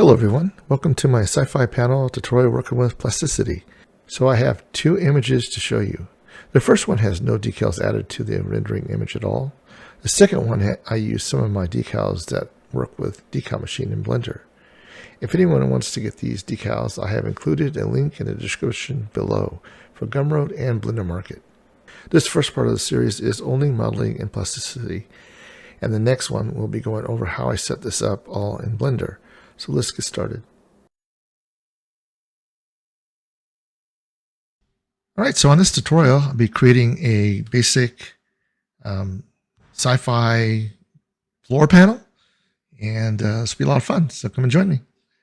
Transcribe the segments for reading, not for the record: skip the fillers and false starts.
Hello everyone, welcome to my sci-fi panel tutorial working with plasticity. So I have two images to show you. The first one has no decals added to the rendering image at all. The second one, I use some of my decals that work with Decal Machine in Blender. If anyone wants to get these decals, I have included a link in the description below for Gumroad and Blender Market. This first part of the series is only modeling in plasticity, and the next one will be going over how I set this up all in Blender. So let's get started. All right, so on this tutorial, I'll be creating a basic sci-fi floor panel, and this will be a lot of fun. So come and join me.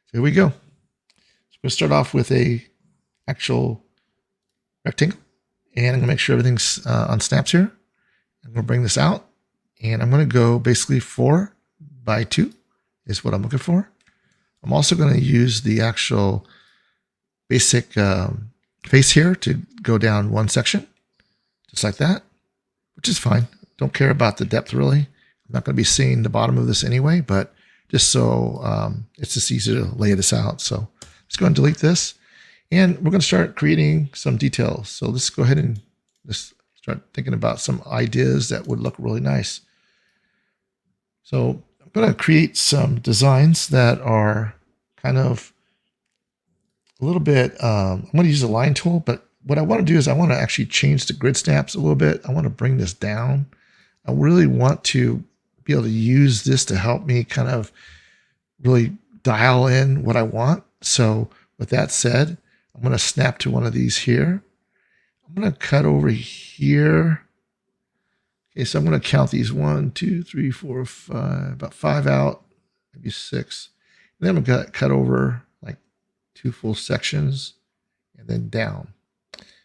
So here we go. So we're going to start off with a actual rectangle, and I'm going to make sure everything's on snaps here. I'm going to bring this out, and I'm going to go basically 4 by 2 is what I'm looking for. I'm also going to use the actual basic face here to go down one section, just like that, which is fine. Don't care about the depth really. I'm not going to be seeing the bottom of this anyway, but just so it's just easy to lay this out. So let's go and delete this. And we're going to start creating some details. So let's go ahead and just start thinking about some ideas that would look really nice. So I'm going to create some designs that are kind of a little bit, I'm going to use a line tool, but what I want to do is I want to actually change the grid snaps a little bit. I want to bring this down. I really want to be able to use this to help me kind of really dial in what I want. So with that said, I'm going to snap to one of these here. I'm going to cut over here. Okay, so I'm going to count these 1, 2, 3, 4, 5, about 5 out, maybe 6. And then I'm going to cut over like 2 full sections and then down.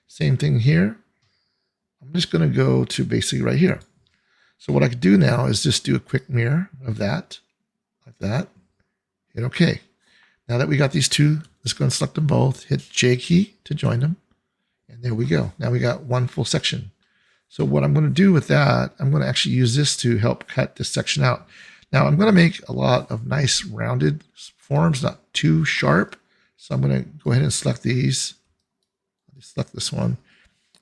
Same thing here. I'm just going to go to basically right here. So what I could do now is just do a quick mirror of that, like that. Hit OK. Now that we got these two, let's go and select them both. Hit J key to join them. And there we go. Now we got one full section. So what I'm going to do with that, I'm going to actually use this to help cut this section out. Now I'm going to make a lot of nice rounded forms, not too sharp. So I'm going to go ahead and select these. Select this one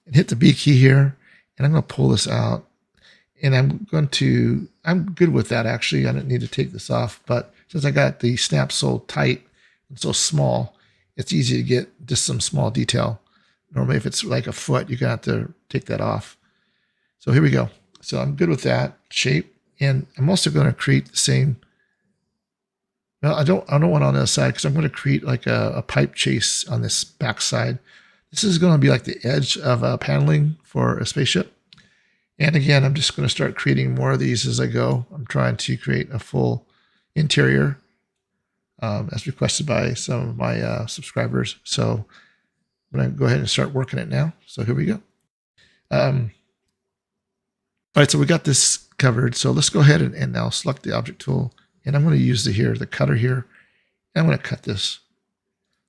and hit the B key here. And I'm going to pull this out. And I'm good with that actually. I don't need to take this off. But since I got the snap so tight and so small, it's easy to get just some small detail. Normally if it's like a foot, you're going to have to take that off. So here we go. So I'm good with that shape. And I'm also going to create the same. Well, I don't want on the other side because I'm going to create like a pipe chase on this back side. This is going to be like the edge of a paneling for a spaceship. And again, I'm just going to start creating more of these as I go. I'm trying to create a full interior as requested by some of my subscribers. So I'm going to go ahead and start working it now. So here we go. All right, so we got this covered. So let's go ahead and now select the object tool. And I'm going to use the cutter here. And I'm going to cut this.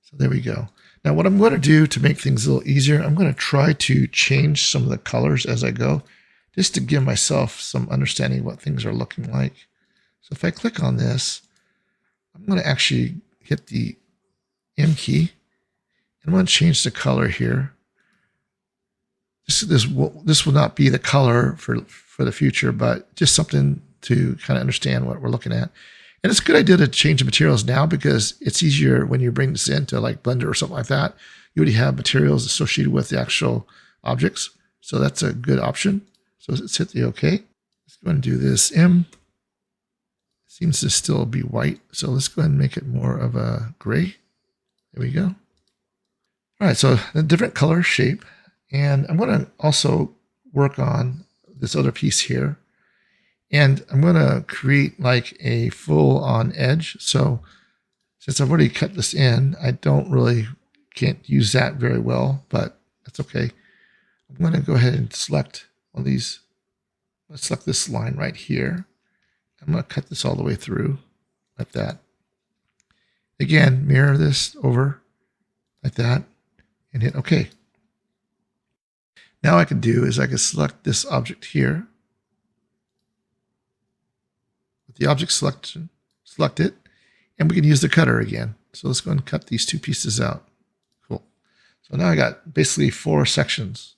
So there we go. Now what I'm going to do to make things a little easier, I'm going to try to change some of the colors as I go, just to give myself some understanding of what things are looking like. So if I click on this, I'm going to actually hit the M key. And I'm going to change the color here. This will not be the color for the future, but just something to kind of understand what we're looking at. And it's a good idea to change the materials now because it's easier when you bring this into like Blender or something like that. You already have materials associated with the actual objects. So that's a good option. So let's hit the OK. Let's go ahead and do this. M seems to still be white. So let's go ahead and make it more of a gray. There we go. All right, so a different color shape. And I'm going to also work on this other piece here. And I'm going to create like a full on edge. So since I've already cut this in, I can't use that very well, but that's okay. I'm going to go ahead and select one of these. Let's select this line right here. I'm going to cut this all the way through like that. Again, mirror this over like that and hit OK. Now what I can do is I can select this object here. With the object selection, select it, And we can use the cutter again. So let's go and cut these two pieces out. Cool. So now I got basically 4 sections.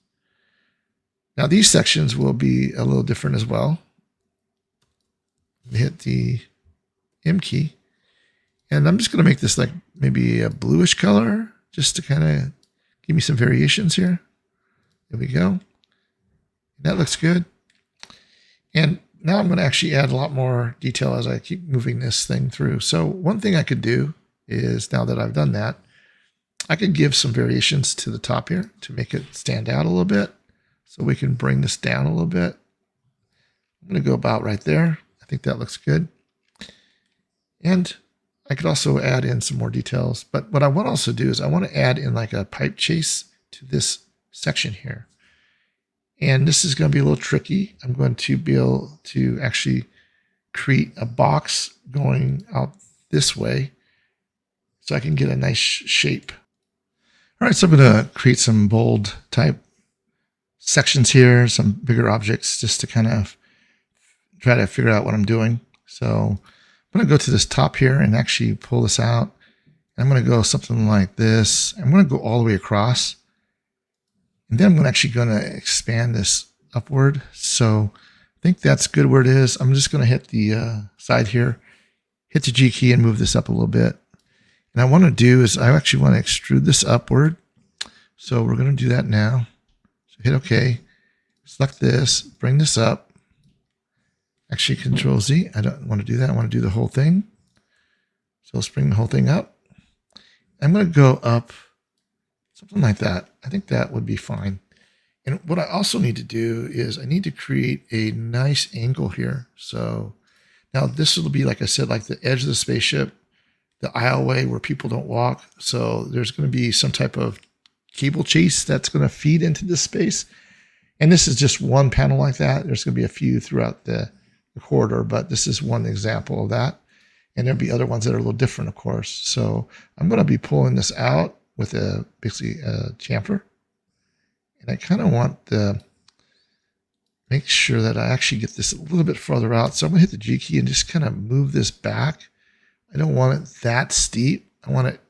Now these sections will be a little different as well. Hit the M key. And I'm just going to make this like maybe a bluish color just to kind of give me some variations here. There we go. That looks good. And now I'm going to actually add a lot more detail as I keep moving this thing through. So one thing I could do is, now that I've done that, I could give some variations to the top here to make it stand out a little bit. So we can bring this down a little bit. I'm going to go about right there. I think that looks good. And I could also add in some more details. But what I want to also do is I want to add in like a pipe chase to this section here. And this is going to be a little tricky. I'm going to be able to actually create a box going out this way so I can get a nice shape. All right, so I'm going to create some bold type sections here, some bigger objects, just to kind of try to figure out what I'm doing. So I'm going to go to this top here and actually pull this out. I'm going to go something like this. I'm going to go all the way across. And then I'm actually going to expand this upward. So I think that's good where it is. I'm just going to hit the side here, hit the G key and move this up a little bit. And I want to do is I actually want to extrude this upward. So we're going to do that now. So hit OK, select this, bring this up. Actually Control Z. I don't want to do that. I want to do the whole thing. So let's bring the whole thing up. I'm going to go up something like that. I think that would be fine. And what I also need to do is I need to create a nice angle here. So now this will be, like I said, like the edge of the spaceship, the aisleway where people don't walk. So there's going to be some type of cable chase that's going to feed into this space. And this is just one panel like that. There's going to be a few throughout the corridor, but this is one example of that. And there'll be other ones that are a little different, of course. So I'm going to be pulling this out with basically a chamfer. And I kind of want to make sure that I actually get this a little bit farther out. So I'm going to hit the G key and just kind of move this back. I don't want it that steep. I want it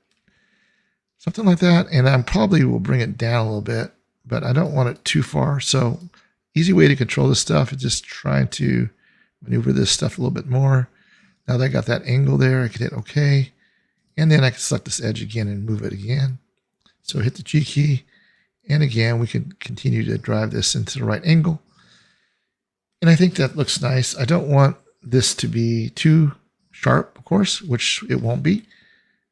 something like that. And I probably will bring it down a little bit, but I don't want it too far. So easy way to control this stuff is just trying to maneuver this stuff a little bit more. Now that I got that angle there, I can hit OK. And then I can select this edge again and move it again. So hit the G key. And again, we can continue to drive this into the right angle. And I think that looks nice. I don't want this to be too sharp, of course, which it won't be.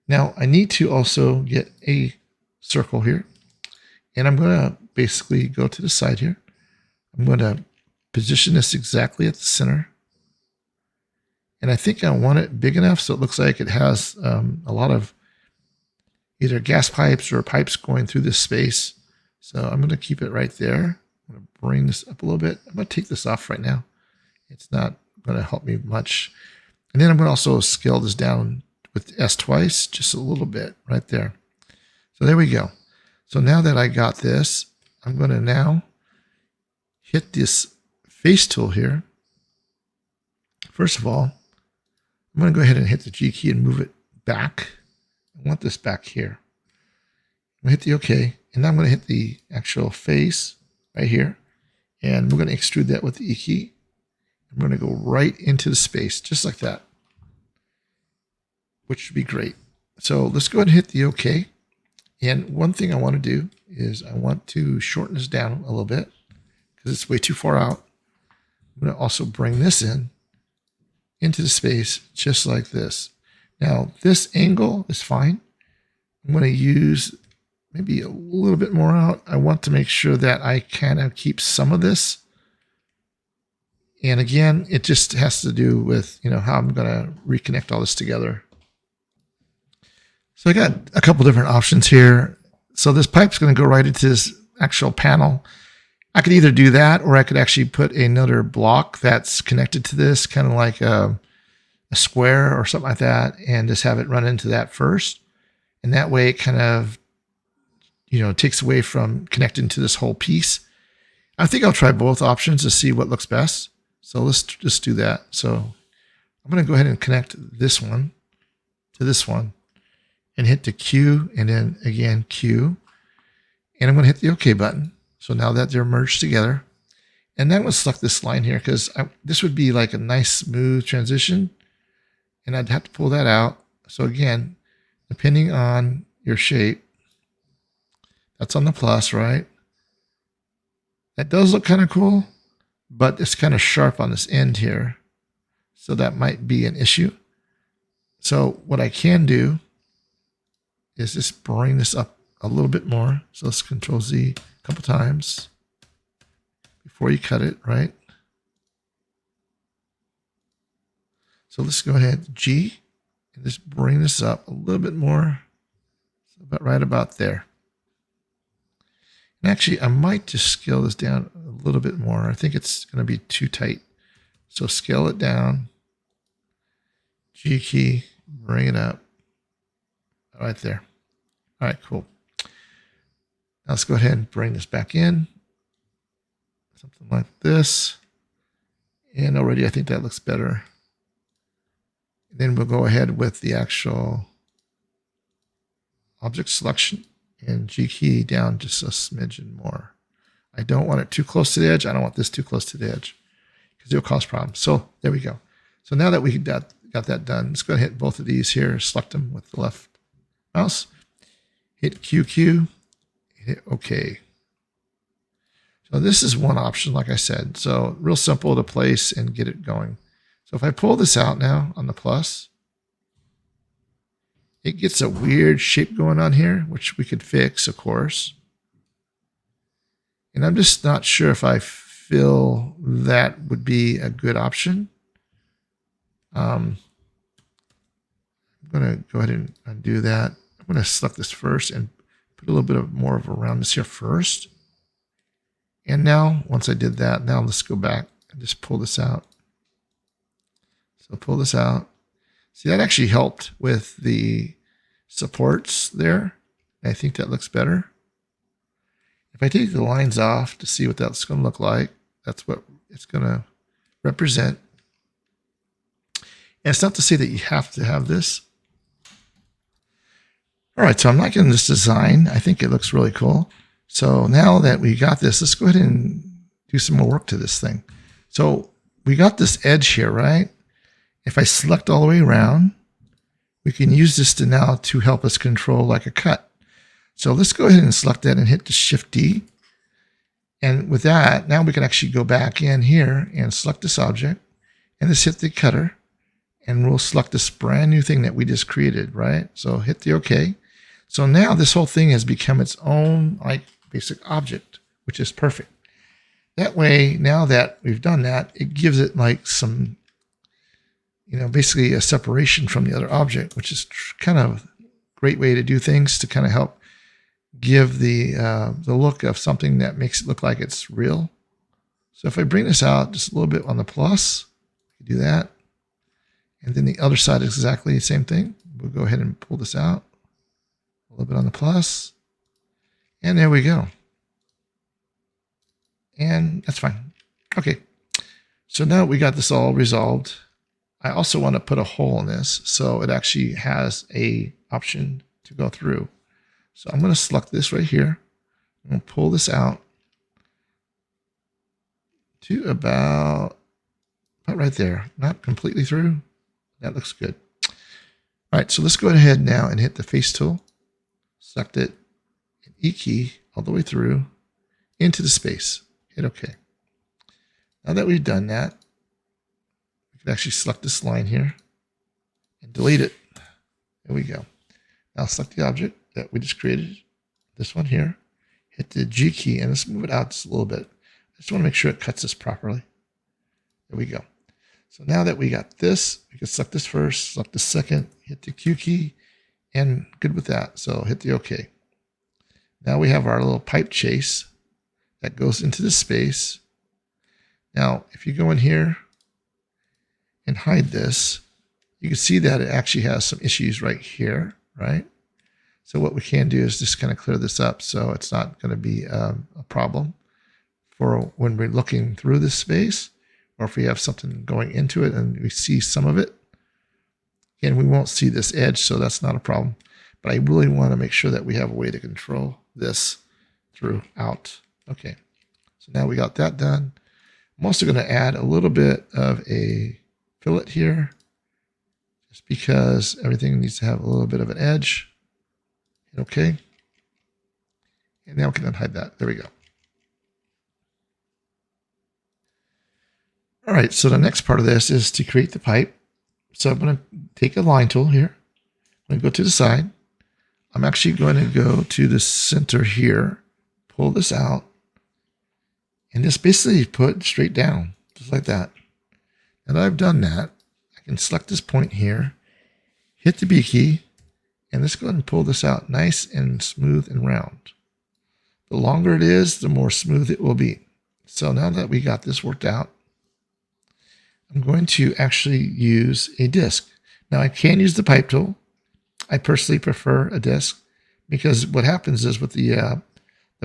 Now I need to also get a circle here. And I'm going to basically go to the side here. I'm going to position this exactly at the center. And I think I want it big enough so it looks like it has a lot of either gas pipes or pipes going through this space. So I'm going to keep it right there. I'm going to bring this up a little bit. I'm going to take this off right now. It's not going to help me much. And then I'm going to also scale this down with S twice, just a little bit right there. So there we go. So now that I got this, I'm going to now hit this face tool here. First of all, I'm going to go ahead and hit the G key and move it back. I want this back here. I'm going to hit the OK. And now I'm going to hit the actual face right here. And we're going to extrude that with the E key. I'm going to go right into the space, just like that, which should be great. So let's go ahead and hit the OK. And one thing I want to do is I want to shorten this down a little bit because it's way too far out. I'm going to also bring this in into the space just like this. Now this angle is fine. I'm going to use maybe a little bit more out. I want to make sure that I kind of keep some of this. And again, it just has to do with, how I'm going to reconnect all this together. So I got a couple different options here. So this pipe's going to go right into this actual panel. I could either do that, or I could actually put another block that's connected to this, kind of like a square or something like that, and just have it run into that first. And that way it kind of, takes away from connecting to this whole piece. I think I'll try both options to see what looks best. So let's just do that. So I'm going to go ahead and connect this one to this one and hit the Q and then again Q. And I'm going to hit the OK button. So now that they're merged together. And then we'll select this line here because this would be like a nice smooth transition. And I'd have to pull that out. So again, depending on your shape, that's on the plus, right? That does look kind of cool, but it's kind of sharp on this end here. So that might be an issue. So what I can do is just bring this up a little bit more. So let's Control Z a couple times before you cut it, right? So let's go ahead, G, and just bring this up a little bit more. So about right about there. And actually, I might just scale this down a little bit more. I think it's going to be too tight. So scale it down. G key, bring it up. Right there. All right, cool. Now let's go ahead and bring this back in. Something like this. And already I think that looks better. And then we'll go ahead with the actual object selection and G key down just a smidgen more. I don't want it too close to the edge. I don't want this too close to the edge because it'll cause problems. So there we go. So now that we got that done, let's go ahead and hit both of these here, select them with the left mouse, hit QQ, hit OK. So this is one option, like I said. So real simple to place and get it going. So if I pull this out now on the plus, it gets a weird shape going on here, which we could fix, of course. And I'm just not sure if I feel that would be a good option. I'm going to go ahead and undo that. I'm going to select this first and put a little bit more of a roundness here first. And now, once I did that, now let's go back and just pull this out. So pull this out. See, that actually helped with the supports there. I think that looks better. If I take the lines off to see what that's going to look like, that's what it's going to represent. And it's not to say that you have to have this. All right, so I'm liking this design. I think it looks really cool. So now that we got this, let's go ahead and do some more work to this thing. So we got this edge here, right? If I select all the way around, we can use this to now to help us control like a cut. So let's go ahead and select that and hit the Shift D. And with that, now we can actually go back in here and select this object and just hit the cutter. And we'll select this brand new thing that we just created, right? So hit the OK. So now this whole thing has become its own like basic object, which is perfect. That way, now that we've done that, it gives it like some, basically a separation from the other object, which is kind of a great way to do things to kind of help give the look of something that makes it look like it's real. So if I bring this out just a little bit on the plus, do that. And then the other side is exactly the same thing. We'll go ahead and pull this out. A little bit on the plus. And there we go. And that's fine. Okay. So now we got this all resolved. I also want to put a hole in this so it actually has a option to go through. So I'm going to select this right here. I'm going to pull this out to about right there. Not completely through. That looks good. All right, so let's go ahead now and hit the face tool. Select it, and E key all the way through into the space. Hit OK. Now that we've done that, we can actually select this line here and delete it. There we go. Now select the object that we just created, this one here. Hit the G key and let's move it out just a little bit. I just want to make sure it cuts this properly. There we go. So now that we got this, we can select this first, select the second, hit the Q key, and good with that. So hit the OK. Now we have our little pipe chase that goes into the space. Now, if you go in here and hide this, you can see that it actually has some issues right here, right? So what we can do is just kind of clear this up so it's not going to be a problem for when we're looking through this space. Or if we have something going into it and we see some of it. Again, we won't see this edge, so that's not a problem. But I really want to make sure that we have a way to control this throughout. Okay, so now we got that done. I'm also going to add a little bit of a fillet here, just because everything needs to have a little bit of an edge. Okay. And now we can unhide that. There we go. All right, so the next part of this is to create the pipe. So I'm going to take a line tool here. I'm going to go to the side. I'm actually going to go to the center here, pull this out, and just basically put straight down, just like that. Now that I've done that, I can select this point here, hit the B key, and let's go ahead and pull this out nice and smooth and round. The longer it is, the more smooth it will be. So now that we got this worked out, I'm going to actually use a disc. Now I can use the pipe tool. I personally prefer a disc because what happens is with the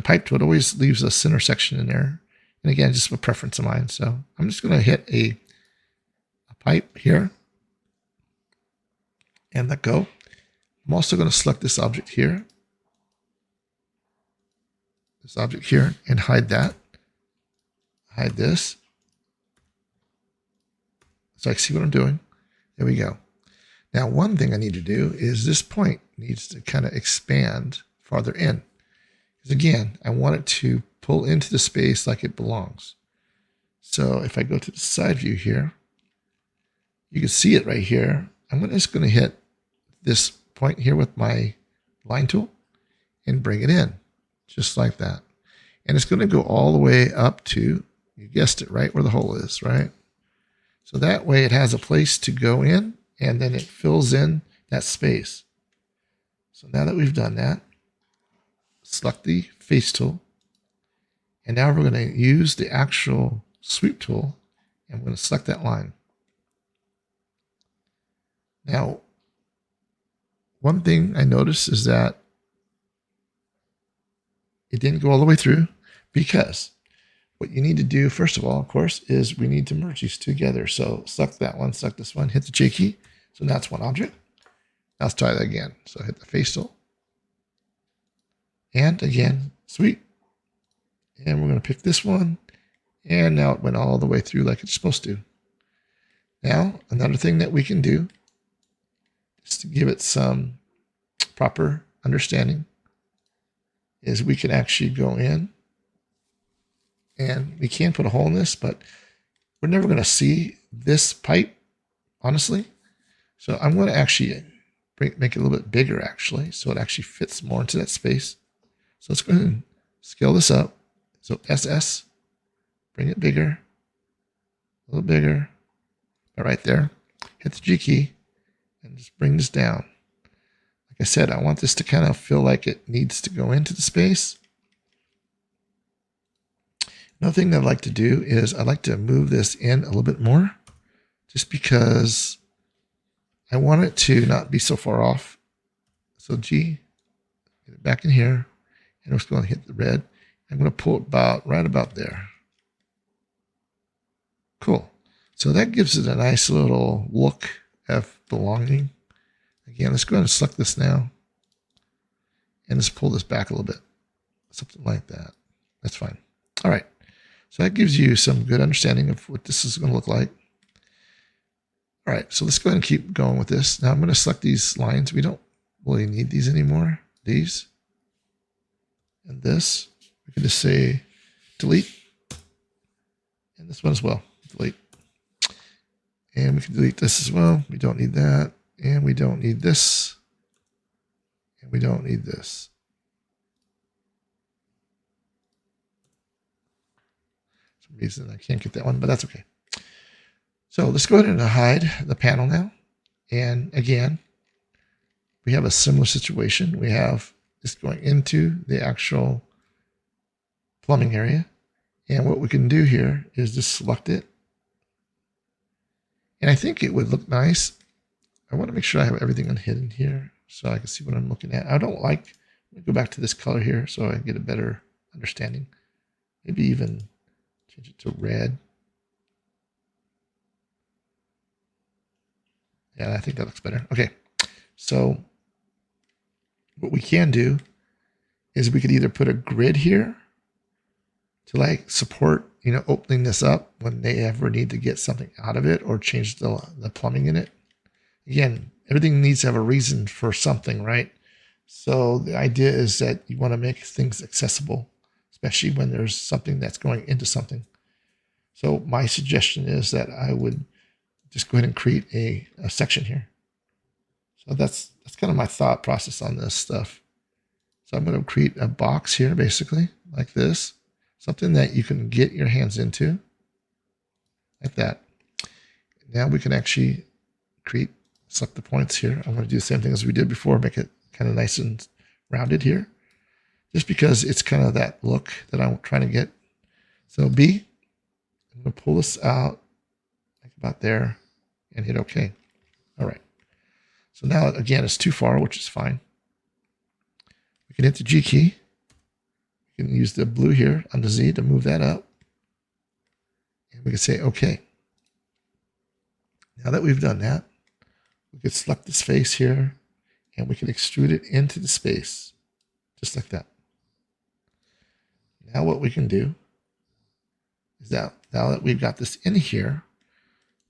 pipe tool, it always leaves a center section in there. And again, just a preference of mine. So I'm just going to hit a pipe here and let go. I'm also going to select this object here. This object here and hide that. Hide this. So I can see what I'm doing. There we go. Now, one thing I need to do is this point needs to kind of expand farther in. Because again, I want it to pull into the space like it belongs. So if I go to the side view here, you can see it right here. I'm just going to hit this point here with my line tool and bring it in, just like that. And it's going to go all the way up to, you guessed it, right where the hole is, right? So that way it has a place to go in, and then it fills in that space. So now that we've done that, select the face tool. And now we're going to use the actual sweep tool, and we're going to select that line. Now, one thing I noticed is that it didn't go all the way through, because what you need to do, first of all, of course, is we need to merge these together. So select that one, select this one, hit the J key. So now it's one object. Now let's try that again. So hit the face tool. And again, sweep. And we're going to pick this one. And now it went all the way through like it's supposed to. Now, another thing that we can do is to give it some proper understanding is we can actually go in and we can put a hole in this, but we're never going to see this pipe, honestly. So I'm going to actually make it a little bit bigger, actually, so it actually fits more into that space. So let's go ahead and scale this up. So SS, bring it bigger, a little bigger, right there. Hit the G key and just bring this down. Like I said, I want this to kind of feel like it needs to go into the space. Another thing that I'd like to do is I'd like to move this in a little bit more, just because I want it to not be so far off. So G, get it back in here, and I'm just going to hit the red. I'm going to pull it right about there. Cool. So that gives it a nice little look of belonging. Again, let's go ahead and select this now, and let's pull this back a little bit, something like that. That's fine. All right. So that gives you some good understanding of what this is going to look like. All right, so let's go ahead and keep going with this. Now I'm going to select these lines. We don't really need these anymore. These and this. We can just say delete. And this one as well. Delete. And we can delete this as well. We don't need that. And we don't need this. And we don't need this. For some reason I can't get that one, but that's okay. So let's go ahead and hide the panel now. And again, we have a similar situation. We have this going into the actual plumbing area. And what we can do here is just select it. And I think it would look nice. I want to make sure I have everything unhidden here so I can see what I'm looking at. I don't like, let me go back to this color here so I can get a better understanding. Maybe even change it to red. Yeah, I think that looks better. Okay, so what we can do is we could either put a grid here to like support, opening this up when they ever need to get something out of it or change the plumbing in it. Again, everything needs to have a reason for something, right? So the idea is that you want to make things accessible, especially when there's something that's going into something. So my suggestion is that I would just go ahead and create a section here. So that's kind of my thought process on this stuff. So I'm going to create a box here, basically, like this. Something that you can get your hands into, like that. Now we can actually select the points here. I'm going to do the same thing as we did before, make it kind of nice and rounded here, just because it's kind of that look that I'm trying to get. So B, I'm going to pull this out like about there and hit OK. All right. So now, again, it's too far, which is fine. We can hit the G key. We can use the blue here on the Z to move that up. And we can say OK. Now that we've done that, we could select this face here and we can extrude it into the space, just like that. Now what we can do is that now that we've got this in here,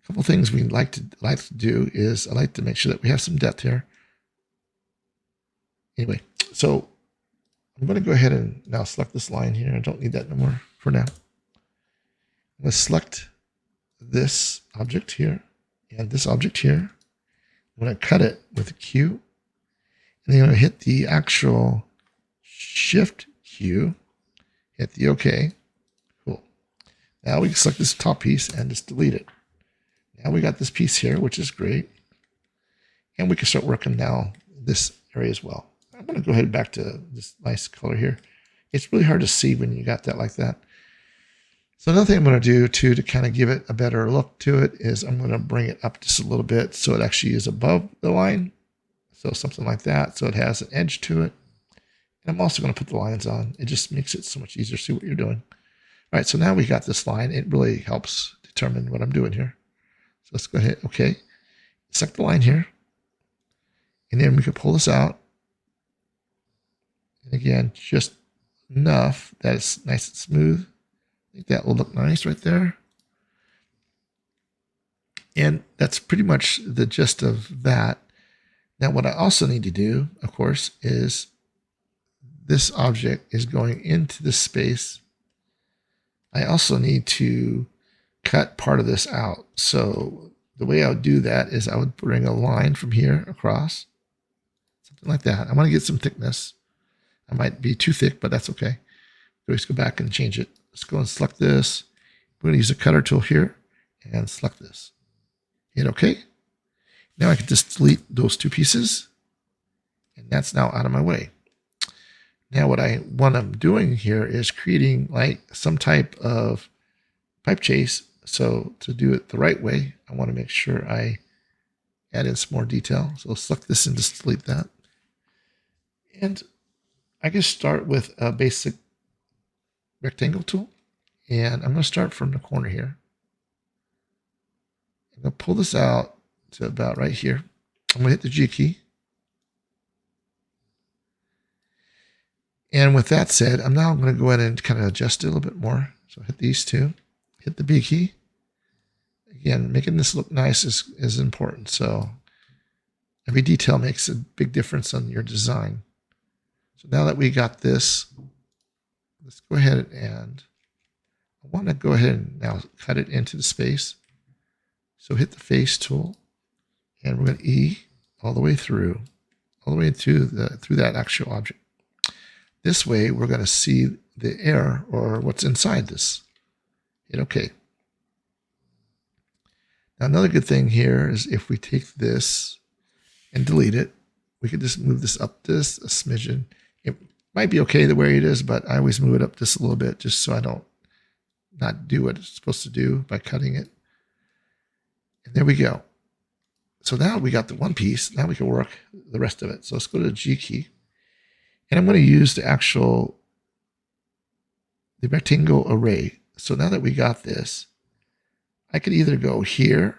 a couple things we like to do is I like to make sure that we have some depth here. Anyway, so I'm going to go ahead and now select this line here. I don't need that no more for now. I'm going to select this object here and this object here. I'm going to cut it with a Q, and then I'm going to hit the actual Shift Q, hit the OK. Cool. Now we can select this top piece and just delete it. Now we got this piece here, which is great. And we can start working now this area as well. I'm going to go ahead back to this nice color here. It's really hard to see when you got that like that. So another thing I'm going to do too to kind of give it a better look to it is I'm going to bring it up just a little bit so it actually is above the line. So something like that. So it has an edge to it. And I'm also going to put the lines on. It just makes it so much easier to see what you're doing. All right, so now we got this line. It really helps determine what I'm doing here. So let's go ahead. Okay. Select the line here. And then we can pull this out. And again, just enough that it's nice and smooth. I think that will look nice right there. And that's pretty much the gist of that. Now, what I also need to do, of course, is this object is going into this space. I also need to cut part of this out. So the way I would do that is I would bring a line from here across, something like that. I want to get some thickness. I might be too thick, but that's okay. Always go back and change it. Let's go and select this. We're going to use the cutter tool here and select this. Hit OK. Now I can just delete those two pieces, and that's now out of my way. Now what I'm doing here is creating like some type of pipe chase. So to do it the right way, I want to make sure I add in some more detail. So I'll select this and just delete that. And I can start with a basic rectangle tool. And I'm going to start from the corner here. I'm going to pull this out to about right here. I'm going to hit the G key. And with that said, I'm going to go ahead and kind of adjust it a little bit more. So hit these two, hit the B key. Again, making this look nice is important. So every detail makes a big difference on your design. So now that we got this, let's go ahead and I want to go ahead and now cut it into the space. So hit the face tool, and we're going to E all the way through that actual object. This way, we're going to see the air or what's inside this. Hit OK. Now, another good thing here is if we take this and delete it, we can just move this up just a smidgen. It might be okay the way it is, but I always move it up just a little bit just so I don't not do what it's supposed to do by cutting it. And there we go. So now we got the one piece. Now we can work the rest of it. So let's go to the G key. And I'm going to use the rectangle array. So now that we got this, I could either go here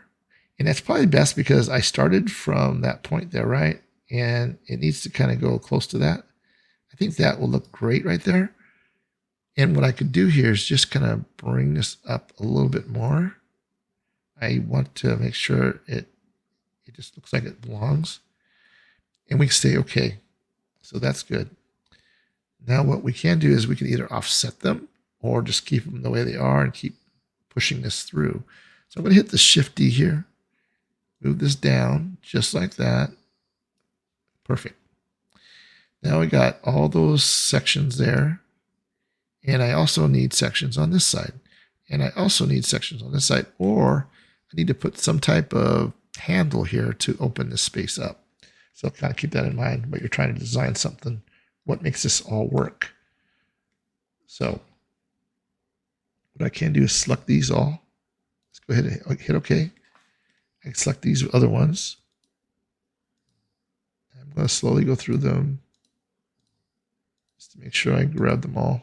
And that's probably best because I started from that point there, right? And it needs to kind of go close to that. I think that will look great right there. And what I could do here is just kind of bring this up a little bit more. I want to make sure it just looks like it belongs. And we can say, okay, so that's good. Now what we can do is we can either offset them or just keep them the way they are and keep pushing this through. So I'm going to hit the Shift D here, move this down just like that. Perfect. Now we got all those sections there. And I also need sections on this side. And I also need sections on this side. Or I need to put some type of handle here to open this space up. So kind of keep that in mind when you're trying to design something. What makes this all work? So what I can do is select these all. Let's go ahead and hit OK. I can select these other ones. I'm going to slowly go through them just to make sure I grab them all.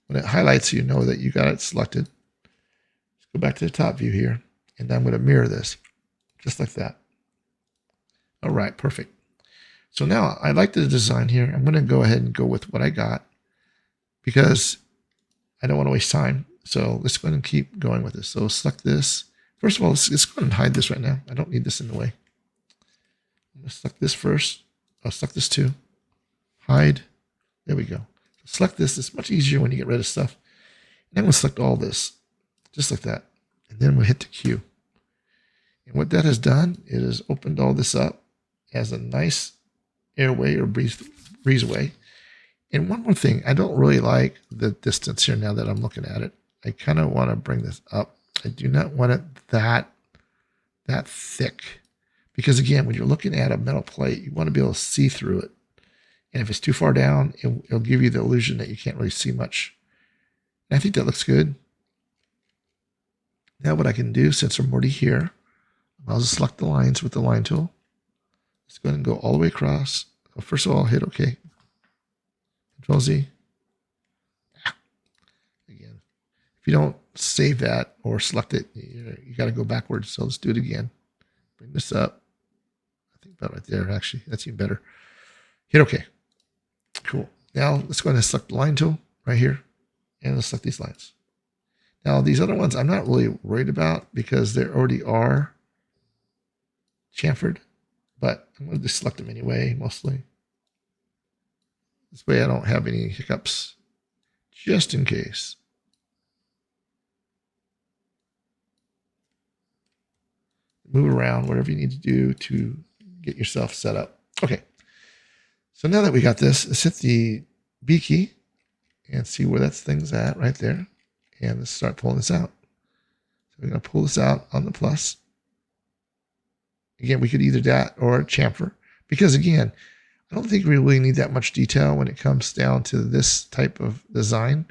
When it highlights, you know that you got it selected. Let's go back to the top view here, and I'm going to mirror this just like that. All right, perfect. So now I like the design here. I'm going to go ahead and go with what I got because I don't want to waste time. So let's go ahead and keep going with this. So select this. First of all, let's go ahead and hide this right now. I don't need this in the way. I'm going to select this first. I'll select this too. Hide. There we go. Select this. It's much easier when you get rid of stuff. And I'm going to select all this, just like that. And then we'll hit the Q. And what that has done, it has opened all this up as a nice airway or breezeway. And one more thing, I don't really like the distance here now that I'm looking at it. I kind of want to bring this up. I do not want it that thick. Because again, when you're looking at a metal plate, you want to be able to see through it. And if it's too far down, it'll give you the illusion that you can't really see much. And I think that looks good. Now what I can do, since I'm already here, I'll just select the lines with the line tool. Let's go ahead and go all the way across. So first of all, hit OK. Control Z. Again, if you don't save that or select it, you got to go backwards. So let's do it again. Bring this up. I think about right there, actually. That's even better. Hit OK. Cool. Now let's go ahead and select the line tool right here. And let's select these lines. Now these other ones I'm not really worried about because they already are chamfered. But I'm going to just select them anyway, mostly. This way I don't have any hiccups, just in case. Move around, whatever you need to do to get yourself set up. Okay. So now that we got this, let's hit the B key and see where that thing's at right there. And let's start pulling this out. So we're going to pull this out on the plus. Again, we could either that or chamfer. Because again, I don't think we really need that much detail when it comes down to this type of design.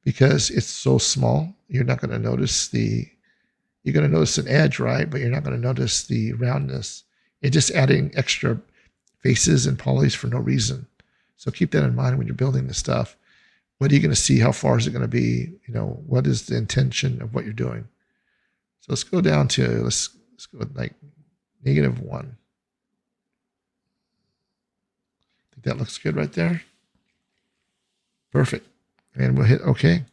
Because it's so small, you're not going to notice you're going to notice an edge, right? But you're not going to notice the roundness. It's just adding extra faces and polys for no reason. So keep that in mind when you're building this stuff. What are you going to see? How far is it going to be? You know, what is the intention of what you're doing? So let's go down to, let's go with like -1. I think that looks good right there. Perfect. And we'll hit OK.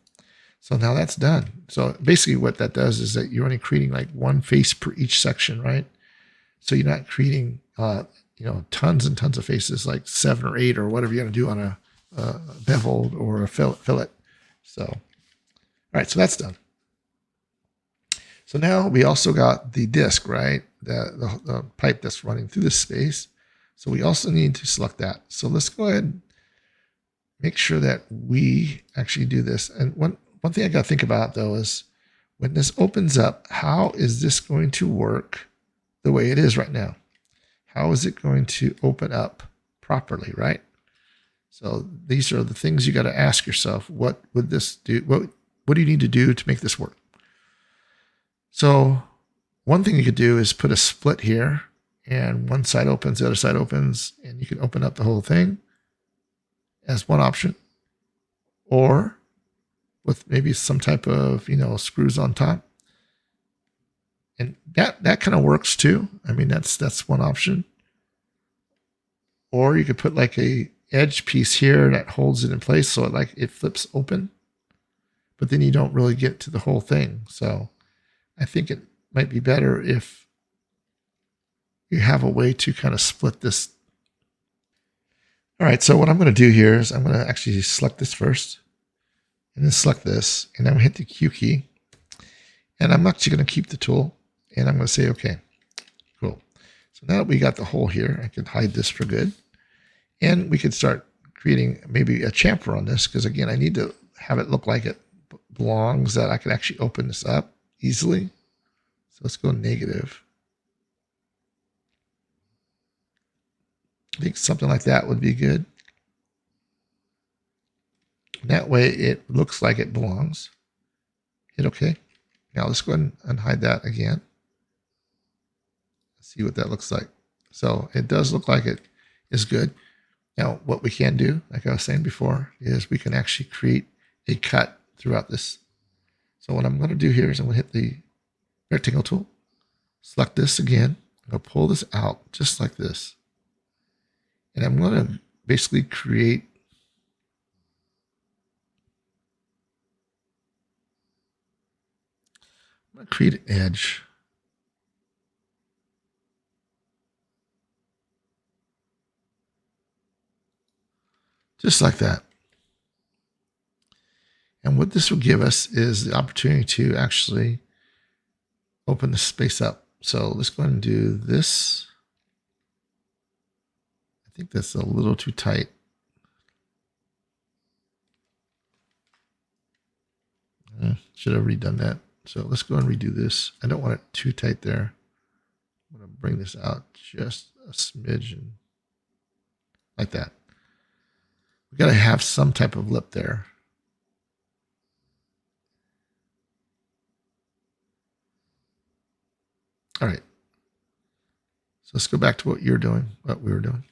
So now that's done. So basically what that does is that you're only creating like one face per each section, right? So you're not creating, tons and tons of faces, like 7 or 8 or whatever you're going to do on a beveled or a fillet. So, all right, so that's done. So now we also got the disc, right? The pipe that's running through this space. So we also need to select that. So let's go ahead and make sure that we actually do this. And one thing I got to think about though is when this opens up, how is this going to work the way it is right now? How is it going to open up properly, right? So these are the things you got to ask yourself. What would this do? What do you need to do to make this work? So one thing you could do is put a split here and one side opens, the other side opens, and you can open up the whole thing as one option. Or with maybe some type of, screws on top. And that kind of works too. I mean, that's one option. Or you could put like a edge piece here that holds it in place so it flips open. But then you don't really get to the whole thing. So I think it might be better if you have a way to kind of split this. All right, so what I'm going to do here is I'm going to actually select this first and then select this, and I'm going to hit the Q key. And I'm actually going to keep the tool, and I'm going to say, okay, cool. So now that we got the hole here, I can hide this for good. And we could start creating maybe a chamfer on this, because again, I need to have it look like it belongs, that I can actually open this up easily. So let's go negative. I think something like that would be good. That way it looks like it belongs. Hit OK. Now let's go ahead and hide that again. Let's see what that looks like. So it does look like it is good. Now what we can do, like I was saying before, is we can actually create a cut throughout this. So what I'm going to do here is I'm going to hit the rectangle tool, select this again, I'm going to pull this out just like this. And I'm going to basically create an edge. Just like that. And what this will give us is the opportunity to actually open the space up. So let's go ahead and do this. I think that's a little too tight. Should have redone that. So let's go and redo this. I don't want it too tight there. I'm going to bring this out just a smidgen like that. We got to have some type of lip there. All right. So let's go back to what we were doing.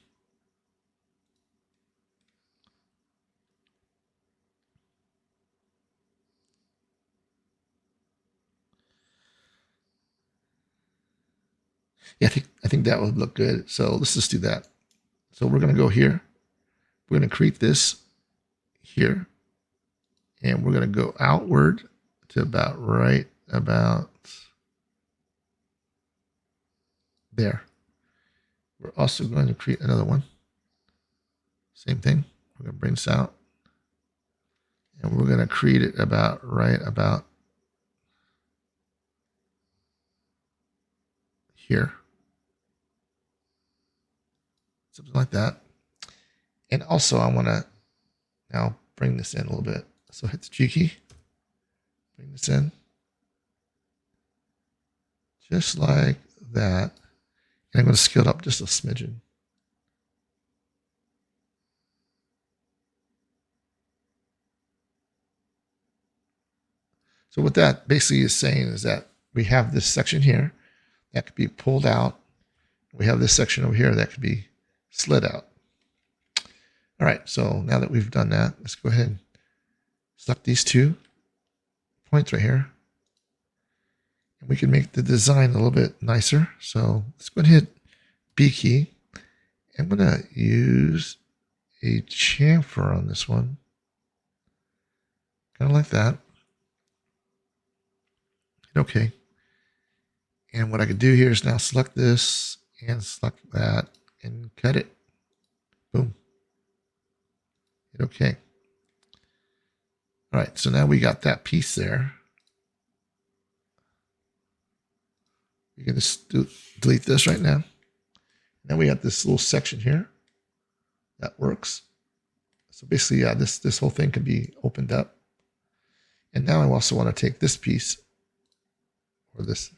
Yeah, I think that would look good. So let's just do that. So we're going to go here. We're going to create this here. And we're going to go outward to about right about there. We're also going to create another one. Same thing. We're going to bring this out. And we're going to create it about right about here. Something like that. And also I want to now bring this in a little bit. So hit the G key. Bring this in. Just like that. And I'm going to scale it up just a smidgen. So what that basically is saying is that we have this section here that could be pulled out. We have this section over here that could be slid out. All right, so now that we've done that, let's go ahead and select these 2 points right here. And we can make the design a little bit nicer. So let's go ahead and hit B key. I'm going to use a chamfer on this one. Kind of like that. Hit OK. And what I could do here is now select this and select that and cut it. Boom. Hit OK. All right, so now we got that piece there. We can just delete this right now. Now we got this little section here. That works. So basically, yeah, this whole thing can be opened up. And now I also want to take this piece, or this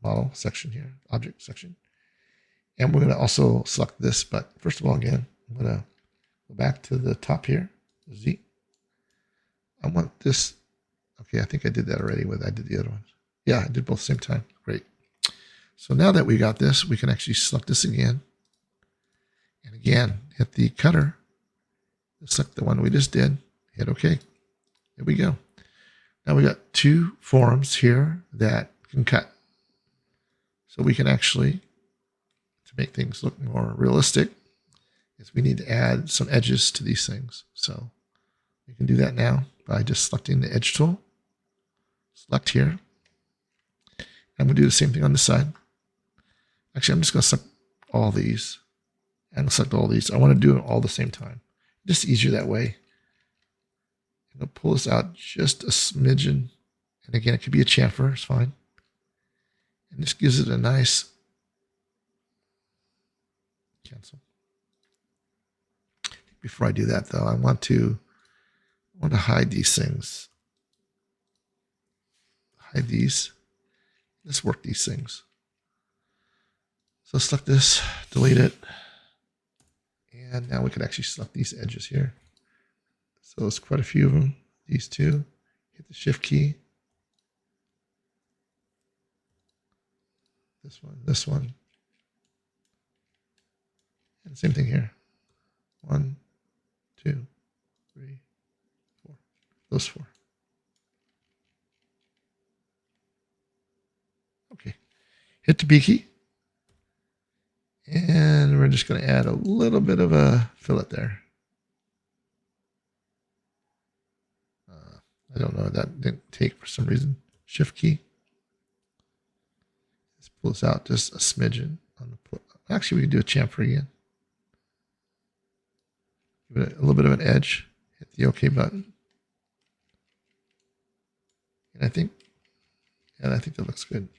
model section here, object section. And we're going to also select this, but first of all, again, I'm going to go back to the top here, Z. I want this. Okay, I think I did that already I did the other ones. Yeah, I did both at the same time. Great. So now that we got this, we can actually select this again. And again, hit the cutter. Select the one we just did. Hit OK. There we go. Now we got 2 forms here that can cut. So we can actually, to make things look more realistic, is we need to add some edges to these things. So we can do that now by just selecting the edge tool. Select here. I'm going to do the same thing on this side. Actually, I'm just going to select all these and select all these. I want to do it all at the same time. Just easier that way. I'm going to pull this out just a smidgen. And again, it could be a chamfer. It's fine. And this gives it a nice cancel. Before I do that, though, I want to hide these things. Hide these. Let's work these things. So select this, delete it. And now we can actually select these edges here. So there's quite a few of them. These two. Hit the shift key. This one. And same thing here. 1, 2, 3, 4. Those 4. Okay. Hit the B key. And we're just going to add a little bit of a fillet there. I don't know. That didn't take for some reason. Shift key. Let's pull this out just a smidgen. Actually, we can do a chamfer again. Give it a little bit of an edge. Hit the OK button. And I think that looks good.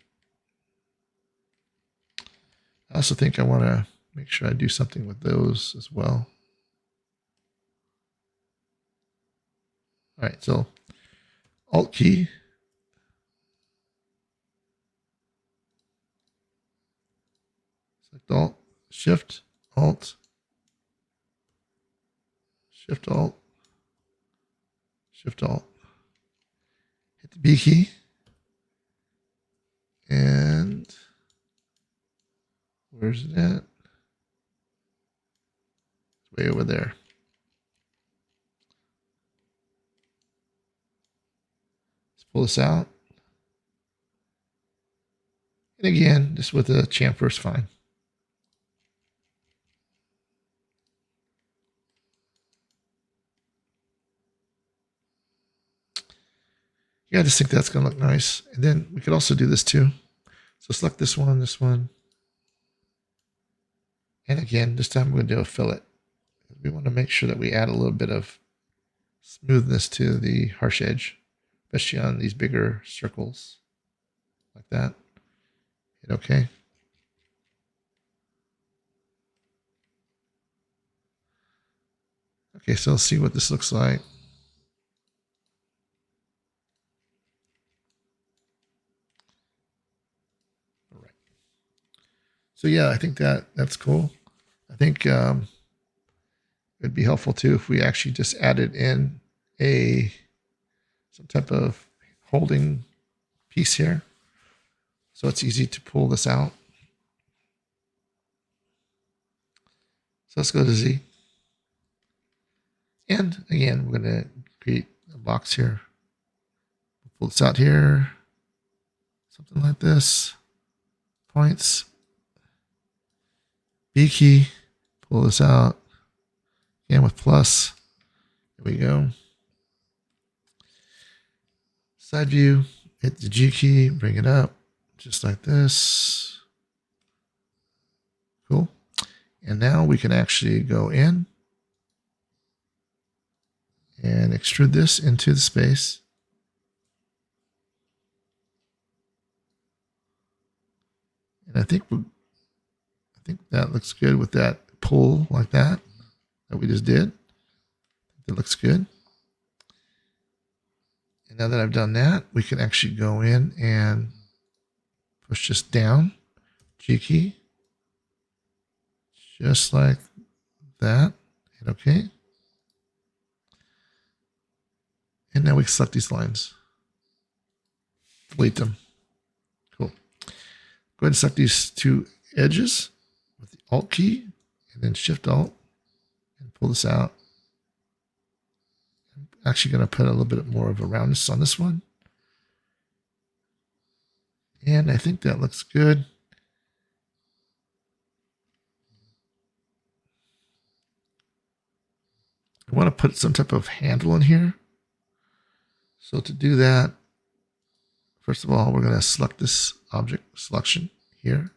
I also think I want to make sure I do something with those as well. All right, so Alt key. Select Alt, Shift, Alt, Shift, Alt, Shift, Alt. Hit the B key. And where's it at? It's way over there. Let's pull this out. And again, just with a chamfer is fine. Yeah, I just think that's going to look nice. And then we could also do this too. So select this one. And again, this time we're going to do a fillet. We want to make sure that we add a little bit of smoothness to the harsh edge, especially on these bigger circles like that. Hit OK. Okay, so let's see what this looks like. All right. So yeah, I think that's cool. I think it'd be helpful too if we actually just added in some type of holding piece here, so it's easy to pull this out. So let's go to Z. And again, we're going to create a box here. Pull this out here. Something like this. Points. B key. Pull this out. Again with plus. There we go. Side view. Hit the G key. Bring it up. Just like this. Cool. And now we can actually go in and extrude this into the space. And I think that looks good with that pull like that we just did. That looks good. And now that I've done that, we can actually go in and push this down, G key, just like that. Hit OK. And now we can select these lines. Delete them. Cool. Go ahead and select these two edges with the Alt key and then Shift Alt and pull this out. I'm actually going to put a little bit more of a roundness on this one. And I think that looks good. put some type of handle in here. So to do that, first of all, we're going to select this object selection here.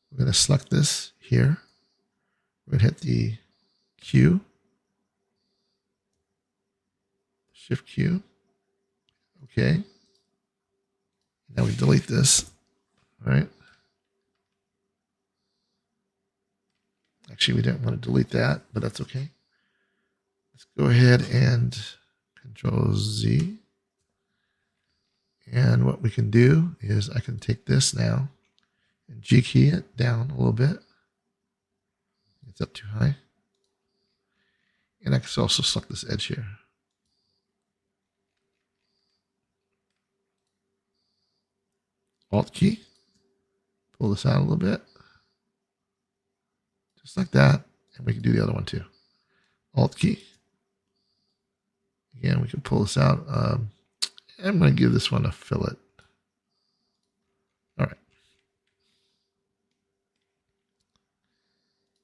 We're going to select this here. We're going to hit the Q, Shift Q. Okay. Now we delete this. All right. Actually, we didn't want to delete that, but that's okay. Let's go ahead and Control Z. And what we can do is I can take this now and G key it down a little bit. It's up too high. And I can also select this edge here. Alt key. Pull this out a little bit. Just like that. And we can do the other one too. Alt key. Again, we can pull this out. I'm going to give this one a fillet. All right.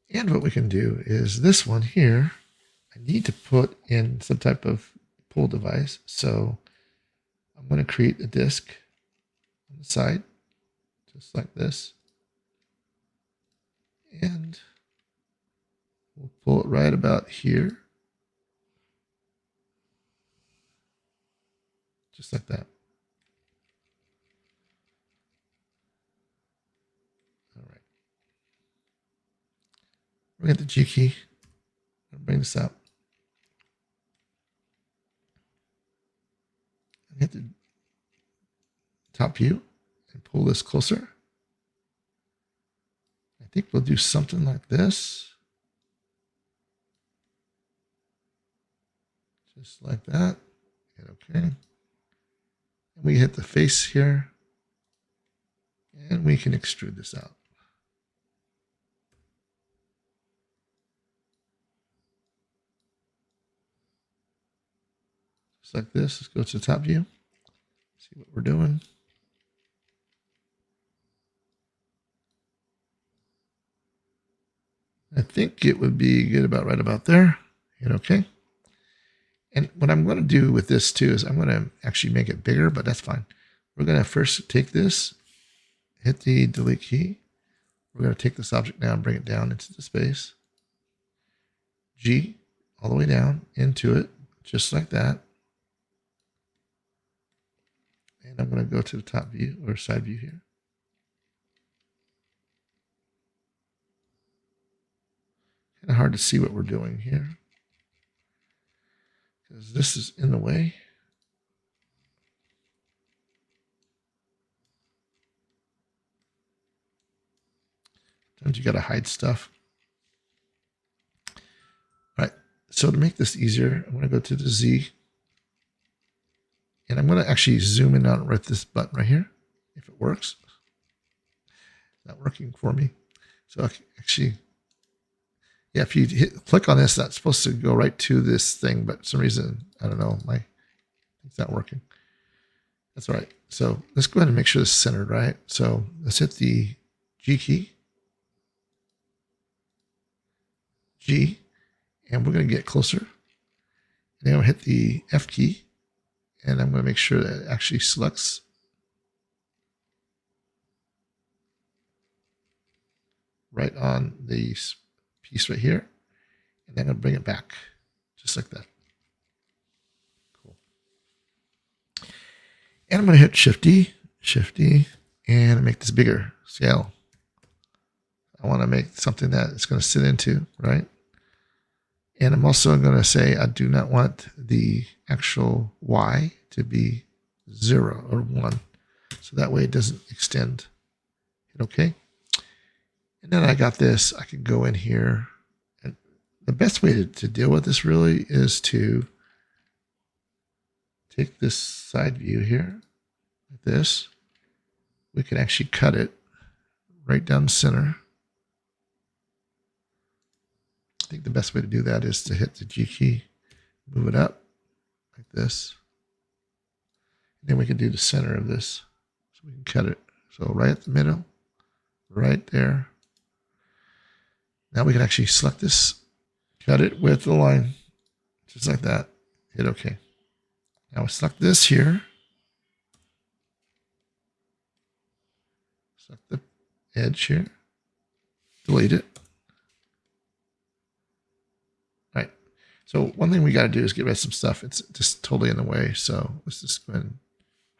And what we can do is this one here, I need to put in some type of pull device. So I'm going to create a disk on the side, just like this. And we'll pull it right about here. Just like that. All right. We're going to hit the G key. I'll bring this up. And hit the top view and pull this closer. I think we'll do something like this. Just like that. Hit OK. And we hit the face here. And we can extrude this out. Just like this. Let's go to the top view. See what we're doing. I think it would be good about right about there. Hit OK. And what I'm going to do with this too is I'm going to actually make it bigger, but that's fine. We're going to first take this, hit the delete key. We're going to take this object now and bring it down into the space. G, all the way down into it, just like that. And I'm going to go to the top view or side view here. Kind of hard to see what we're doing here, because this is in the way. Sometimes you got to hide stuff. All right. So to make this easier, I'm going to go to the Z. And I'm going to actually zoom in on right this button right here, if it works. It's not working for me. So I actually, yeah, if you click on this, that's supposed to go right to this thing, but for some reason, I don't know, it's not working. That's all right. So let's go ahead and make sure this is centered, right? So let's hit the G key, G, and we're going to get closer. And then I'll hit the F key, and I'm going to make sure that it actually selects right on the piece right here. And then I'm going to bring it back, just like that. Cool. And I'm going to hit Shift D, and make this bigger scale. I want to make something that it's going to sit into, right? And I'm also going to say I do not want the actual Y to be 0 or 1. So that way it doesn't extend. Hit OK. And then I got this. I can go in here. And the best way to deal with this really is to take this side view here, like this. We can actually cut it right down the center. I think the best way to do that is to hit the G key, move it up like this. And then we can do the center of this. So we can cut it. So right at the middle, right there. Now we can actually select this, cut it with the line just like that. Hit OK. Now we select this here. Select the edge here. Delete it. All right. So one thing we got to do is get rid of some stuff. It's just totally in the way. So let's just go ahead and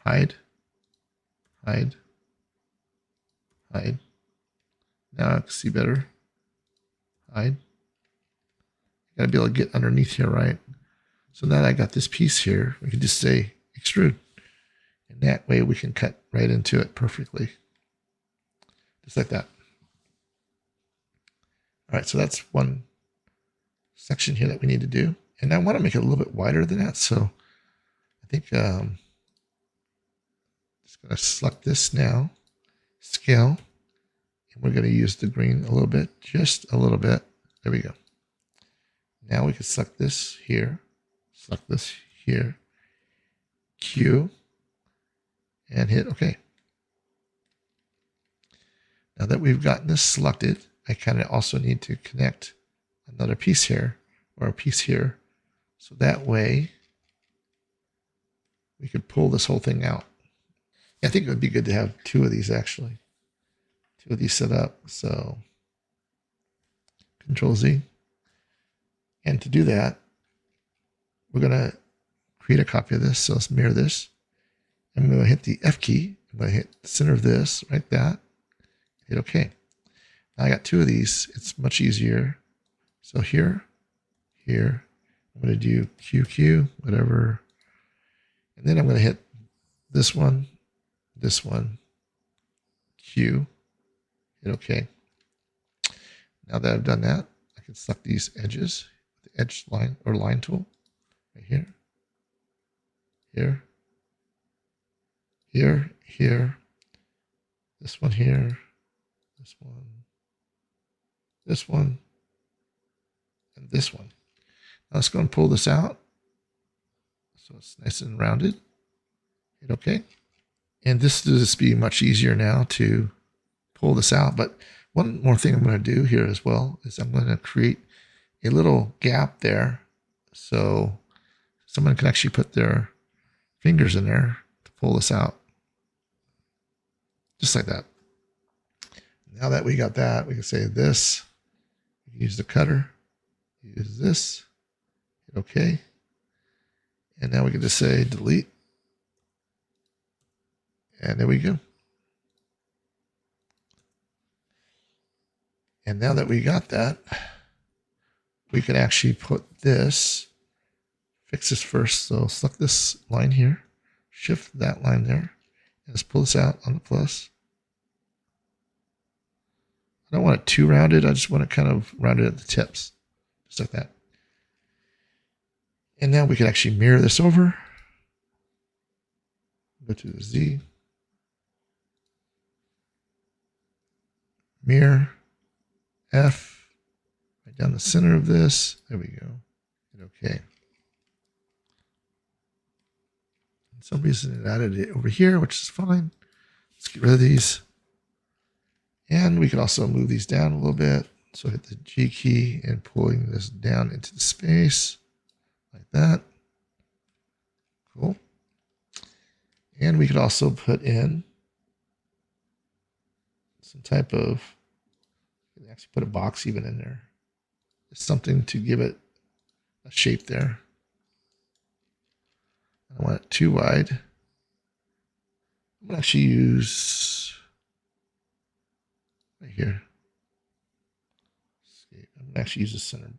hide. Hide. Hide. Now I can see better. Hide. Got to be able to get underneath here, right? So now that I got this piece here, we can just say extrude. And that way we can cut right into it perfectly. Just like that. All right, so that's one section here that we need to do. And I want to make it a little bit wider than that. So I think just going to select this now, scale, and we're going to use the green a little bit, just a little bit. There we go. Now we can select this here, select this here, Q, and hit OK. Now that we've gotten this selected, I kind of also need to connect another piece here or a piece here. So that way we could pull this whole thing out. I think it would be good to have two of these actually. Two of these set up. So Control Z. And to do that, we're going to create a copy of this. So let's mirror this. I'm going to hit the F key. I'm going to hit the center of this, right that. Hit OK. Now I got two of these. It's much easier. So here, here, I'm going to do QQ, whatever. And then I'm going to hit this one, Q, hit OK. Now that I've done that, I can select these edges, the edge line or line tool, right here, here, here, here, this one here, this one, this one, and this one. Now let's go and pull this out. So it's nice and rounded. Hit OK. And this will just be much easier now to pull this out. But one more thing I'm going to do here as well is I'm going to create a little gap there so someone can actually put their fingers in there to pull this out. Just like that. Now that we got that, we can say this. We can use the cutter. Use this. Hit OK. And now we can just say delete. And there we go. And now that we got that, we can actually put this, fix this first. So select this line here, shift that line there, and just pull this out on the plus. I don't want it too rounded. I just want it kind of rounded at the tips, just like that. And now we can actually mirror this over. Go to the Z. Mirror. F. Right down the center of this. There we go. Hit OK. For some reason it added it over here, which is fine. Let's get rid of these. And we can also move these down a little bit. So hit the G key and pulling this down into the space like that. Cool. And we could also put in some type of, you can actually put a box even in there. Just something to give it a shape there. I don't want it too wide. I'm going to actually use right here. I'm going to actually use the center.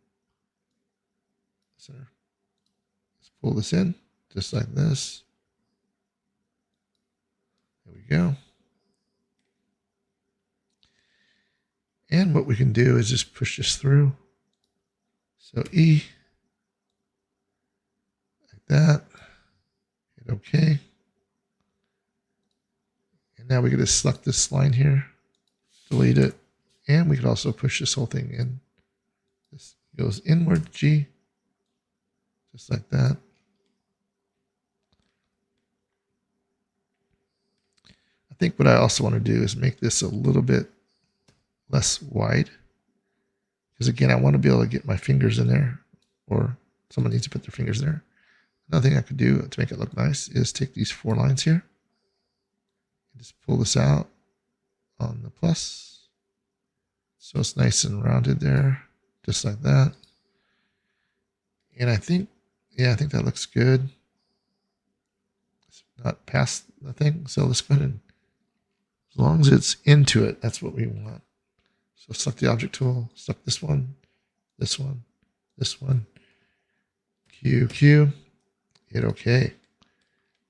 Let's pull this in just like this. There we go. And what we can do is just push this through. So E, like that. Hit OK. And now we can just select this line here, delete it, and we can also push this whole thing in. This goes inward, G, just like that. I think what I also want to do is make this a little bit less wide. Because again, I want to be able to get my fingers in there or someone needs to put their fingers there. Another thing I could do to make it look nice is take these 4 lines here and just pull this out on the plus. So it's nice and rounded there, just like that. And I think that looks good. It's not past the thing. So let's go ahead and, as long as it's into it, that's what we want. So select the object tool, select this one, this one, this one, Q, hit OK.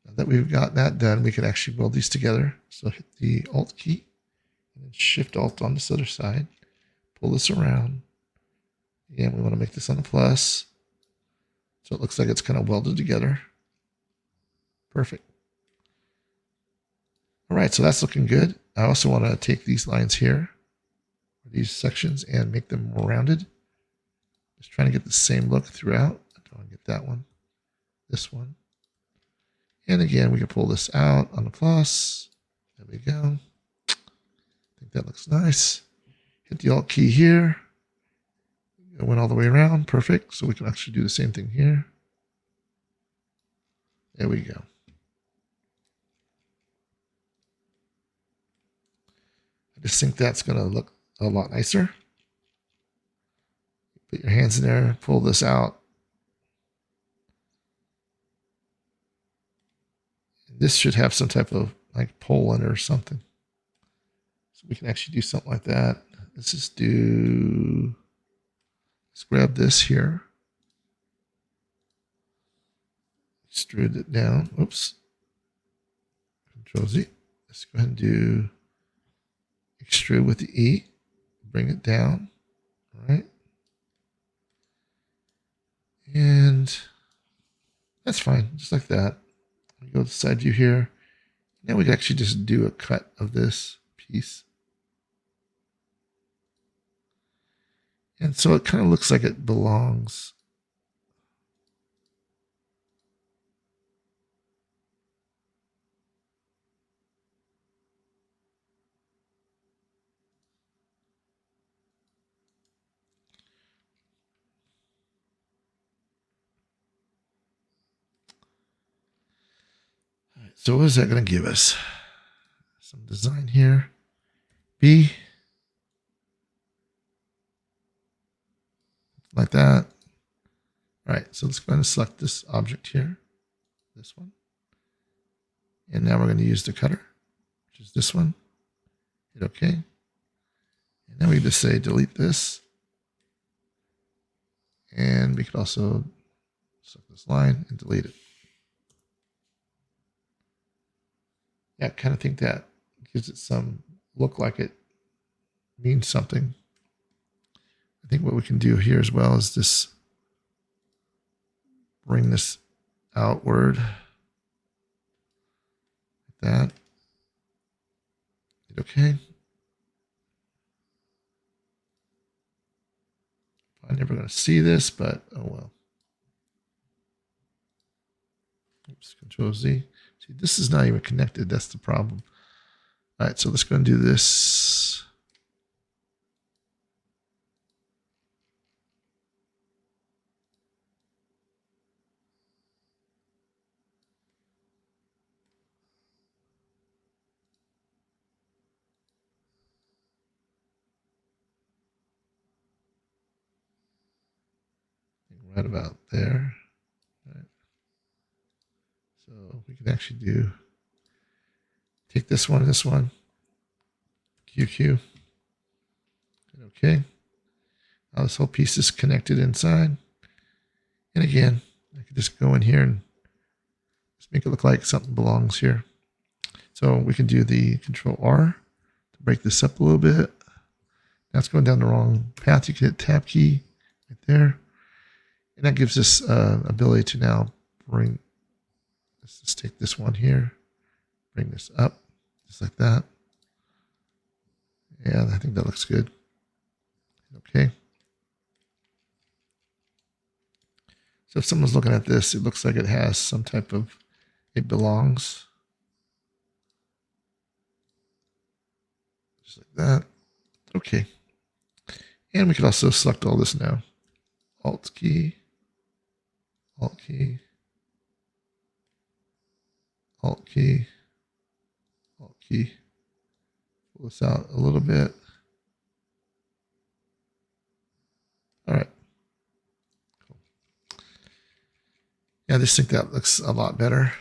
Now that we've got that done, we can actually weld these together. So hit the Alt key and then Shift Alt on this other side. Pull this around. And we want to make this on a plus. So it looks like it's kind of welded together. Perfect. All right, so that's looking good. I also want to take these lines here, these sections, and make them more rounded. Just trying to get the same look throughout. I don't want to get that one, this one. And again, we can pull this out on the plus. There we go. I think that looks nice. Hit the Alt key here. It went all the way around. Perfect. So we can actually do the same thing here. There we go. I just think that's going to look a lot nicer. Put your hands in there, pull this out. This should have some type of like pole in it or something. So we can actually do something like that. Let's grab this here. Extrude it down. Oops. Control Z. Let's go ahead and do extrude with the E. Bring it down. All right. And that's fine, just like that. We go to the side view here. Now we can actually just do a cut of this piece. And so it kind of looks like it belongs. All right, so what is that going to give us? Some design here. B. Like that. All right, so let's go ahead and select this object here, this one. And now we're going to use the cutter, which is this one. Hit OK. And now we just say delete this. And we could also select this line and delete it. Yeah, I kind of think that gives it some look like it means something. I think what we can do here as well is this, bring this outward like that. Hit OK. I'm never going to see this, but oh well. Oops, Control Z. See, this is not even connected. That's the problem. All right, so let's go and do this. Right about there. All right. So we can actually take this one, QQ. Okay. Now this whole piece is connected inside. And again, I could just go in here and just make it look like something belongs here. So we can do the Control R to break this up a little bit. Now it's going down the wrong path. You can hit Tab key right there. And that gives us ability to now bring, let's just take this one here, bring this up, just like that. Yeah, I think that looks good. Okay. So if someone's looking at this, it looks like it has some type of, it belongs. Just like that. Okay. And we can also select all this now. Alt key. Alt key, Alt key, Alt key. Pull this out a little bit. All right. Cool. Yeah, I just think that looks a lot better.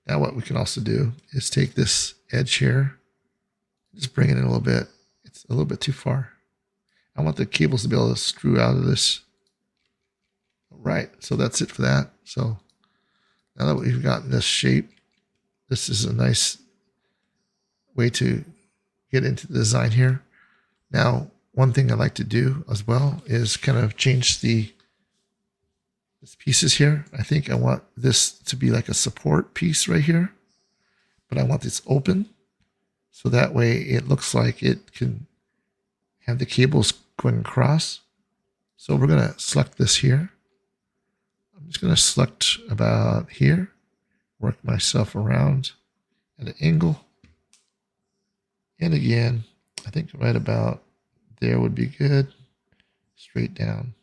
Now what we can also do is take this edge here, just bring it in a little bit. It's a little bit too far. I want the cables to be able to screw out of this. All right, so that's it for that. So now that we've gotten this shape, this is a nice way to get into the design here. Now, one thing I like to do as well is kind of change these pieces here. I think I want this to be like a support piece right here, but I want this open. So that way it looks like it can have the cables going across. So we're going to select this here. I'm just going to select about here, work myself around at an angle. And again, I think right about there would be good, straight down.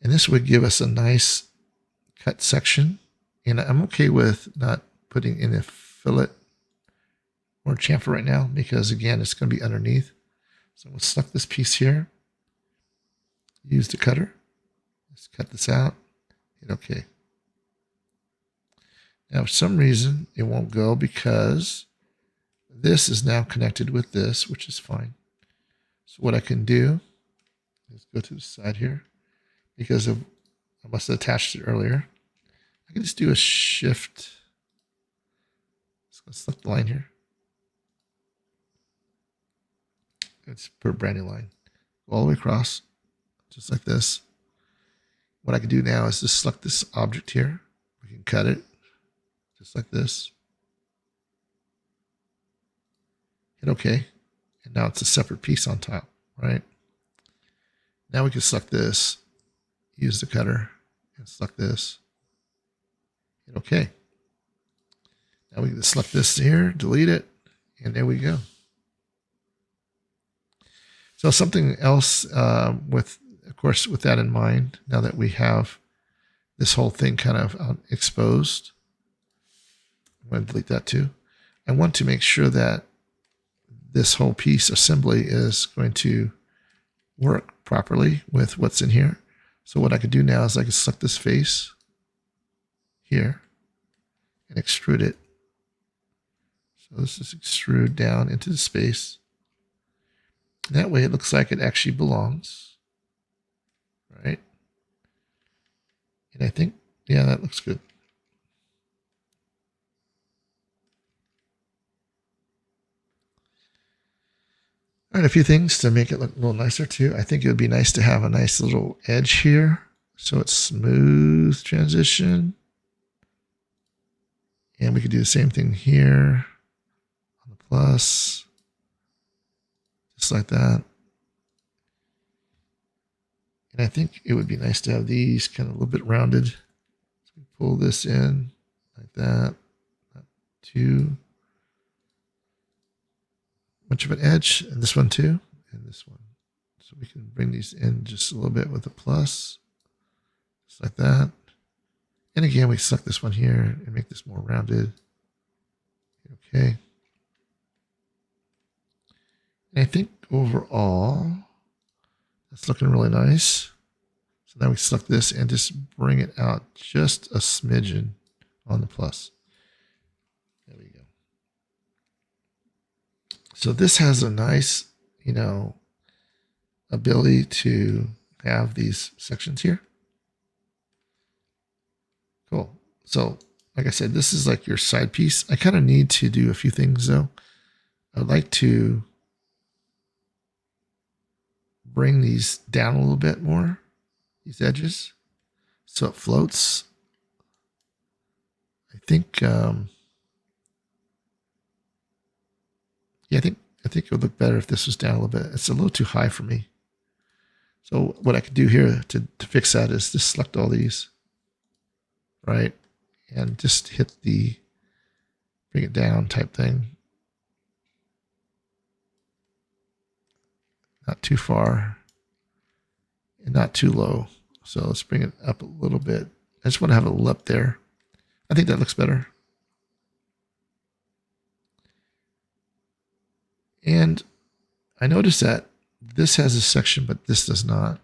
And this would give us a nice cut section. And I'm okay with not putting in a fillet or chamfer right now because, again, it's going to be underneath. So we'll select this piece here, use the cutter, let's cut this out, hit OK. Now, for some reason, it won't go because this is now connected with this, which is fine. So what I can do is go to the side here. Because I must have attached it earlier, I can just do a shift. Let's select the line here. Let's put a brand new line. Go all the way across, just like this. What I can do now is just select this object here. We can cut it, just like this. Hit OK. And now it's a separate piece on top, right? Now we can select this. Use the cutter and select this. Hit OK. Now we can select this here, delete it, and there we go. So something else of course, with that in mind, now that we have this whole thing kind of exposed, I'm going to delete that too. I want to make sure that this whole piece assembly is going to work properly with what's in here. So what I could do now is I can select this face here and extrude it. So this is extrude down into the space. That way it looks like it actually belongs, right? And I think, yeah, that looks good. All right, a few things to make it look a little nicer too. I think it would be nice to have a nice little edge here. So it's smooth transition. And we could do the same thing here on the plus, just like that. And I think it would be nice to have these kind of a little bit rounded. So we pull this in like that, not too much of an edge, and this one too, and this one. So we can bring these in just a little bit with a plus, just like that. And again, we select this one here and make this more rounded. Okay. And I think overall, that's looking really nice. So now we select this and just bring it out just a smidgen on the plus. There we go. So this has a nice, ability to have these sections here. Cool. So like I said, this is like your side piece. I kind of need to do a few things though. I'd like to bring these down a little bit more, these edges, so it floats. I think, yeah, I think it would look better if this was down a little bit. It's a little too high for me. So what I could do here to fix that is just select all these, right? And just hit the bring it down type thing. not too far, and not too low. So let's bring it up a little bit. I just want to have a lip there. I think that looks better. And I noticed that this has a section, but this does not.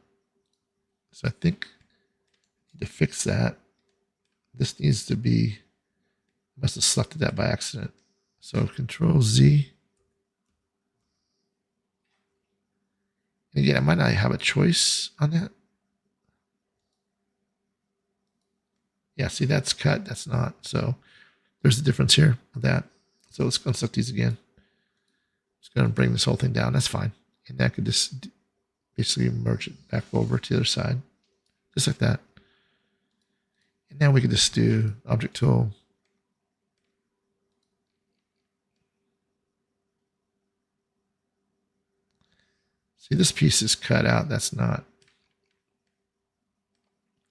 So I think I need to fix that. This needs to be, I must have selected that by accident. So Control Z. And again, I might not have a choice on that. Yeah, see, that's cut, that's not. So there's a difference here with that. So let's unselect these again. Just going to bring this whole thing down. That's fine. And that could just basically merge it back over to the other side. Just like that. And now we can just do Object Tool. See, this piece is cut out. That's not.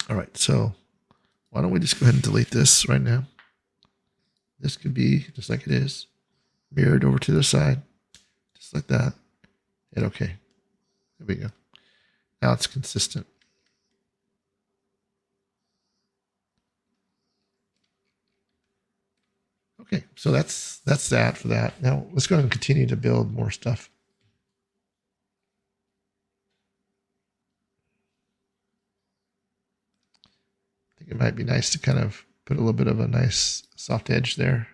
All right, so why don't we just go ahead and delete this right now? This could be just like it is, mirrored over to the side, just like that. Hit OK. There we go. Now it's consistent. Okay, so that's that for that. Now let's go ahead and continue to build more stuff. I think it might be nice to kind of put a little bit of a nice soft edge there.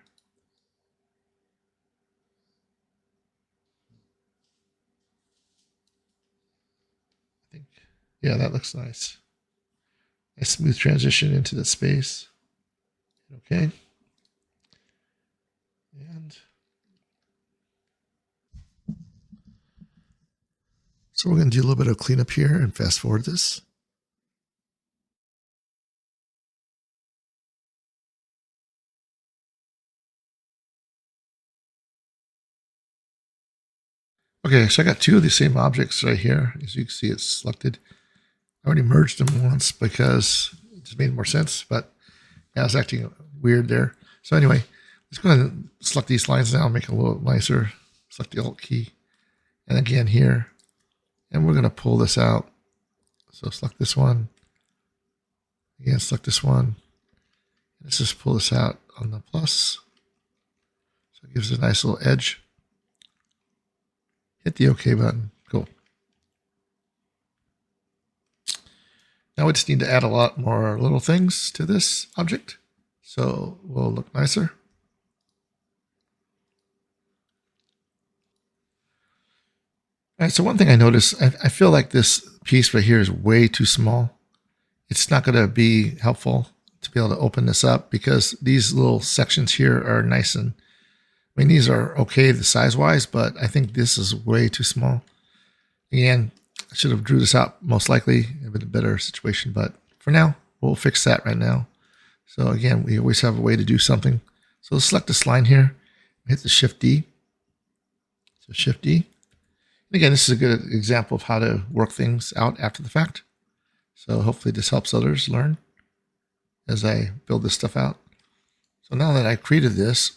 I think, yeah, that looks nice. Nice smooth transition into the space. Okay. And so we're going to do a little bit of cleanup here and fast forward this. Okay, so I got two of the same objects right here. As you can see, it's selected. I already merged them once because it just made more sense, but yeah, it's acting weird there. So anyway, let's go ahead and select these lines now, make it a little nicer. Select the Alt key. And again here, and we're going to pull this out. So select this one. Again, select this one. Let's just pull this out on the plus. So it gives it a nice little edge. Hit the OK button. Cool. Now we just need to add a lot more little things to this object. So we'll look nicer. All right, so one thing I noticed, I feel like this piece right here is way too small. It's not going to be helpful to be able to open this up because these little sections here are nice and, I mean, these are okay the size-wise, but I think this is way too small. Again, I should have drew this out most likely in a better situation, but for now, we'll fix that right now. So again, we always have a way to do something. So let's select this line here, hit the Shift D. So Shift D. And again, this is a good example of how to work things out after the fact. So hopefully this helps others learn as I build this stuff out. So now that I created this,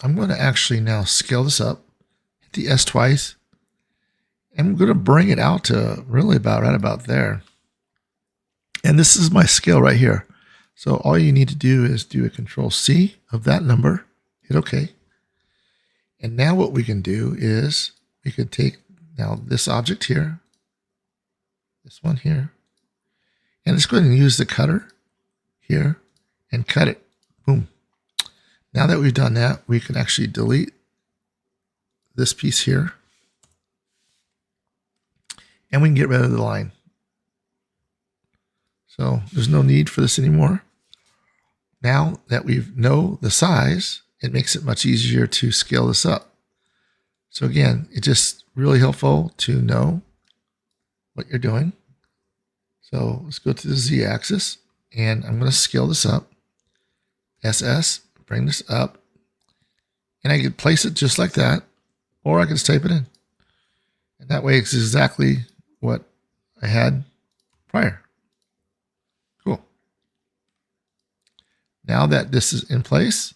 I'm going to actually now scale this up, hit the S twice, and I'm going to bring it out to really about right about there. And this is my scale right here. So all you need to do is do a Control C of that number, hit OK. And now what we can do is we can take now this object here, this one here, and let's go ahead and use the cutter here and cut it. Boom. Now that we've done that, we can actually delete this piece here. And we can get rid of the line. So there's no need for this anymore. Now that we know the size, it makes it much easier to scale this up. So again, it's just really helpful to know what you're doing. So let's go to the Z axis and I'm going to scale this up. SS, bring this up. And I can place it just like that, or I can just type it in. And that way it's exactly what I had prior. Cool. Now that this is in place,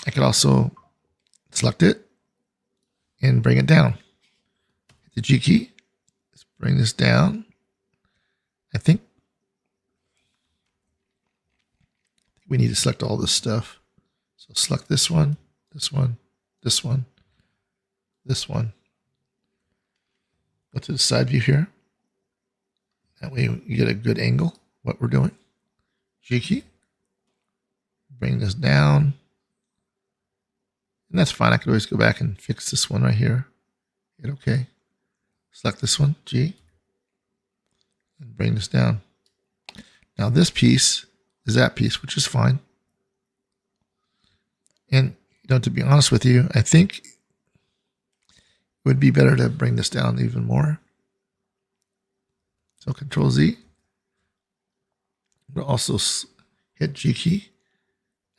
I can also select it and bring it down. the G key. Let's bring this down. I think we need to select all this stuff. So select this one, this one, this one, this one. Go to the side view here. That way you get a good angle, what we're doing. G key. Bring this down. And that's fine. I could always go back and fix this one right here. Hit OK. Select this one, G. And bring this down. Now this piece is that piece, which is fine. And to be honest with you, I think it would be better to bring this down even more. So Control Z. We'll also hit G key.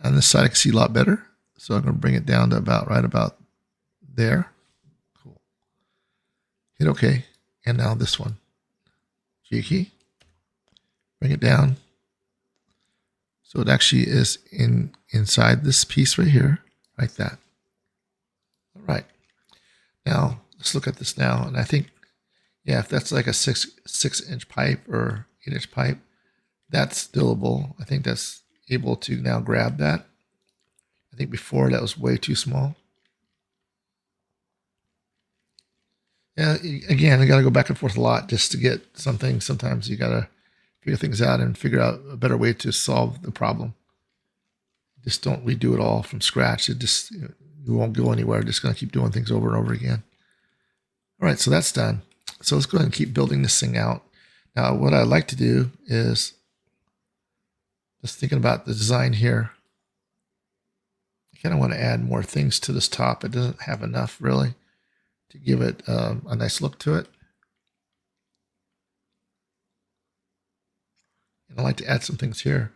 On this side I can see a lot better. So I'm going to bring it down to right about there. Cool. Hit OK. And now this one. G key. Bring it down. So it actually is inside this piece right here, like that. All right. Now let's look at this now. And I think, yeah, if that's like a 6-inch pipe or 8-inch pipe, that's doable. I think that's able to now grab that. I think before that was way too small. Yeah, again, I got to go back and forth a lot just to get something. Sometimes you got to figure things out and figure out a better way to solve the problem. Just don't redo it all from scratch. It just, you won't go anywhere. Just going to keep doing things over and over again. All right, so that's done. So let's go ahead and keep building this thing out. Now, what I'd like to do is just thinking about the design here. I kind of want to add more things to this top. It doesn't have enough really to give it a nice look to it. And I like to add some things here.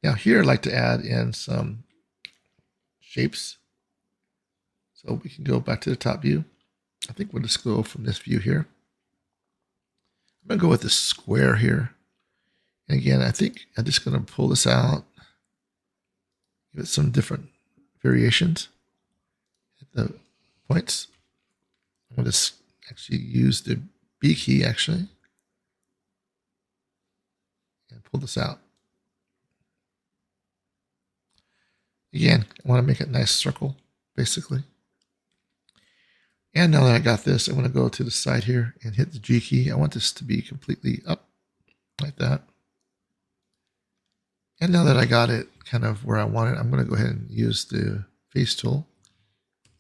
Now here I'd like to add in some shapes. So we can go back to the top view. I think we'll just go from this view here. I'm going to go with this square here. And again, I think I'm just going to pull this out. Give it some different variations. Hit the points. I'm going to actually use the B key actually. And pull this out. Again, I want to make it a nice circle, basically. And now that I got this, I'm going to go to the side here and hit the G key. I want this to be completely up, like that. And now that I got it kind of where I want it, I'm going to go ahead and use the face tool,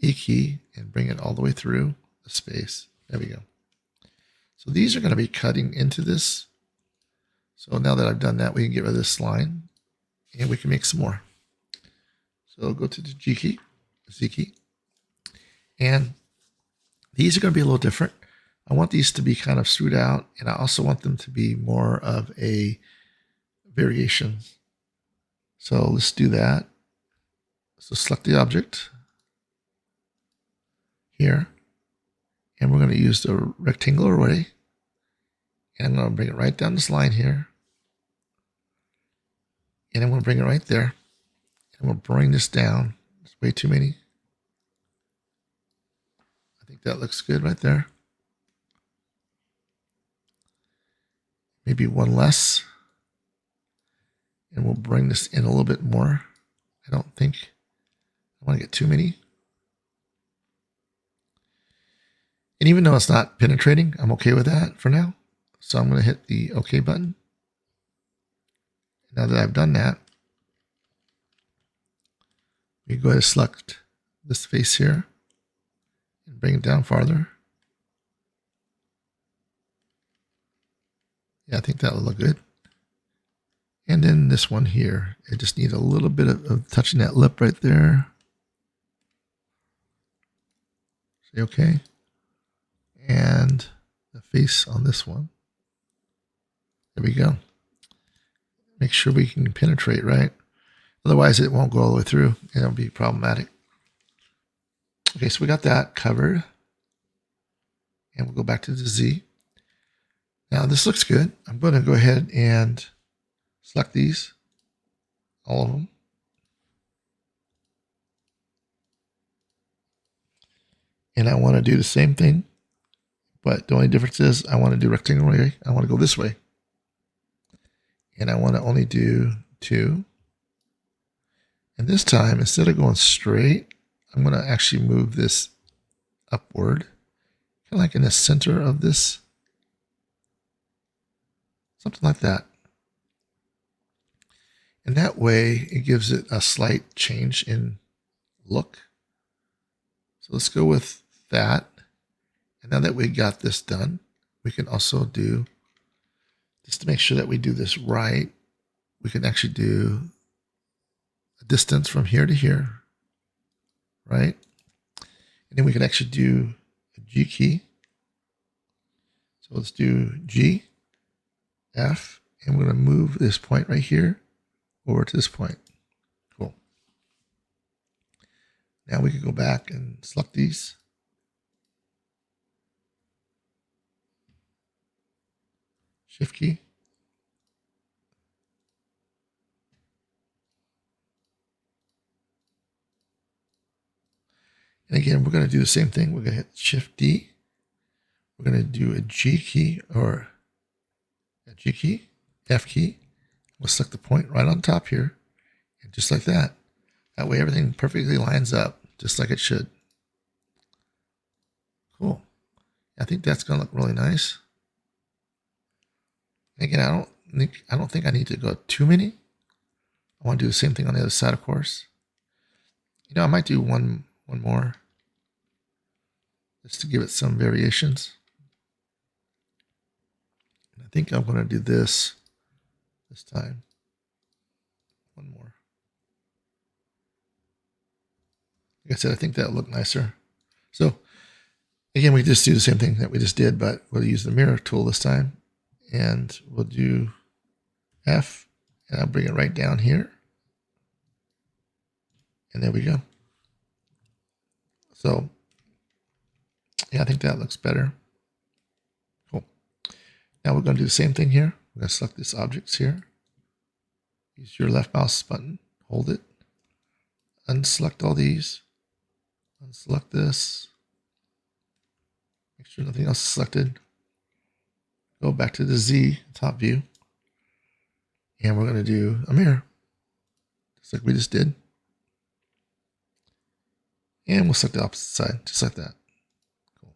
E key, and bring it all the way through the space. There we go. So these are going to be cutting into this. So now that I've done that, we can get rid of this line and we can make some more. So go to the G key, Z key, and these are going to be a little different. I want these to be kind of strewed out, and I also want them to be more of a variation. So let's do that. So select the object here, and we're going to use the rectangular array, and I'm going to bring it right down this line here, and I'm going to bring it right there. And we'll bring this down. It's way too many. I think that looks good right there. Maybe one less. And we'll bring this in a little bit more. I don't think I want to get too many. And even though it's not penetrating, I'm okay with that for now. So I'm going to hit the OK button. Now that I've done that, we go ahead and select this face here and bring it down farther. Yeah, I think that'll look good. And then this one here, I just need a little bit of touching that lip right there. Say okay. And the face on this one. There we go. Make sure we can penetrate, right? Otherwise it won't go all the way through and it'll be problematic. Okay, so we got that covered. And we'll go back to the Z. Now this looks good. I'm going to go ahead and select these, all of them. And I want to do the same thing. But the only difference is I want to do rectangle way. I want to go this way. And I want to only do 2. And this time, instead of going straight, I'm going to actually move this upward, kind of like in the center of this, something like that. And that way, it gives it a slight change in look. So let's go with that. And now that we got this done, we can also do, just to make sure that we do this right, we can actually do a distance from here to here, right? And then we can actually do a G key. So let's do G, F, and we're going to move this point right here over to this point. Cool. Now we can go back and select these. Shift key. And again, we're going to do the same thing. We're going to hit Shift D. We're going to do a G key or a G key, F key. We'll select the point right on top here. And just like that. That way everything perfectly lines up, just like it should. Cool. I think that's going to look really nice. Again, I don't think I need to go too many. I want to do the same thing on the other side, of course. You know, I might do one more, just to give it some variations. I think I'm going to do this time. One more. Like I said, I think that'll look nicer. So again, we just do the same thing that we just did, but we'll use the mirror tool this time. And we'll do F, and I'll bring it right down here. And there we go. So yeah, I think that looks better. Cool. Now we're going to do the same thing here. We're going to select this objects here. Use your left mouse button, hold it, unselect all these, unselect this, make sure nothing else is selected. Go back to the Z top view, and we're going to do a mirror, just like we just did. And we'll select the opposite side, just like that. Cool.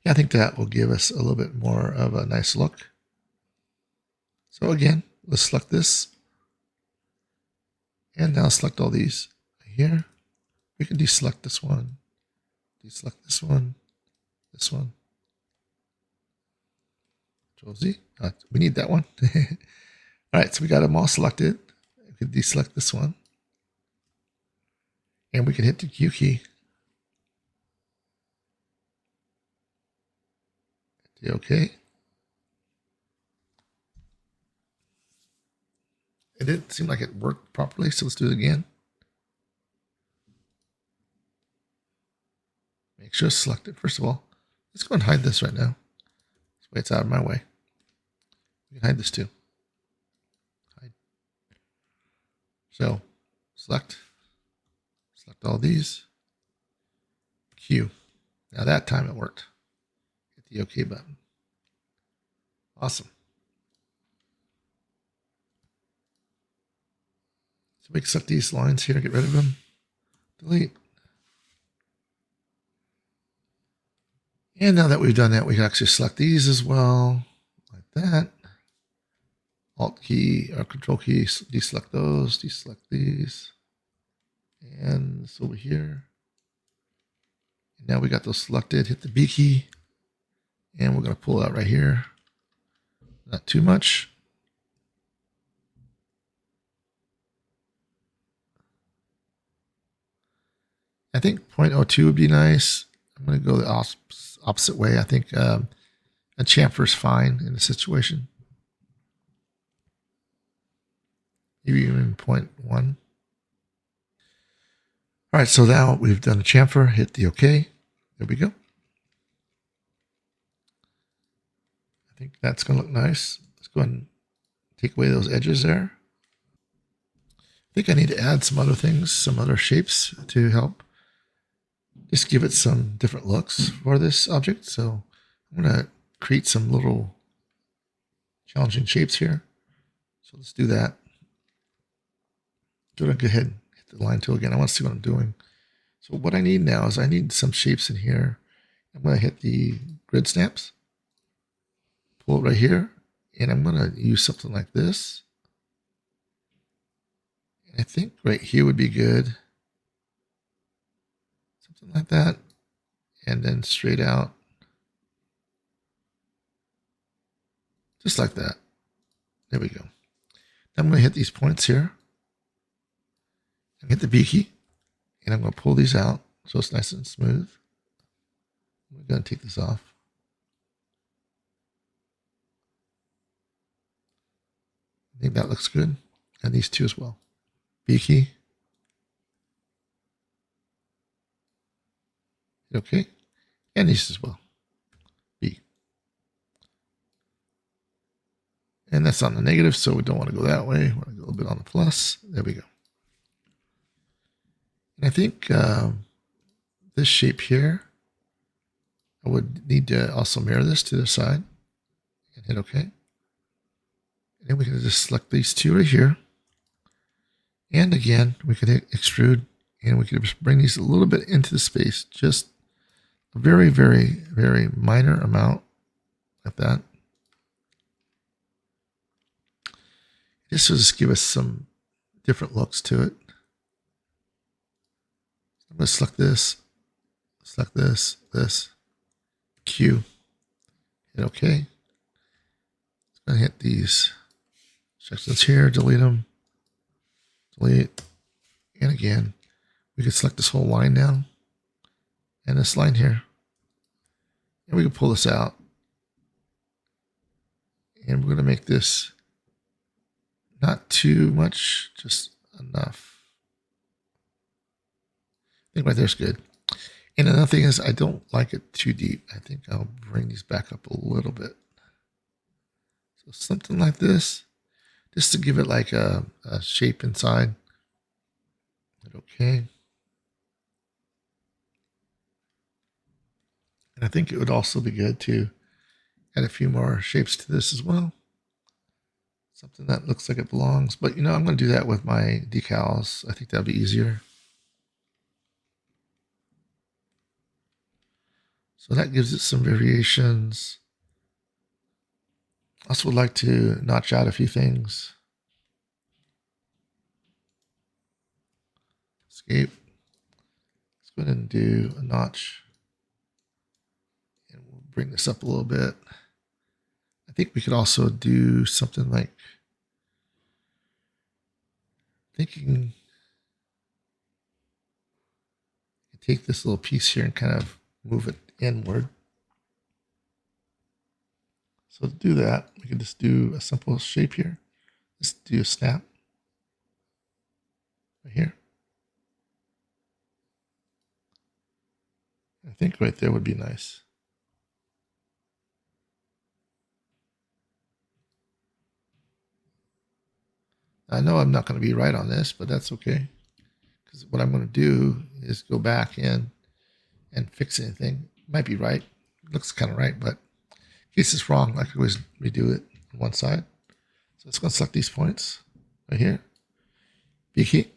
Yeah, I think that will give us a little bit more of a nice look. So again, let's select this. And now select all these here. We can deselect this one, deselect this one, this one. Control Z. We need that one. All right, so we got them all selected. We can deselect this one. And we can hit the Q key. Hit the OK. It didn't seem like it worked properly, so let's do it again. Make sure it's selected. First of all, let's go and hide this right now. This way it's out of my way. We can hide this too. Hide. So select all these. Q. Now that time it worked. Hit the OK button. Awesome. So we can select these lines here, get rid of them. Delete. And now that we've done that, we can actually select these as well, like that. Alt key or Control key, deselect those, deselect these. And this over here. And now we got those selected. Hit the B key. And we're going to pull it out right here. Not too much. I think 0.02 would be nice. I'm going to go the opposite way. I think a chamfer is fine in this situation. Maybe even 0.1. All right, so now we've done a chamfer. Hit the OK. There we go. I think that's going to look nice. Let's go ahead and take away those edges there. I think I need to add some other things, some other shapes to help. just give it some different looks for this object. So I'm going to create some little challenging shapes here. So let's do that. Go ahead and hit the line tool again. I want to see what I'm doing. So what I need now is I need some shapes in here. I'm going to hit the grid snaps, pull it right here, and I'm going to use something like this. And I think right here would be good. Something like that. And then straight out. Just like that. There we go. Now I'm going to hit these points here. And hit the B key. And I'm going to pull these out so it's nice and smooth. I'm going to take this off. I think that looks good. And these two as well. B key. Okay. And these as well. B. And that's on the negative, so we don't want to go that way. We want to go a little bit on the plus. There we go. And I think this shape here, I would need to also mirror this to the side and hit OK. And then we can just select these two right here. And again, we can hit extrude and we can just bring these a little bit into the space, just a very, very, very minor amount like that. This will just give us some different looks to it. I'm going to select this, this, Q, hit OK. It's going to hit these sections here, delete them, delete, and again, we can select this whole line now, and this line here, and we can pull this out, and we're going to make this not too much, just enough. I think right there's good. And another thing is I don't like it too deep. I think I'll bring these back up a little bit. So something like this, just to give it like a shape inside. Okay. And I think it would also be good to add a few more shapes to this as well. Something that looks like it belongs. But, I'm going to do that with my decals. I think that'll be easier. So that gives it some variations. Also would like to notch out a few things. Escape. Let's go ahead and do a notch. And we'll bring this up a little bit. I think we could also do something like thinking take this little piece here and kind of move it inward. So to do that, we can just do a simple shape here. Just do a snap right here. I think right there would be nice. I know I'm not going to be right on this, but that's okay. Because what I'm going to do is go back in and fix anything. It might be right. It looks kind of right, but in case it's wrong, I can always redo it on one side. So it's going to select these points right here. B key.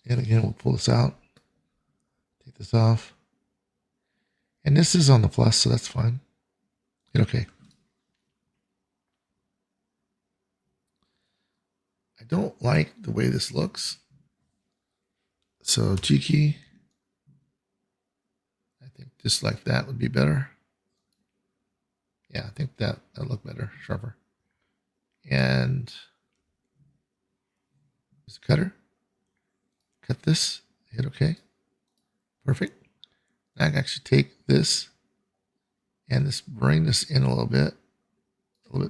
And again, we'll pull this out. Take this off. And this is on the plus, so that's fine. Hit OK. I don't like the way this looks. So G key. I think just like that would be better. Yeah, I think that'll look better, sharper. And use the cutter. Cut this. Hit OK. Perfect. Now I can actually take this and just bring this in a little bit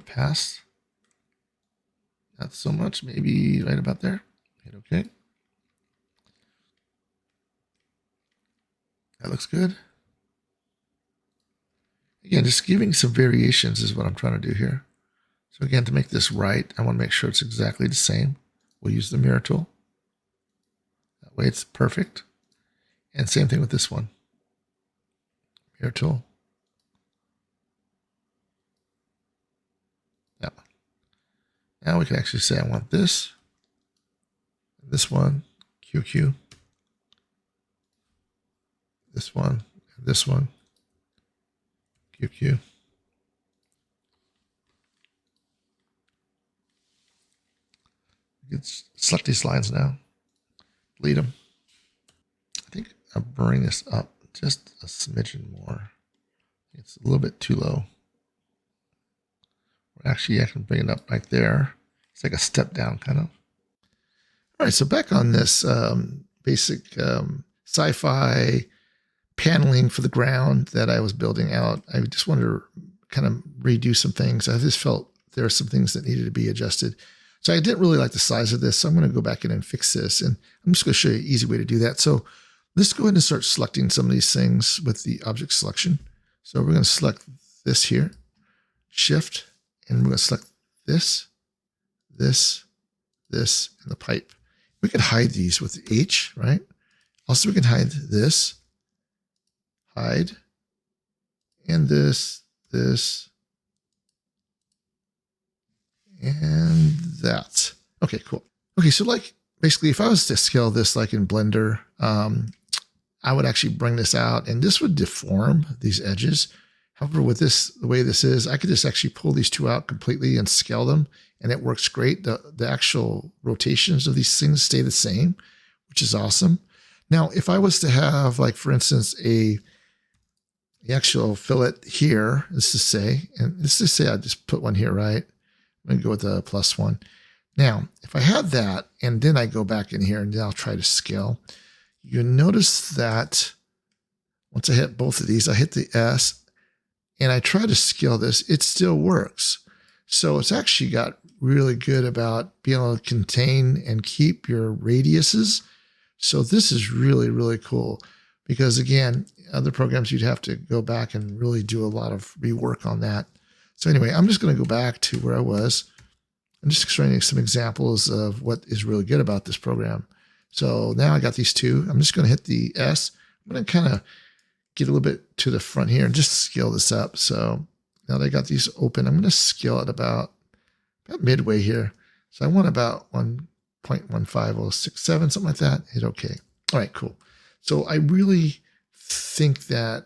past. Not so much, maybe right about there. Hit OK. That looks good. Again, just giving some variations is what I'm trying to do here. So again, to make this right, I want to make sure it's exactly the same. We'll use the mirror tool. That way it's perfect. And same thing with this one. Air tool. Yeah. Now we can actually say I want this one, QQ, this one, QQ. You can select these lines now, delete them. I think I'll bring this up just a smidgen more. It's a little bit too low. Actually, I can bring it up right there. It's like a step down kind of. All right, so back on this basic sci-fi paneling for the ground that I was building out. I just wanted to kind of redo some things. I just felt there are some things that needed to be adjusted. So I didn't really like the size of this. So I'm going to go back in and fix this. And I'm just going to show you an easy way to do that. So let's go ahead and start selecting some of these things with the object selection. So we're going to select this here, shift, and we're going to select this, this, and the pipe. We could hide these with H, right? Also, we can hide this, hide, and this, and that. Okay, cool. Okay, so like basically if I was to scale this like in Blender, I would actually bring this out and this would deform these edges. However, with this, the way this is, I could just actually pull these two out completely and scale them and it works great. The actual rotations of these things stay the same, which is awesome. Now, if I was to have like, for instance, the actual fillet here, let's just say I just put one here, right? I'm going to go with the plus one. Now, if I had that, and then I go back in here and then I'll try to scale, you notice that once I hit both of these, I hit the S and I try to scale this, it still works. So it's actually got really good about being able to contain and keep your radiuses. So this is really, really cool because again, other programs you'd have to go back and really do a lot of rework on that. So anyway, I'm just going to go back to where I was. I'm just showing you some examples of what is really good about this program. So now I got these two. I'm just going to hit the S. I'm going to kind of get a little bit to the front here and just scale this up. So now that I got these open, I'm going to scale it about midway here. So I want about 1.15067, something like that. Hit OK. All right, cool. So I really think that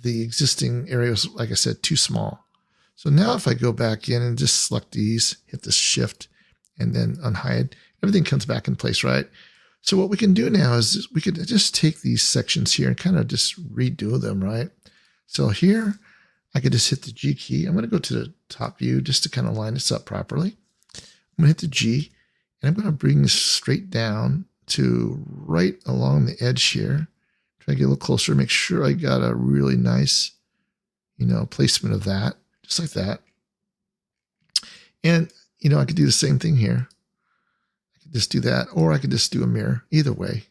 the existing area is, like I said, too small. So now if I go back in and just select these, hit the shift and then unhide, everything comes back in place, right? So what we can do now is we could just take these sections here and kind of just redo them, right? So here I could just hit the G key. I'm going to go to the top view just to kind of line this up properly. I'm going to hit the G and I'm going to bring this straight down to right along the edge here. Try to get a little closer, make sure I got a really nice, placement of that. Just like that. And, I could do the same thing here. I could just do that, or I could just do a mirror, either way.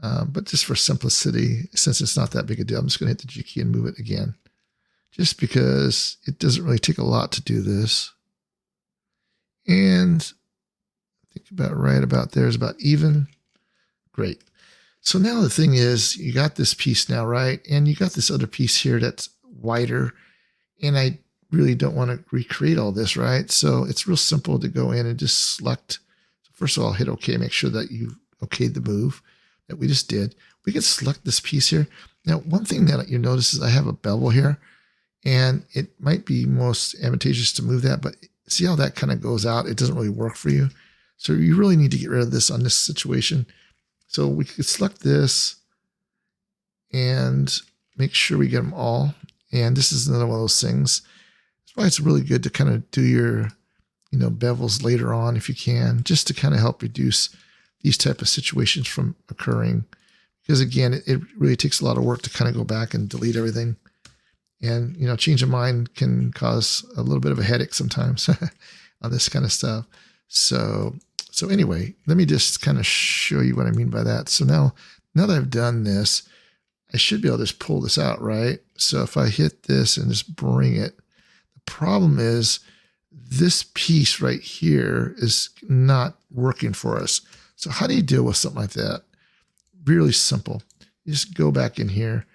But just for simplicity, since it's not that big a deal, I'm just going to hit the G key and move it again. Just because it doesn't really take a lot to do this. And I think right about there is about even. Great. So now the thing is, you got this piece now, right? And you got this other piece here that's wider. And I really don't want to recreate all this, right? So it's real simple to go in and just select. First of all, hit OK, make sure that you okayed the move that we just did. We can select this piece here. Now, one thing that you notice is I have a bevel here, and it might be most advantageous to move that, but see how that kind of goes out? It doesn't really work for you. So you really need to get rid of this on this situation. So we could select this and make sure we get them all. And this is another one of those things. That's why it's really good to kind of do your, bevels later on if you can, just to kind of help reduce these type of situations from occurring. Because again, it really takes a lot of work to kind of go back and delete everything. And, change of mind can cause a little bit of a headache sometimes on this kind of stuff. So anyway, let me just kind of show you what I mean by that. So now that I've done this, I should be able to just pull this out, right? So if I hit this and just bring it, the problem is this piece right here is not working for us. So how do you deal with something like that? Really simple. You just go back in here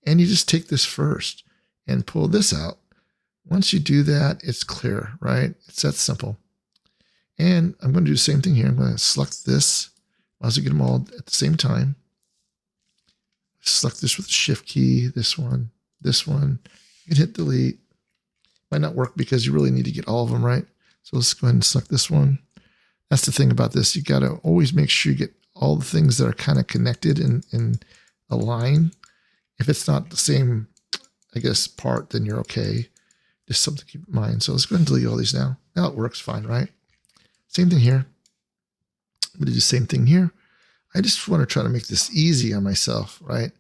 And you just take this first and pull this out. Once you do that, it's clear, right? It's that simple. And I'm going to do the same thing here. I'm going to select this. Might as well get them all at the same time. Select this with the shift key, this one. You can hit delete. Might not work because you really need to get all of them right. So let's go ahead and select this one. That's the thing about this. You got to always make sure you get all the things that are kind of connected in a line. If it's not the same, I guess, part, then you're okay. Just something to keep in mind. So let's go ahead and delete all these now. Now it works fine, right? Same thing here. I'm going to do the same thing here. I just want to try to make this easy on myself, right?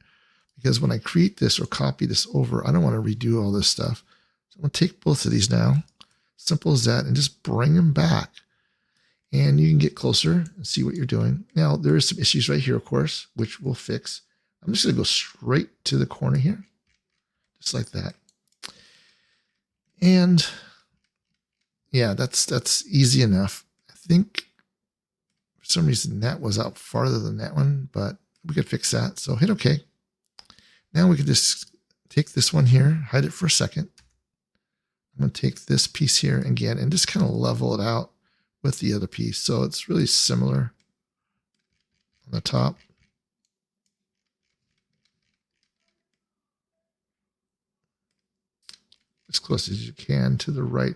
Because when I create this or copy this over, I don't want to redo all this stuff. So I'm going to take both of these now. Simple as that, and just bring them back. And you can get closer and see what you're doing. Now, there is some issues right here, of course, which we'll fix. I'm just going to go straight to the corner here, just like that. And yeah, that's easy enough. I think for some reason that was out farther than that one, but we could fix that. So hit OK. Now we can just take this one here, hide it for a second. I'm going to take this piece here again and just kind of level it out with the other piece. So it's really similar on the top. As close as you can to the right,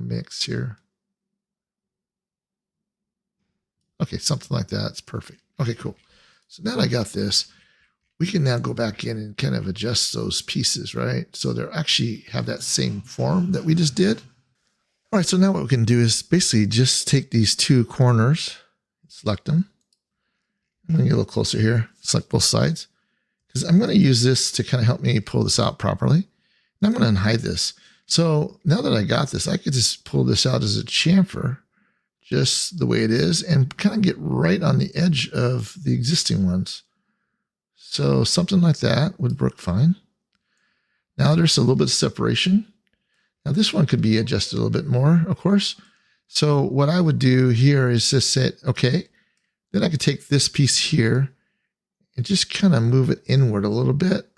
mix here. Okay, something like that. It's perfect. Okay, cool. So now that I got this, we can now go back in and kind of adjust those pieces, right? So they actually have that same form that we just did. All right, so now what we can do is basically just take these two corners, select them. I'm going to get a little closer here, select both sides, because I'm going to use this to kind of help me pull this out properly. And I'm going to unhide this. So now that I got this, I could just pull this out as a chamfer, just the way it is, and kind of get right on the edge of the existing ones. So something like that would work fine. Now there's a little bit of separation. Now this one could be adjusted a little bit more, of course. So what I would do here is just say, okay, then I could take this piece here and just kind of move it inward a little bit.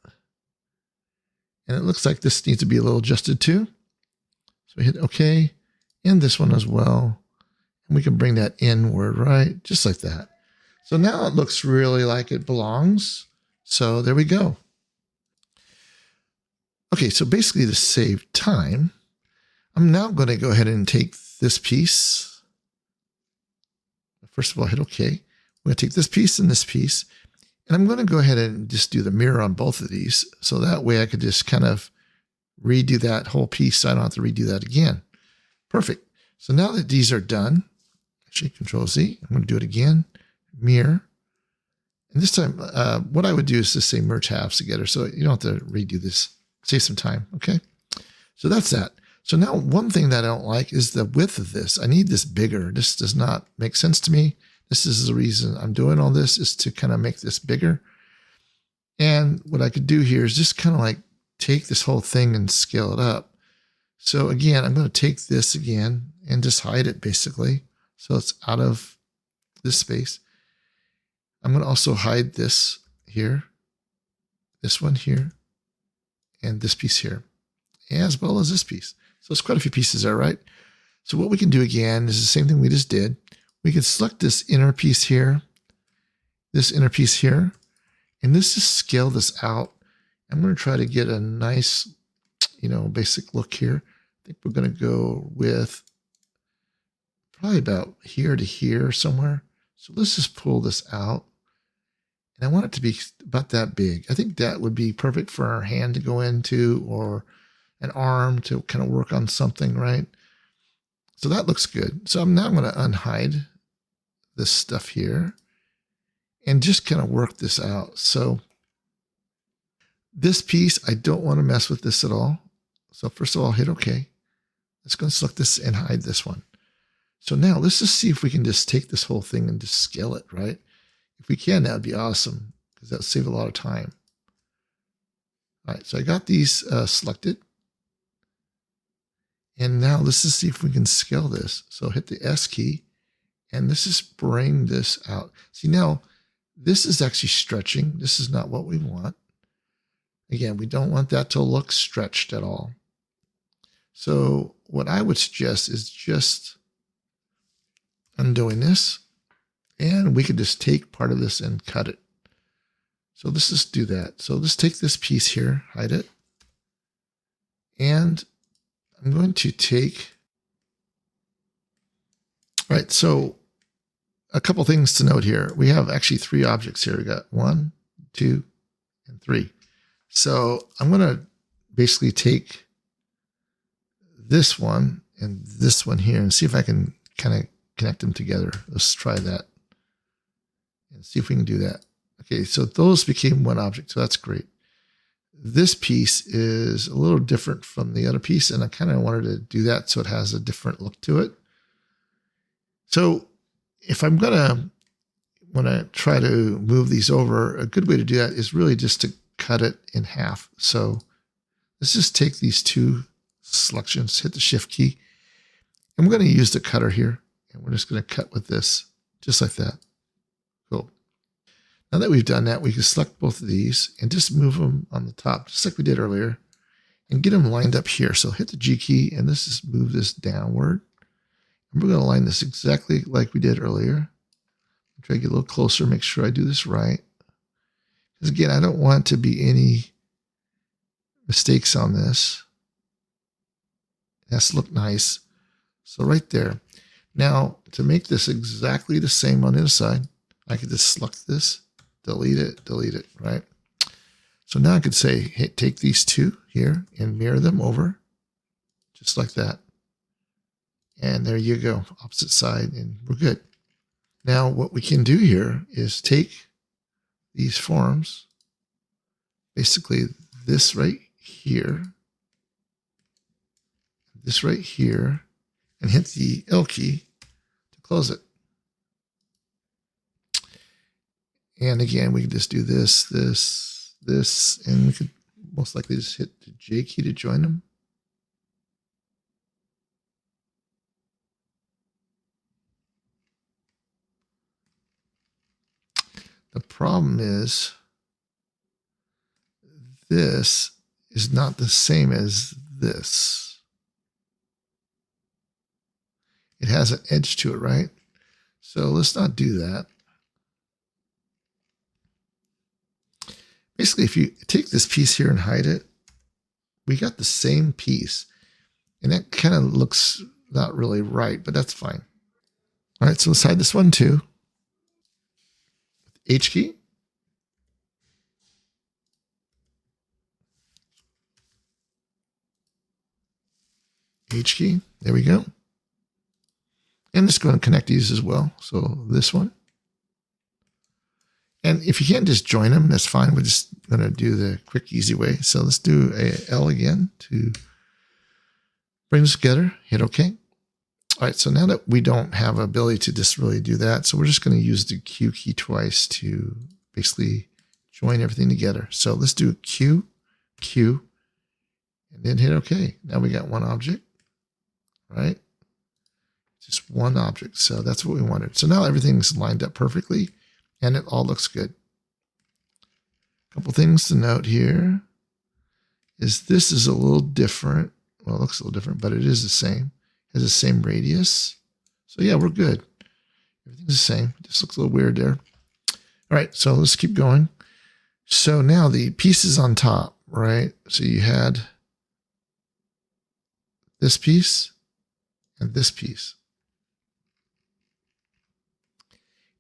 And it looks like this needs to be a little adjusted too. So I hit OK, and this one as well. And we can bring that inward, right? Just like that. So now it looks really like it belongs. So there we go. Okay, so basically to save time, I'm now going to go ahead and take this piece. First of all, hit OK. I'm going to take this piece and this piece. And I'm going to go ahead and just do the mirror on both of these. So that way I could just kind of redo that whole piece. So I don't have to redo that again. Perfect. So now that these are done, actually Control Z, I'm going to do it again. Mirror. And this time, what I would do is just say merge halves together. So you don't have to redo this. Save some time. Okay. So that's that. So now one thing that I don't like is the width of this. I need this bigger. This does not make sense to me. This is the reason I'm doing all this, is to kind of make this bigger. And what I could do here is just kind of like take this whole thing and scale it up. So again, I'm going to take this again and just hide it basically. So it's out of this space. I'm going to also hide this here, this one here, and this piece here, as well as this piece. So it's quite a few pieces there, right? So what we can do again is the same thing we just did. We can select this inner piece here, this inner piece here, and let's just scale this out. I'm going to try to get a nice, basic look here. I think we're going to go with probably about here to here somewhere. So let's just pull this out. And I want it to be about that big. I think that would be perfect for our hand to go into, or an arm to kind of work on something, right? So that looks good. So I'm now going to unhide this stuff here and just kind of work this out. So this piece, I don't want to mess with this at all. So first of all, hit OK. Let's go and select this and hide this one. So now let's just see if we can just take this whole thing and just scale it, right? If we can, that would be awesome, because that would save a lot of time. All right, so I got these selected. And now let's just see if we can scale this. So hit the S key, and let's just bring this out. See, now this is actually stretching. This is not what we want. Again, we don't want that to look stretched at all. So what I would suggest is just undoing this, and we could just take part of this and cut it. So let's just do that. So let's take this piece here, hide it. And I'm going to take, all right, so a couple things to note here. We have actually 3 objects here. We got 1, 2, and 3. So I'm going to basically take this one and this one here and see if I can kind of connect them together. Let's try that and see if we can do that. Okay, so those became one object, so that's great. This piece is a little different from the other piece, and I kind of wanted to do that so it has a different look to it. So if I'm gonna want to try to move these over, a good way to do that is really just to cut it in half. So let's just take these 2 selections, hit the shift key, and we're going to use the cutter here, and we're just going to cut with this, just like that. Cool. Now that we've done that, we can select both of these and just move them on the top, just like we did earlier, and get them lined up here. So hit the G key, and let's just move this downward. And we're going to line this exactly like we did earlier. Try to get a little closer, make sure I do this right. Because again, I don't want to be any mistakes on this. It has to look nice. So right there. Now, to make this exactly the same on the other side, I could just select this, delete it, right? So now I could say, hey, take these 2 here and mirror them over, just like that. And there you go, opposite side, and we're good. Now, what we can do here is take these forms, basically this right here, this right here, and hit the L key to close it. And again, we can just do this, and we could most likely just hit the J key to join them. The problem is this is not the same as this. It has an edge to it, right? So let's not do that. Basically, if you take this piece here and hide it, we got the same piece. And that kind of looks not really right, but that's fine. All right, so let's hide this one too. H key. H key. There we go. And just going to connect these as well. So this one. And if you can't just join them, that's fine. We're just going to do the quick, easy way. So let's do a L again to bring this together. Hit OK. All right, so now that we don't have ability to just really do that, so we're just going to use the Q key twice to basically join everything together. So let's do Q, Q, and then hit OK. Now we got one object, right? Just one object. So that's what we wanted. So now everything's lined up perfectly, and it all looks good. A couple things to note here is this is a little different. Well, it looks a little different, but it is the same. Has the same radius. So yeah, we're good. Everything's the same. It just looks a little weird there. All right, so let's keep going. So now the pieces on top, right? So you had this piece and this piece.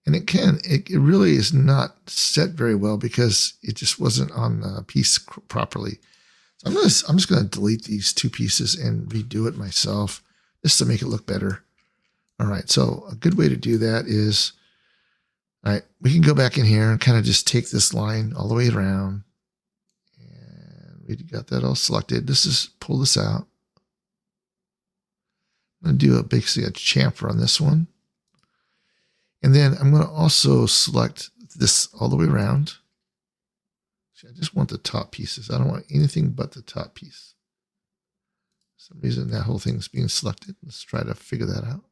And it really is not set very well because it just wasn't on the piece properly. So I'm just going to delete these 2 pieces and redo it myself, just to make it look better. All right, so a good way to do that is, all right, we can go back in here and kind of just take this line all the way around. And we got that all selected. Let's just pull this out. I'm going to do basically a chamfer on this one. And then I'm going to also select this all the way around. See, I just want the top pieces. I don't want anything but the top piece. For some reason, that whole thing's being selected. Let's try to figure that out.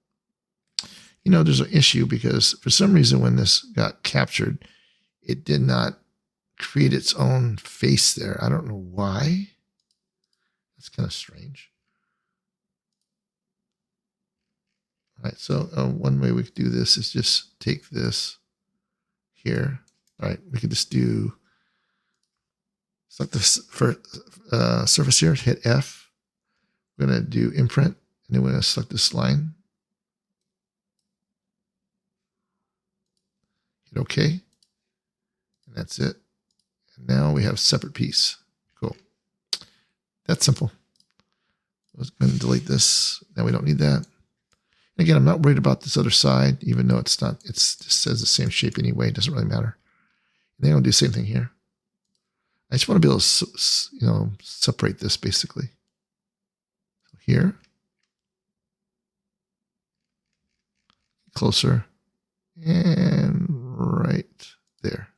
You know, there's an issue because for some reason when this got captured, it did not create its own face there. I don't know why. That's kind of strange. All right, so one way we could do this is just take this here. All right, we could just do, select the surface here, hit F. We're going to do imprint, and then we're going to select this line. Hit OK. And that's it. And now we have separate piece. Cool. That's simple. Let's go ahead and delete this. Now we don't need that. And again, I'm not worried about this other side, even though it's not, it just says the same shape anyway. It doesn't really matter. And then I'll do the same thing here. I just want to be able to, separate this basically. So here, closer, and right there.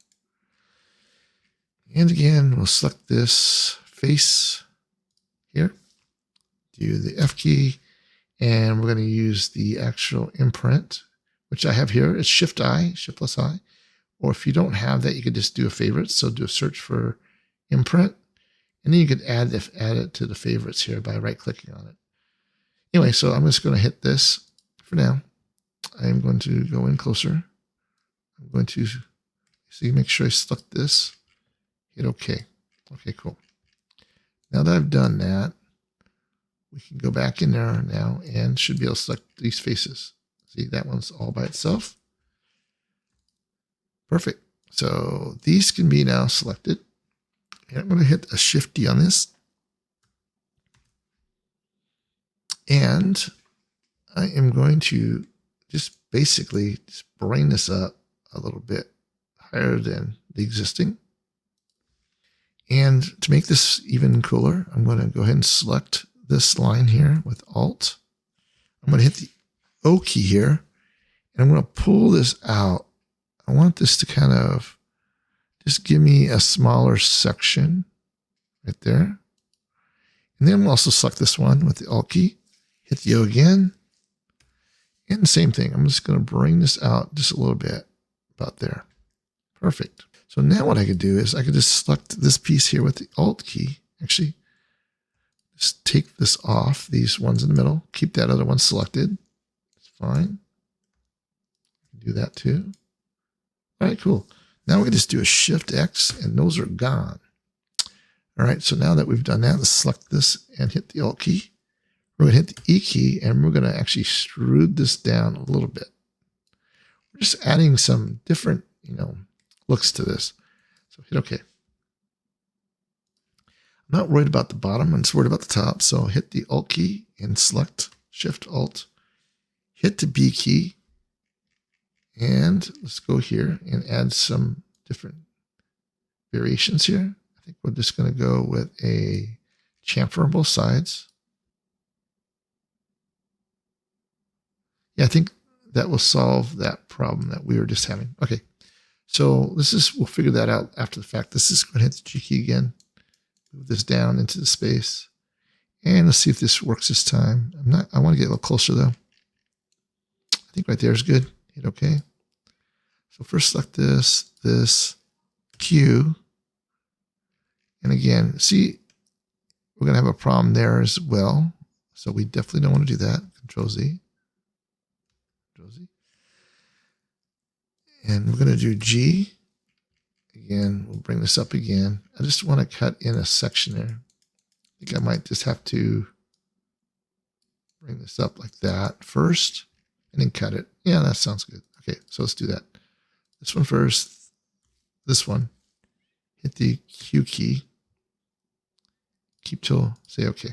And again, we'll select this face here, do the F key, and we're going to use the actual imprint, which I have here. It's Shift plus I. Or if you don't have that, you could just do a favorite. So do a search for imprint, and then you could add it to the favorites here by right-clicking on it. Anyway, so I'm just going to hit this for now. I'm going to go in closer. I'm going to make sure I select this. Hit OK. Okay, cool. Now that I've done that, we can go back in there now and should be able to select these faces. See, that one's all by itself. Perfect. So these can be now selected. And I'm going to hit a Shift D on this. And I am going to just basically just bring this up a little bit higher than the existing. And to make this even cooler, I'm going to go ahead and select this line here with Alt. I'm going to hit the O key here, and I'm going to pull this out. I want this to kind of just give me a smaller section right there. And then we'll also select this one with the Alt key, hit the O again, and the same thing. I'm just going to bring this out just a little bit, about there. Perfect. So now what I could do is I could just select this piece here with the Alt key. Actually, just take this off, these ones in the middle, keep that other one selected. It's fine. Do that too. All right, cool. Now we can just do a Shift X and those are gone. All right, so now that we've done that, let's select this and hit the Alt key. We're going to hit the E key and we're going to actually extrude this down a little bit. We're just adding some different, looks to this. So hit OK. I'm not worried about the bottom, I'm just worried about the top. So hit the Alt key and select Shift Alt. Hit the B key. And let's go here and add some different variations here. I think we're just going to go with a chamfer on both sides. Yeah, I think that will solve that problem that we were just having. Okay, so we'll figure that out after the fact. This is going to hit the G key again. Move this down into the space. And let's see if this works this time. I want to get a little closer though. I think right there is good. Hit OK. So first select this Q. And again, see, we're going to have a problem there as well. So we definitely don't want to do that. Control Z. Control Z. And we're going to do G. Again, we'll bring this up again. I just want to cut in a section there. I think I might just have to bring this up like that first and then cut it. Yeah, that sounds good. Okay, so let's do that. This one first, this one. Hit the Q key. Keep till, say OK.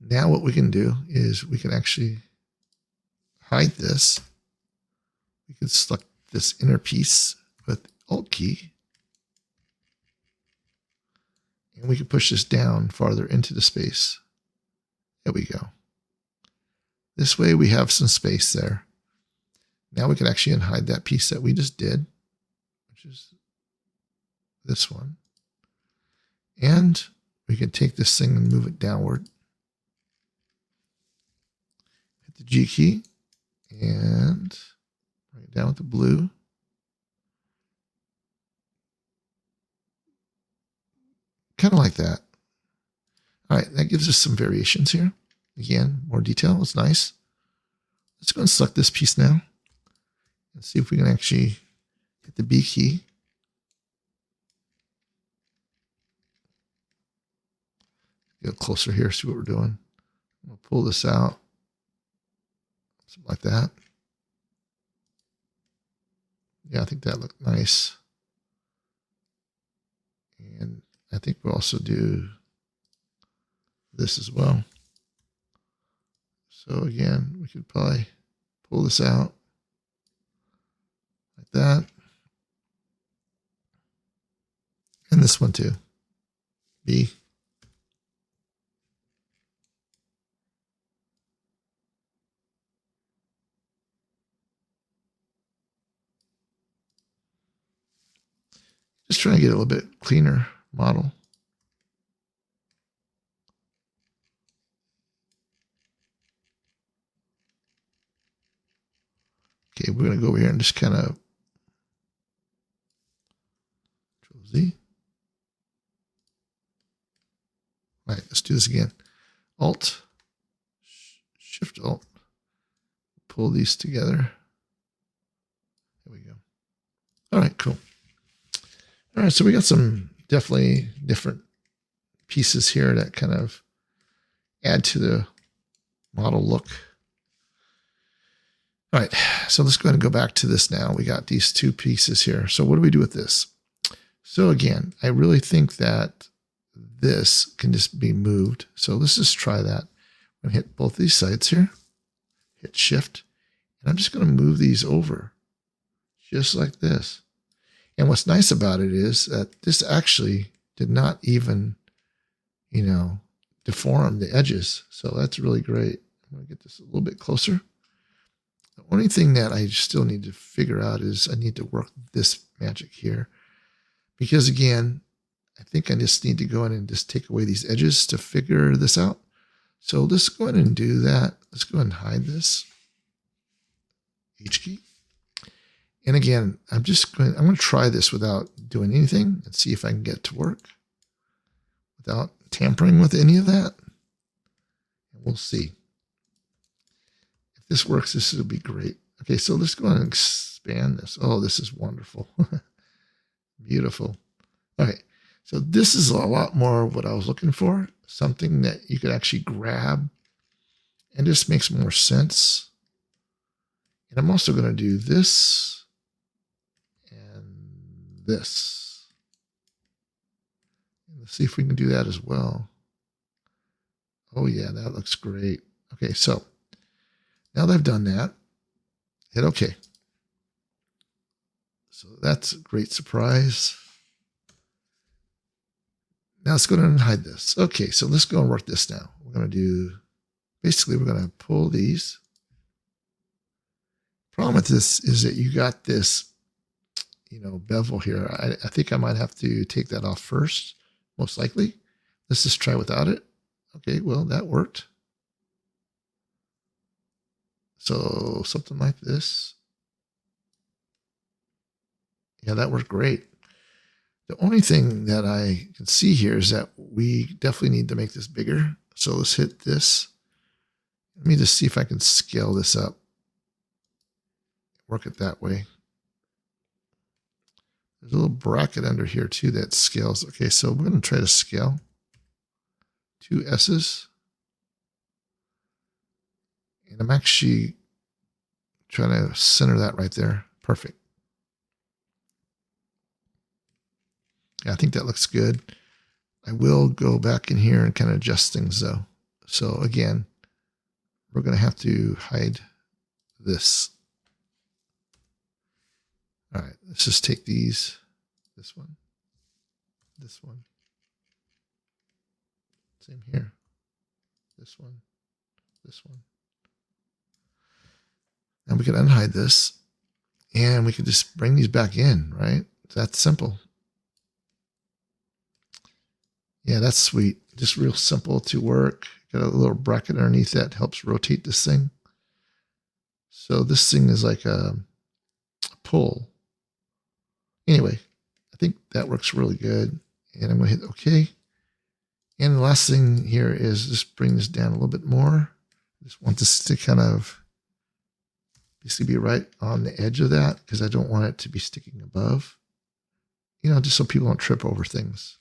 Now what we can do is we can actually hide this. We can select this inner piece with the Alt key. And we can push this down farther into the space. There we go. This way we have some space there. Now we can actually unhide that piece that we just did, which is this one. And we can take this thing and move it downward. Hit the G key and bring it down with the blue. kind of like that. All right, that gives us some variations here. Again, more detail. It's nice. Let's go and select this piece now and see if we can actually hit the B key. Get closer here, see what we're doing. We'll pull this out, something like that. Yeah, I think that looked nice. And I think we'll also do this as well. So again, we could probably pull this out like that. And this one too, B. Just trying to get a little bit cleaner model. Okay, we're going to go over here and just kind of Control Z. All right, let's do this again. Alt, Shift Alt, pull these together. There we go. All right, cool. All right, so we got some definitely different pieces here that kind of add to the model look. All right, so let's go ahead and go back to this now. We got these two pieces here. So what do we do with this? So again, I really think that this can just be moved. So let's just try that. I'm going to hit both these sides here, hit Shift, and I'm just going to move these over just like this. And what's nice about it is that this actually did not even, deform the edges. So that's really great. I'm going to get this a little bit closer. The only thing that I still need to figure out is I need to work this magic here. Because again, I think I just need to go in and just take away these edges to figure this out. So let's go ahead and do that. Let's go ahead and hide this. H key. And again, I'm going to try this without doing anything and see if I can get it to work without tampering with any of that. And we'll see. If this works, this will be great. Okay, so let's go ahead and expand this. Oh, this is wonderful. Beautiful. All right, so this is a lot more what I was looking for. Something that you could actually grab and just makes more sense. And I'm also going to do this and this. Let's see if we can do that as well. Oh yeah, that looks great. Okay, so now that I've done that, hit OK. So that's a great surprise. Now let's go ahead and hide this. Okay, so let's go and work this now. We're going to do, basically we're going to pull these. Problem with this is that you got this, bevel here. I think I might have to take that off first, most likely. Let's just try without it. Okay, well, that worked. So something like this. Yeah, that worked great. The only thing that I can see here is that we definitely need to make this bigger. So let's hit this. Let me just see if I can scale this up. Work it that way. There's a little bracket under here too that scales. Okay, so we're going to try to scale. 2 S's. And I'm actually trying to center that right there. Perfect. Yeah, I think that looks good. I will go back in here and kind of adjust things though. So again, we're going to have to hide this. All right, let's just take these, this one, same here, this one. And we can unhide this and we can just bring these back in, right? That's simple. Yeah, that's sweet. Just real simple to work. Got a little bracket underneath that helps rotate this thing. So this thing is like a pull. Anyway, I think that works really good. And I'm going to hit OK. And the last thing here is just bring this down a little bit more. Just want this to kind of basically be right on the edge of that because I don't want it to be sticking above. You know, just so people don't trip over things.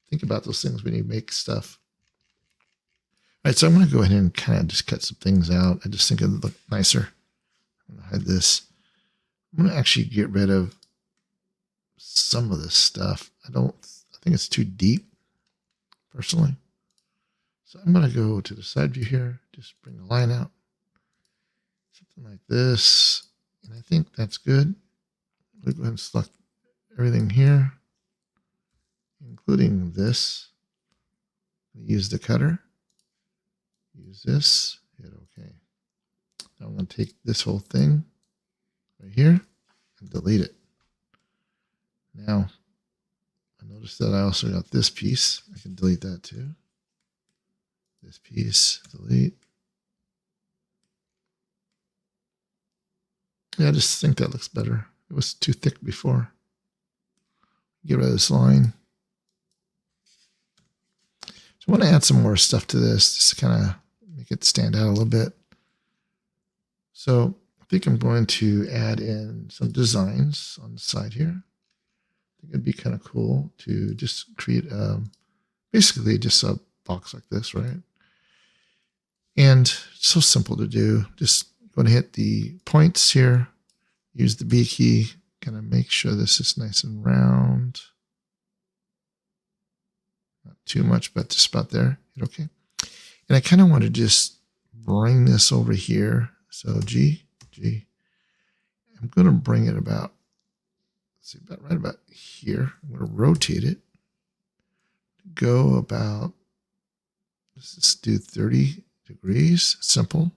Think about those things when you make stuff. All right, so I'm going to go ahead and kind of just cut some things out. I just think it would look nicer. I'm going to hide this. I'm going to actually get rid of some of this stuff. I think it's too deep, personally. So I'm going to go to the side view here, just bring the line out. Something like this. And I think that's good. We'll go ahead and select everything here, including this. Use the cutter. Use this. Hit OK. Now I'm going to take this whole thing right here and delete it. Now, I noticed that I also got this piece. I can delete that too. This piece, delete. Yeah, I just think that looks better. It was too thick before. Get rid of this line. So I want to add some more stuff to this, just to kind of make it stand out a little bit. So I think I'm going to add in some designs on the side here. I think it'd be kind of cool to just create basically just a box like this, right? And it's so simple to do. Just going to hit the points here, use the B key, kind of make sure this is nice and round. Not too much, but just about there. Hit OK. And I kind of want to just bring this over here. So G. I'm going to bring it about, let's see, right about here. I'm going to rotate it. Go about, let's just do 30 degrees. Simple.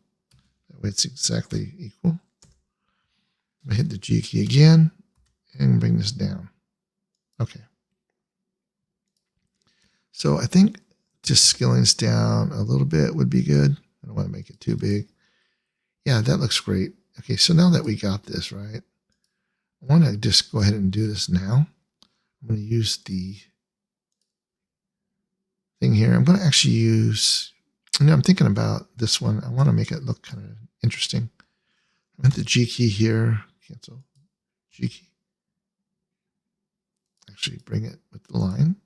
That way it's exactly equal. I'm going to hit the G key again and bring this down. Okay. So I think just scaling this down a little bit would be good. I don't want to make it too big. Yeah, that looks great. Okay, so now that we got this, right, I want to just go ahead and do this now. I'm going to use the thing here. I'm going to actually use, I'm thinking about this one. I want to make it look kind of interesting. I hit the G key here, cancel, G key. Actually bring it with the line,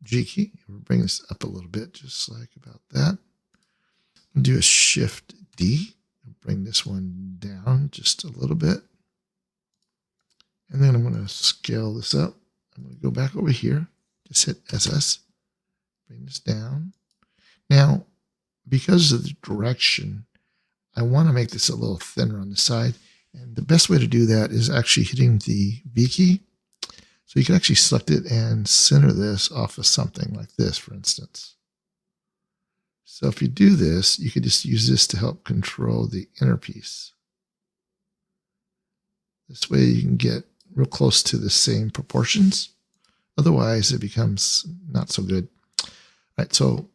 G key. We'll bring this up a little bit, just like about that. I'll do a Shift D. Bring this one down just a little bit. And then I'm going to scale this up. I'm going to go back over here. Just hit SS. Bring this down. Now, because of the direction, I want to make this a little thinner on the side. And the best way to do that is actually hitting the V key. So you can actually select it and center this off of something like this, for instance. So if you do this, you could just use this to help control the inner piece. This way you can get real close to the same proportions. Otherwise, it becomes not so good. All right, so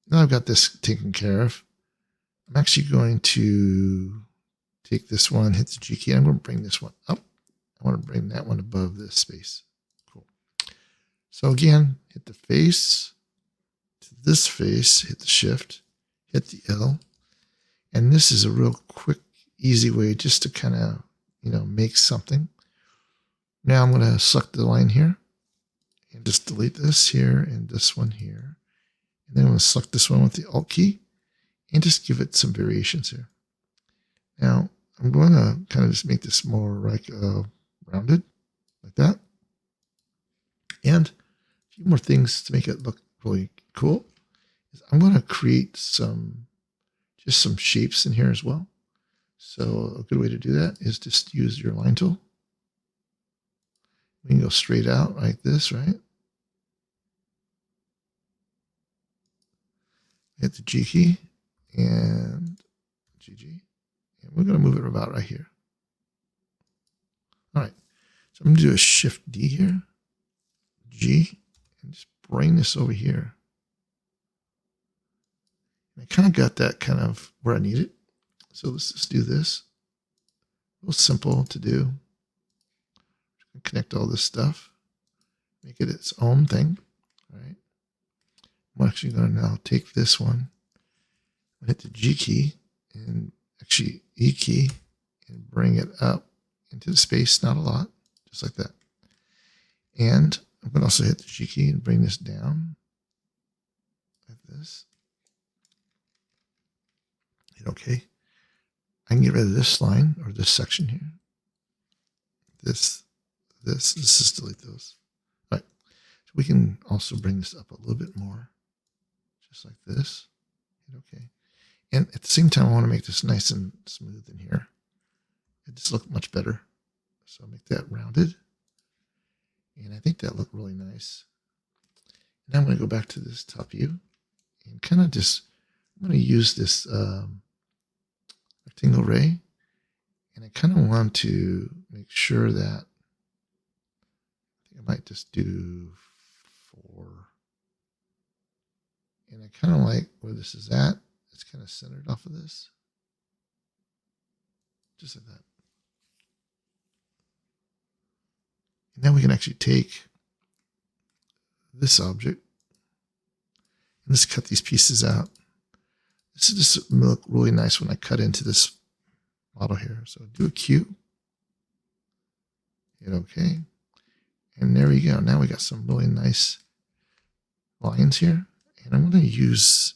now I've got this taken care of. I'm actually going to take this one, hit the G key. I'm going to bring this one up. I want to bring that one above this space. Cool. So again, hit the face. This face, hit the Shift, hit the L, and this is a real quick, easy way just to kind of, make something. Now I'm going to select the line here and just delete this here and this one here. And then I'm going to select this one with the Alt key and just give it some variations here. Now I'm going to kind of just make this more like rounded, like that. And a few more things to make it look really cool. I'm going to create some shapes in here as well. So a good way to do that is just use your line tool. We can go straight out like this, right? Hit the G key and GG. And we're going to move it about right here. All right. So I'm going to do a Shift D here, G, and just bring this over here. I kind of got that kind of where I need it. So let's just do this. Real simple to do. Connect all this stuff. Make it its own thing. All right. I'm actually going to now take this one, hit the G key, and actually E key, and bring it up into the space, not a lot, just like that. And I'm going to also hit the G key and bring this down like this. Hit OK. I can get rid of this line or this section here. This, let's just delete those. All right. So we can also bring this up a little bit more, just like this. Hit OK. And at the same time, I want to make this nice and smooth in here. It just looked much better. So I'll make that rounded. And I think that looked really nice. Now I'm going to go back to this top view and kind of just, I'm going to use this rectangle ray. And I kind of want to make sure that, I think I might just do 4. And I kind of like where this is at. It's kind of centered off of this. Just like that. And now we can actually take this object and just cut these pieces out. This is just look really nice when I cut into this model here. So do a Q, hit OK, and there we go. Now we got some really nice lines here, and I'm going to use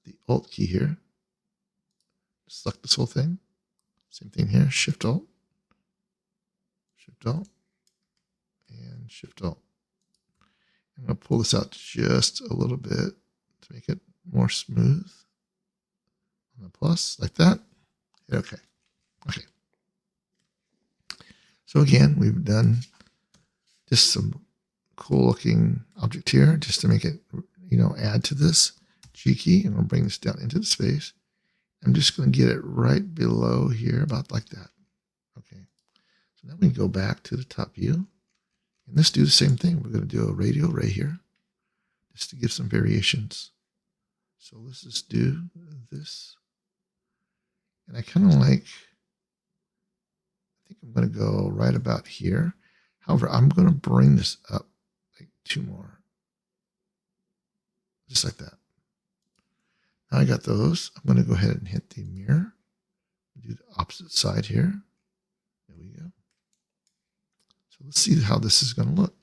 the Alt key here. Select this whole thing. Same thing here. Shift Alt, and Shift Alt. I'm going to pull this out just a little bit to make it more smooth. On the plus, like that. Hit OK. Okay. So again, we've done just some cool looking object here just to make it, add to this G key. And we'll bring this down into the space. I'm just going to get it right below here, about like that. Okay. So now we can go back to the top view. And let's do the same thing. We're going to do a radial ray here just to give some variations. So let's just do this. And I kind of like, I think I'm going to go right about here. However, I'm going to bring this up like 2 more. Just like that. Now I got those. I'm going to go ahead and hit the mirror. Do the opposite side here. There we go. So let's see how this is going to look.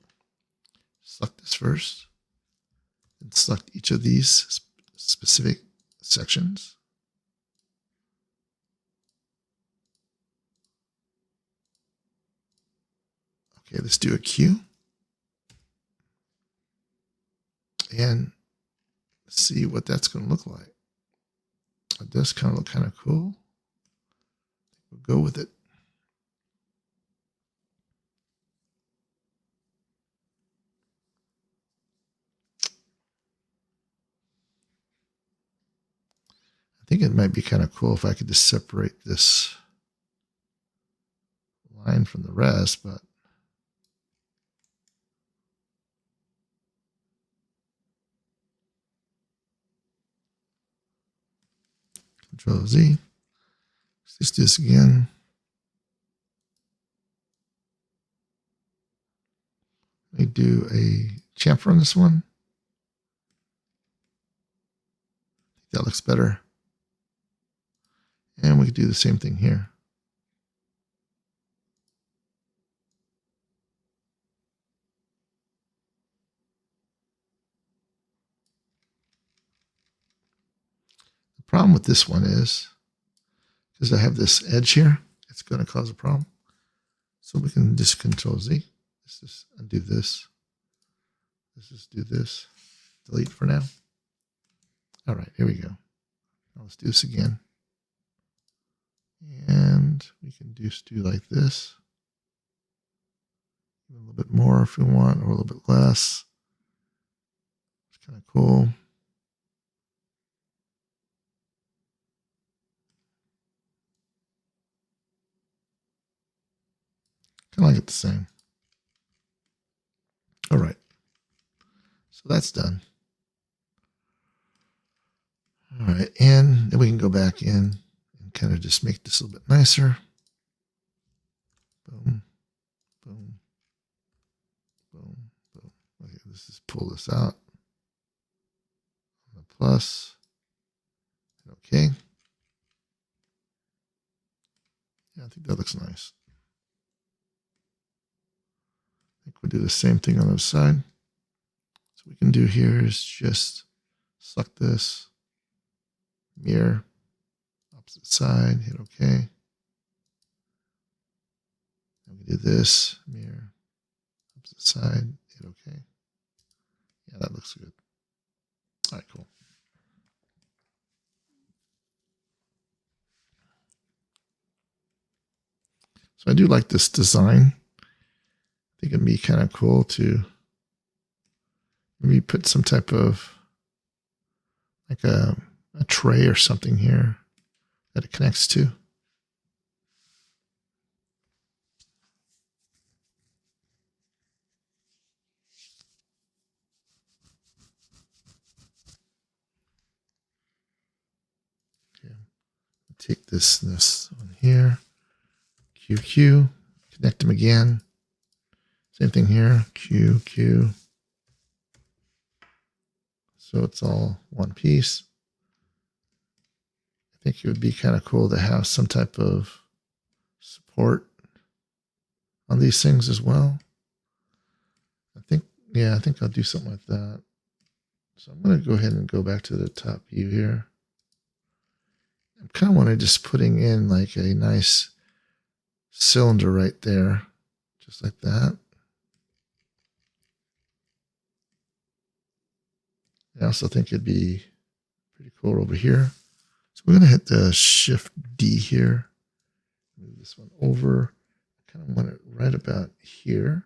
Select this first. And select each of these specific sections. Okay, let's do a Q. And see what that's going to look like. It does kind of look kind of cool. We'll go with it. I think it might be kind of cool if I could just separate this line from the rest, but Control Z. Let's do this again. Let me do a chamfer on this one. I think that looks better. And we could do the same thing here. The problem with this one is, because I have this edge here, it's going to cause a problem. So we can just Control Z. Let's just undo this. Let's just do this. Delete for now. All right, here we go. Now let's do this again. And we can just do like this. A little bit more if we want, or a little bit less. It's kind of cool. Kind of like it the same. All right. So that's done. All right. And then we can go back in and kind of just make this a little bit nicer. Boom, boom, boom, boom. Okay, let's just pull this out. plus. Okay. Yeah, I think that looks nice. I think we'll do the same thing on the other side. So what we can do here is just select this, mirror, opposite side, hit OK. And we do this, mirror, opposite side, hit OK. Yeah, that looks good. All right, cool. So I do like this design. I think it'd be kind of cool to maybe put some type of like a tray or something here that it connects to. Okay. Take this one here, QQ, connect them again. Same thing here, QQ. So it's all one piece. I think it would be kind of cool to have some type of support on these things as well. I think I'll do something like that. So I'm going to go ahead and go back to the top view here. I kind of want to just putting in like a nice cylinder right there, just like that. I also think it'd be pretty cool over here. So we're going to hit the Shift D here. Move this one over. I kind of want it right about here.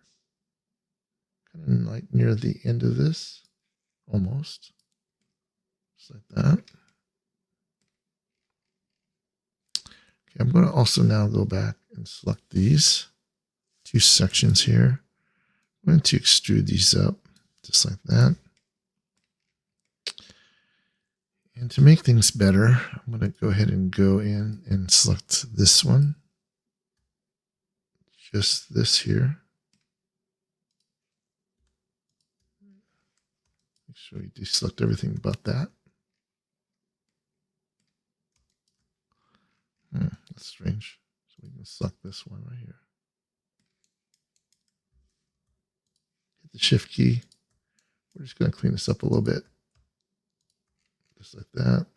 Kind of like near the end of this, almost. Just like that. Okay, I'm going to also now go back and select these two sections here. I'm going to extrude these up just like that. And to make things better, I'm going to go ahead and go in and select this one. Just this here. Make sure you deselect everything but that. That's strange. So we can select this one right here. Hit the Shift key. We're just going to clean this up a little bit. Just like that.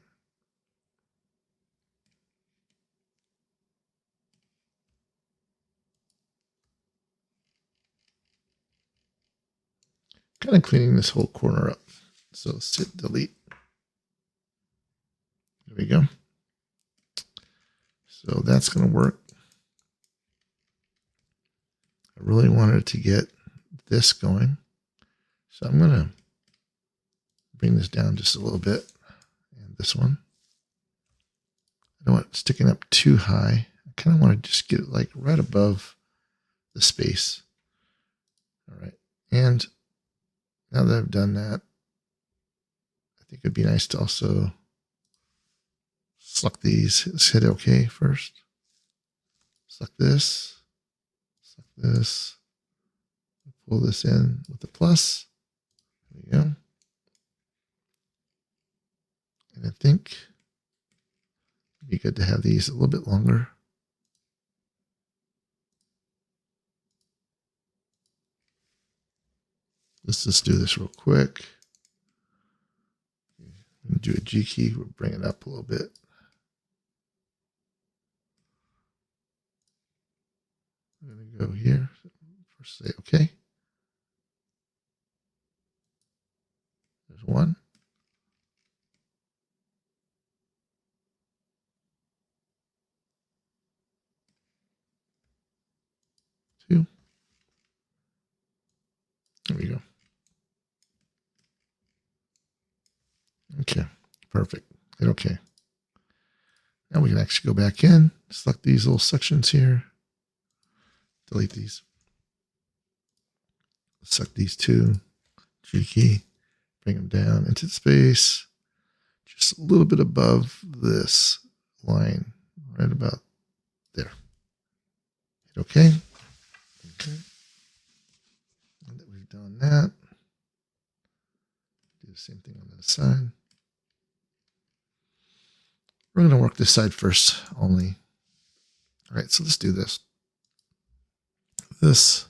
Kind of cleaning this whole corner up. So let's hit delete. There we go. So that's going to work. I really wanted to get this going. So I'm going to bring this down just a little bit. And this one. I don't want it sticking up too high. I kind of want to just get it like right above the space. All right. And now that I've done that, I think it'd be nice to also select these. Let's hit OK first. Select this. Select this. Pull this in with the plus. There we go. And I think it'd be good to have these a little bit longer. Let's just do this real quick. Do a G key. We'll bring it up a little bit. I'm going to go here. First say OK. There's one. Two. There we go. Okay, perfect. Hit OK. Now we can actually go back in, select these little sections here, delete these. Select these two, G key, bring them down into space, just a little bit above this line, right about there. Hit OK. Okay. And that we've done that. Do the same thing on the side. We're going to work this side first only. All right, so let's do this. First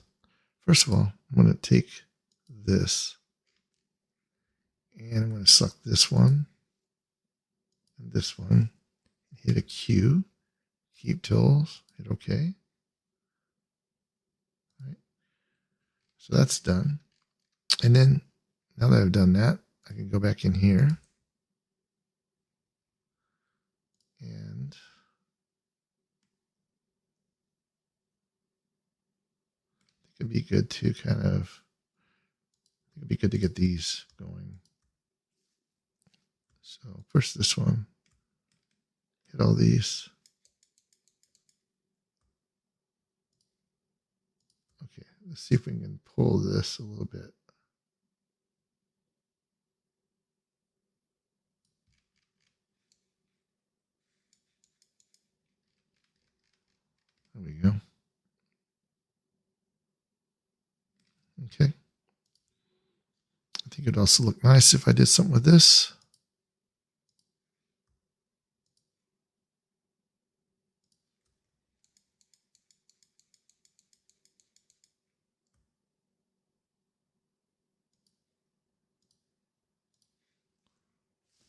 of all, I'm going to take this and I'm going to select this one and this one. Hit a Q, keep tools, hit OK. All right. So that's done. And then now that I've done that, I can go back in here and it'd be good to it'd be good to get these going. So first this one, hit all these. Okay, let's see if we can pull this a little bit. There we go. Okay. I think it'd also look nice if I did something with this.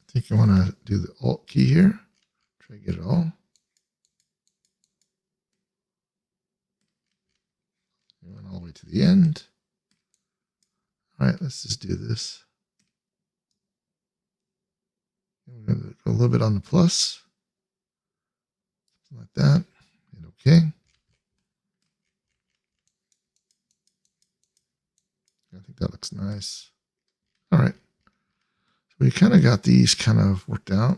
I think I want to do the Alt key here. Try to get it all. We went all the way to the end. All right, let's just do this. And we're going to go a little bit on the plus. Something like that. Hit OK. I think that looks nice. All right. So we kind of got these kind of worked out.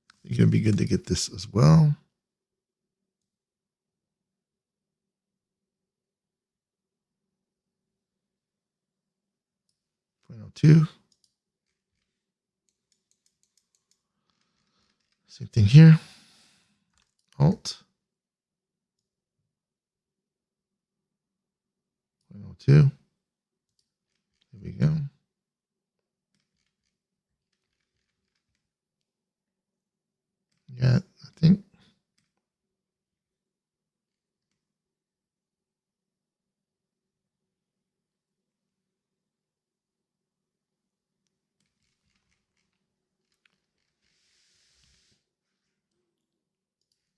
I think it'd be good to get this as well. .02. Same thing here. Alt. 0.02. There we go. Yeah, I think.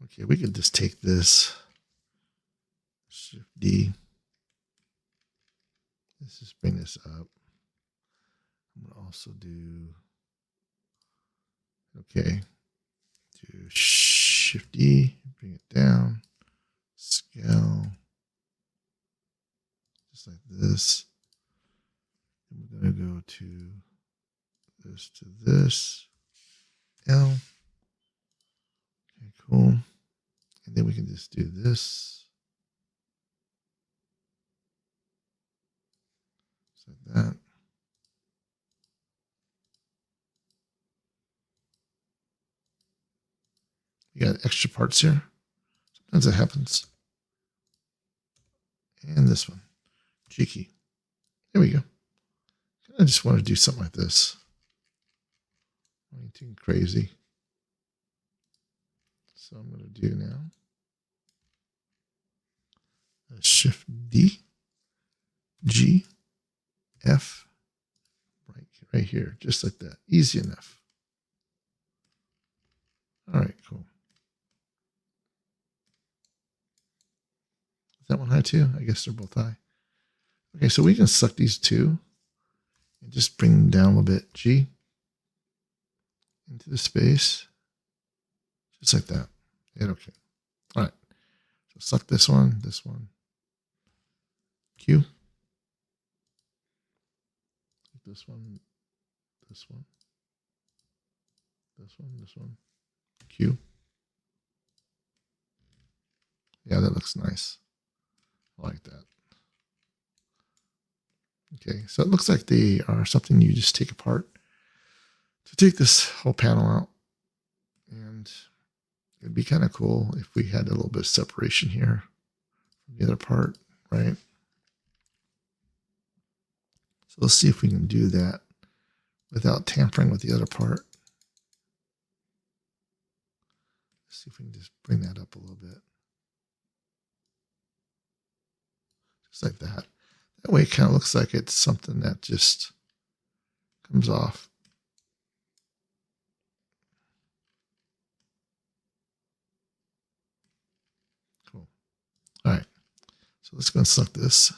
Okay, we could just take this. Shift D. Let's just bring this up. I'm going to also do, okay, do Shift E, bring it down, scale, just like this. And we're going to go to this, L. Okay, cool. And then we can just do this. Just like that. We got extra parts here. Sometimes that happens. And this one, G key. There we go. I just want to do something like this. Anything crazy. So I'm going to do now Shift D, G, F, right here, just like that. Easy enough. All right, cool. Is that one high too? I guess they're both high. Okay, so we can select these two and just bring them down a little bit. G into the space, just like that. Hit OK. All right. So select this one, Q. This one, this one, this one, Q. Yeah, that looks nice. I like that. Okay, so it looks like they are something you just take apart to take this whole panel out. And it'd be kind of cool if we had a little bit of separation here from the other part, right? So let's see if we can do that without tampering with the other part. Let's see if we can just bring that up a little bit. Just like that. That way it kind of looks like it's something that just comes off. Cool. All right. So let's go and select this.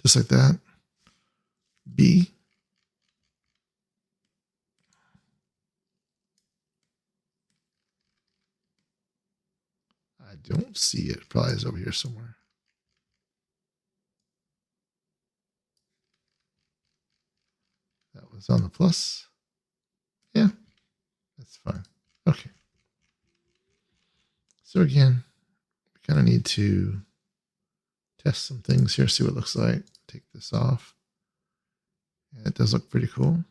Just like that. B. I don't see it. Probably is over here somewhere. That was on the plus. Yeah, that's fine. Okay. So again, we kind of need to test some things here, see what it looks like. Take this off. Yeah, it does look pretty cool.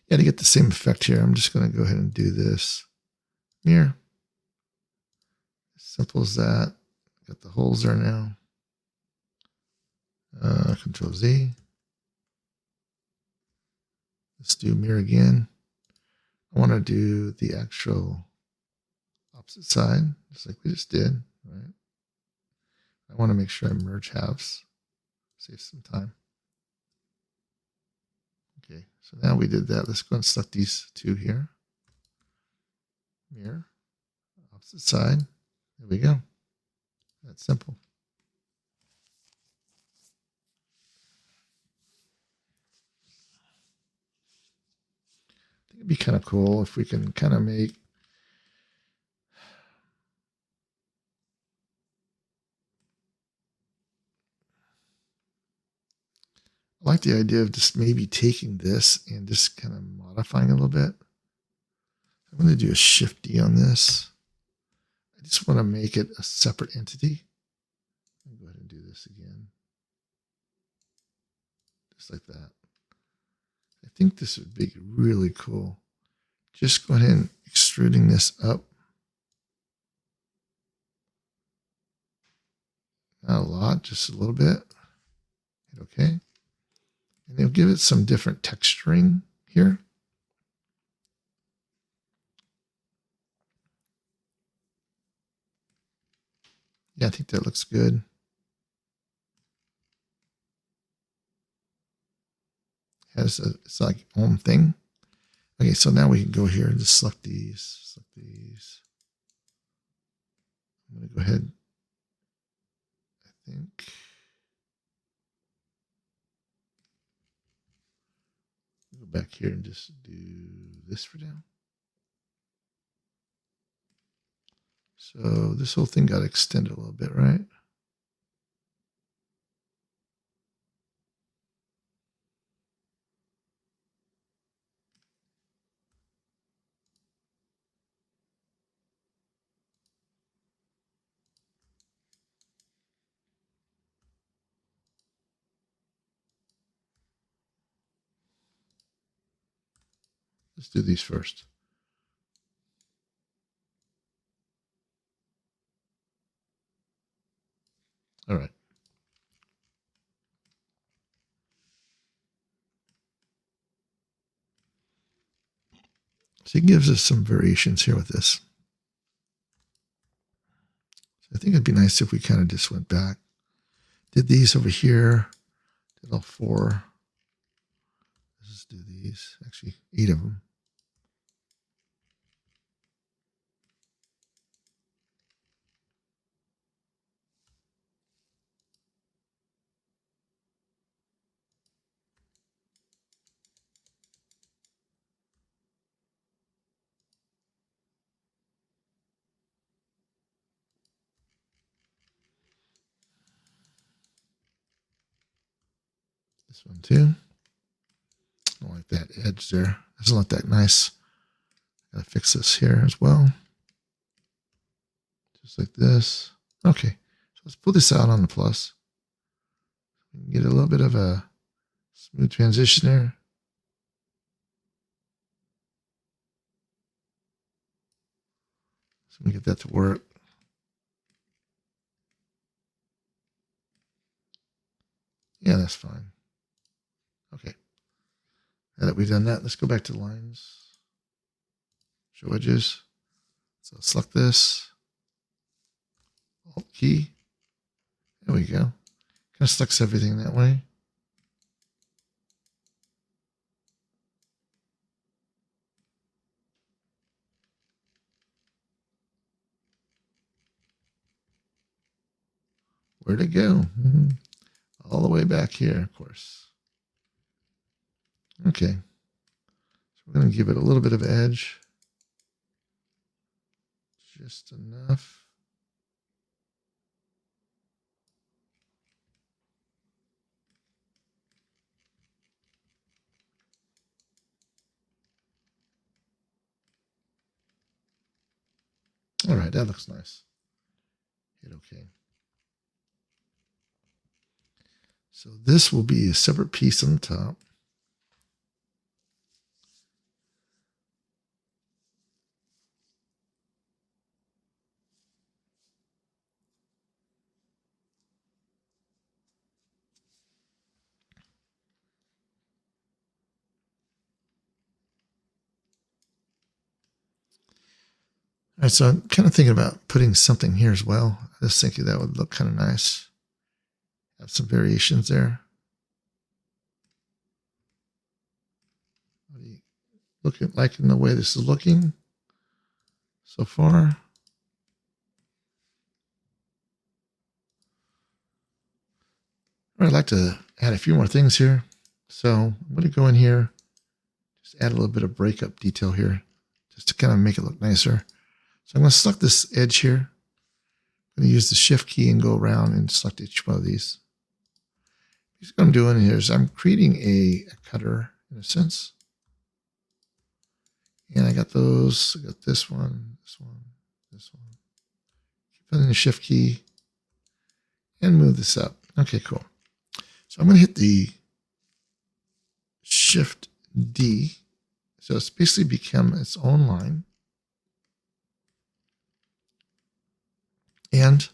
Yeah, to get the same effect here, I'm just going to go ahead and do this mirror. As simple as that. Got the holes there now. Control Z. Let's do mirror again. I want to do the actual opposite side, just like we just did, right? I want to make sure I merge halves, save some time. Okay, so now we did that. Let's go and select these two here. Mirror, opposite side. There we go. That's simple. I think it'd be kind of cool if we can kind of make I like the idea of just maybe taking this and just kind of modifying it a little bit. I'm going to do a Shift D on this. I just want to make it a separate entity. I'll go ahead and do this again. Just like that. I think this would be really cool. Just go ahead and extruding this up. Not a lot, just a little bit. Hit OK. And it'll give it some different texturing here. Yeah, I think that looks good. It's like own thing. Okay, so now we can go here and just select these. Select these. I'm going to go ahead. I think. Go back here and just do this for now. So this whole thing got extended a little bit, right? Let's do these first. All right. So it gives us some variations here with this. So I think it'd be nice if we kind of just went back, did these over here, did all four. Let's just do these, actually 8 of them. This one too. I don't like that edge there. Doesn't look that nice. Gotta fix this here as well. Just like this. Okay, so let's pull this out on the plus. We can get a little bit of a smooth transition there. So we get that to work. that's fine. Okay. Now that we've done that, let's go back to the lines. Show edges. So select this. Alt key. There we go. Kind of selects everything that way. Where'd it go? All the way back here, of course. Okay. So we're going to give it a little bit of edge. Just enough. All right, that looks nice. Hit OK. So this will be a separate piece on the top. All right, so I'm kind of thinking about putting something here as well. I was thinking that would look kind of nice. Have some variations there. What do you look like in the way this is looking so far? I'd like to add a few more things here. So I'm going to go in here, just add a little bit of breakup detail here, just to kind of make it look nicer. So I'm going to select this edge here. I'm going to use the Shift key and go around and select each one of these. What I'm doing here is I'm creating a cutter in a sense. And I got those. I got this one, this one, this one. Keep putting the Shift key and move this up. Okay, cool. So I'm going to hit the Shift D. So it's basically become its own line. And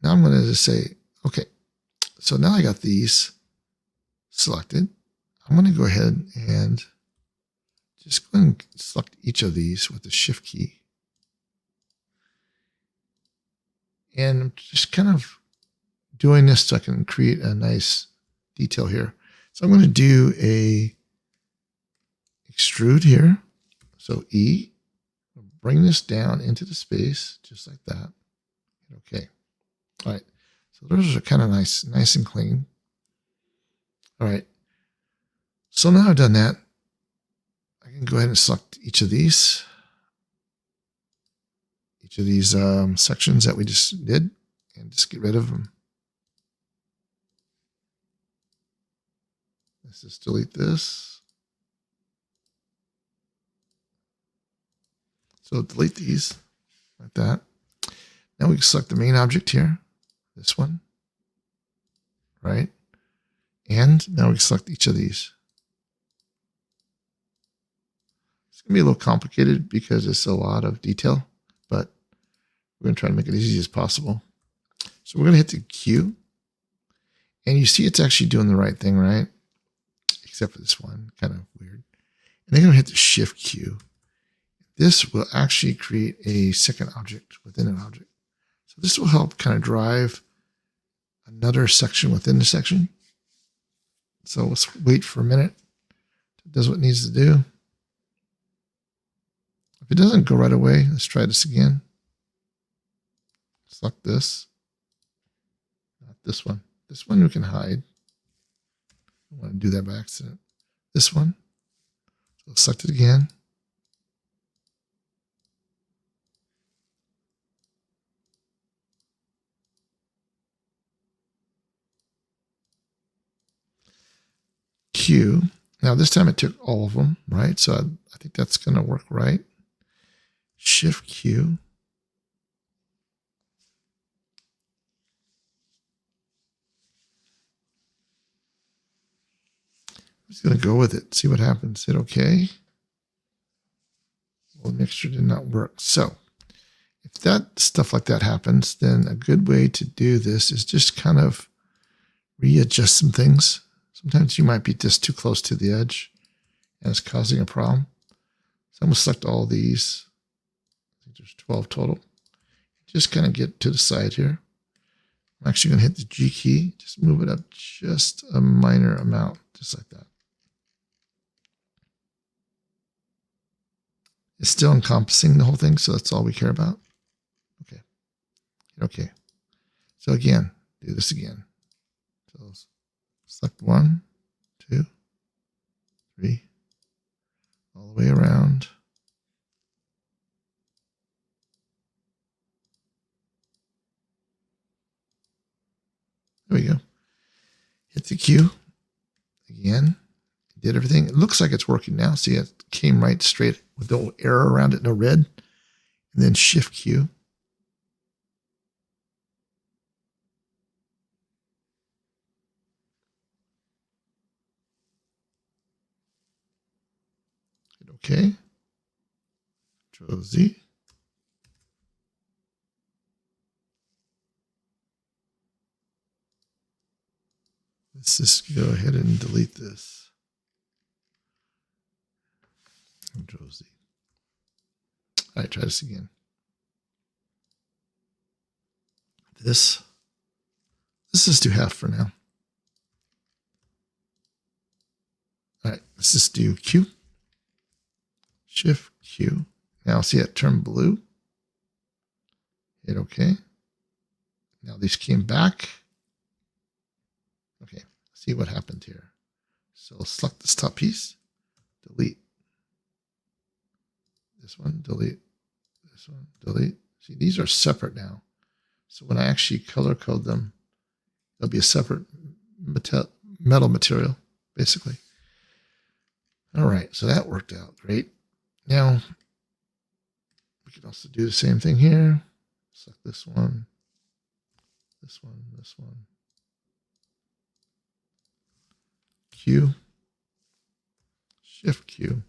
now I'm going to just say, okay, so now I got these selected. I'm going to go ahead and just go and select each of these with the Shift key. And I'm just kind of doing this so I can create a nice detail here. So I'm going to do a extrude here. So E, bring this down into the space, just like that. Okay. All right. So those are kind of nice and clean. All right. So now I've done that, I can go ahead and select each of these sections that we just did and just get rid of them. Let's just delete this. So delete these like that. Now we can select the main object here, this one, right? And now we can select each of these. It's going to be a little complicated because it's a lot of detail, but we're going to try to make it as easy as possible. So we're going to hit the Q. And you see it's actually doing the right thing, right? Except for this one, kind of weird. And then I'm going to hit the Shift Q. This will actually create a second object within an object. So this will help kind of drive another section within the section. So let's wait for a minute. It does what it needs to do. If it doesn't go right away, let's try this again. Select this. Not this one. This one we can hide. I want to do that by accident. This one. So select it again. Q. Now this time it took all of them, right? So I think that's going to work right. Shift Q. I'm just going to go with it, see what happens. Hit OK. Well, the mixture did not work. So if that stuff like that happens, then a good way to do this is just kind of readjust some things. Sometimes you might be just too close to the edge and it's causing a problem. So I'm going to select all these. I think there's 12 total. Just kind of get to the side here. I'm actually going to hit the G key. Just move it up just a minor amount, just like that. It's still encompassing the whole thing, so that's all we care about. Okay. Okay. So again, do this again. So select 1, 2, 3, all the way around. There we go. Hit the Q again. Did everything. It looks like it's working now. See, it came right straight with no error around it, no red. And then Shift Q. Hit OK. Control Z. Let's just go ahead and delete this. Control Z. All right, try this again. This is do half for now. All right, let's just do Q. Shift Q. Now see it turn blue. Hit OK. Now these came back. Okay, see what happened here. So select this top piece, delete this one, delete this one, delete. See, these are separate now. So when I actually color code them, there'll be a separate metal material, basically. All right, so that worked out great. Now, we can also do the same thing here. Select this one, this one, this one. Q, Shift Q.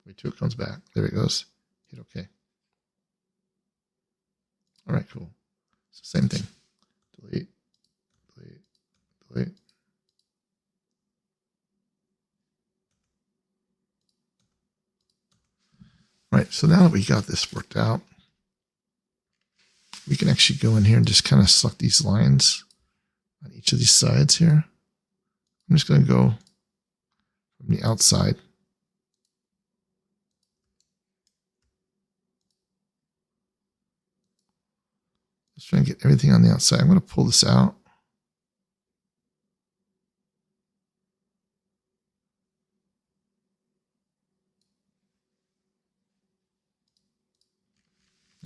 Wait till it comes back. There it goes. Hit OK. All right, cool. So same thing. Delete, delete, delete. All right, so now that we got this worked out, we can actually go in here and just kind of select these lines on each of these sides here. I'm just going to go from the outside. Just trying to get everything on the outside. I'm going to pull this out.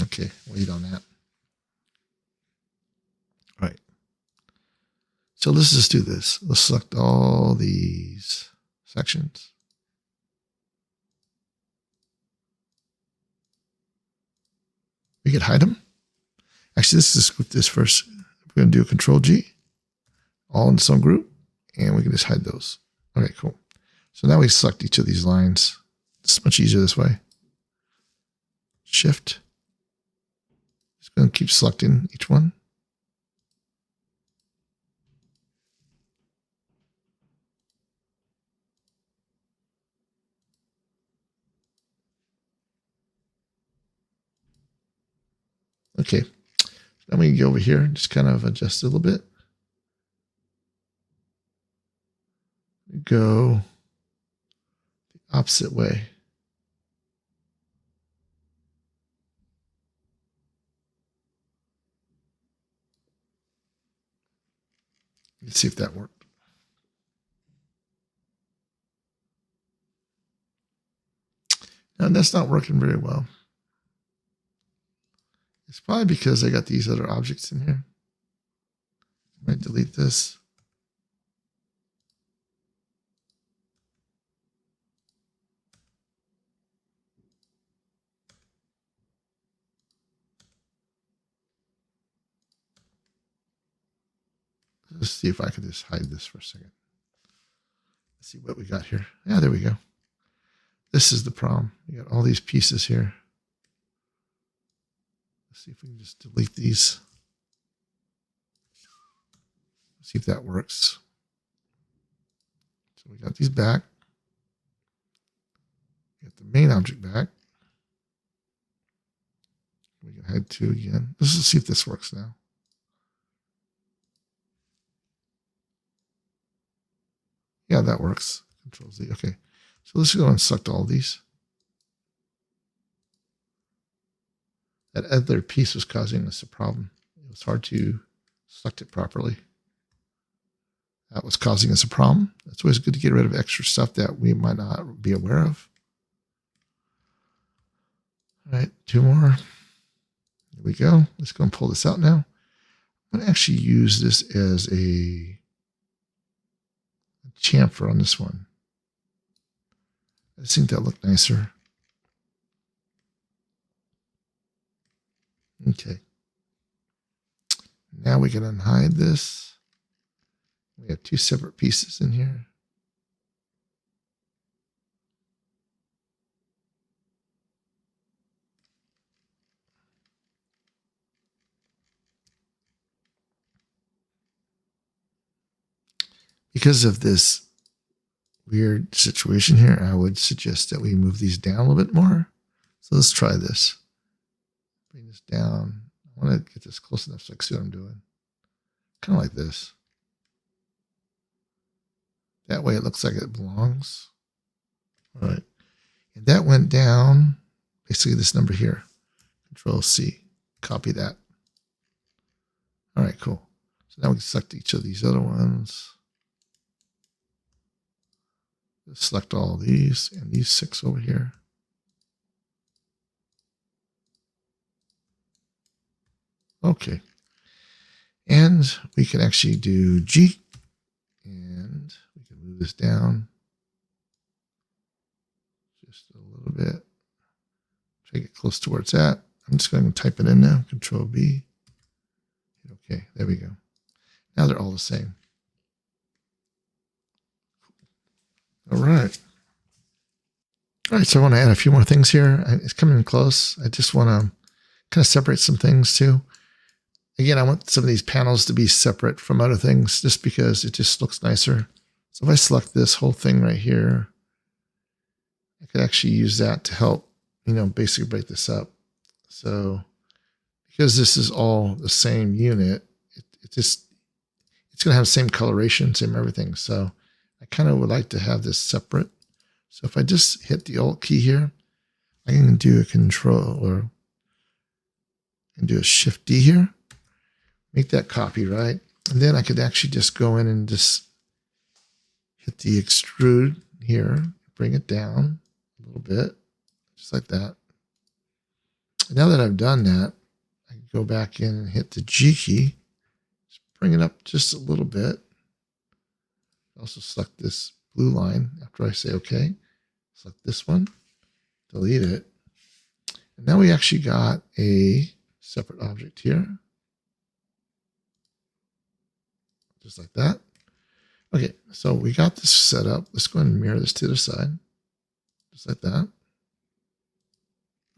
Okay, wait on that. All right. So let's just do this. Let's select all these sections. We could hide them. Actually, let's just group this first. We're going to do a Control G, all in some group, and we can just hide those. Okay, cool. So now we select each of these lines. It's much easier this way. Shift. Just going to keep selecting each one. Okay. Then we can go over here and just kind of adjust it a little bit. Go the opposite way. Let's see if that worked. And that's not working very well. It's probably because I got these other objects in here. I might delete this. Let's see if I can just hide this for a second. Let's see what we got here. Yeah, there we go. This is the problem. We got all these pieces here. Let's see if we can just delete these. See if that works. So we got these back. Get the main object back. We can hide 2 again. Let's just see if this works now. Yeah, that works. Control Z. Okay. So let's go and select all these. That other piece was causing us a problem. It was hard to select it properly. That was causing us a problem. That's always good to get rid of extra stuff that we might not be aware of. All right, 2 more. Here we go. Let's go and pull this out now. I'm going to actually use this as a chamfer on this one. I just think that looked nicer. Okay. Now we can unhide this. We have 2 separate pieces in here. Because of this weird situation here, I would suggest that we move these down a little bit more. So let's try this. Bring this down. I want to get this close enough so I can see what I'm doing. Kind of like this. That way it looks like it belongs. All right. And that went down, basically this number here. Control C. Copy that. All right, cool. So now we can select each of these other ones. Just select all these and these 6 over here. Okay. And we can actually do G. And we can move this down just a little bit. Try to get close to where it's at. I'm just going to type it in now. Control B. Okay, there we go. Now they're all the same. All right. All right, so I want to add a few more things here. It's coming close. I just want to kind of separate some things too. Again, I want some of these panels to be separate from other things just because it just looks nicer. So if I select this whole thing right here, I could actually use that to help, basically break this up. So because this is all the same unit, it's going to have the same coloration, same everything. So I kind of would like to have this separate. So if I just hit the Alt key here, I can do a Control or do a Shift D here, make that copy, right? And then I could actually just go in and just hit the extrude here, bring it down a little bit, just like that. And now that I've done that, I can go back in and hit the G key, just bring it up just a little bit. Also select this blue line after I say OK. Select this one, delete it. And now we actually got a separate object here. Just like that. Okay, so we got this set up. Let's go ahead and mirror this to the side. Just like that.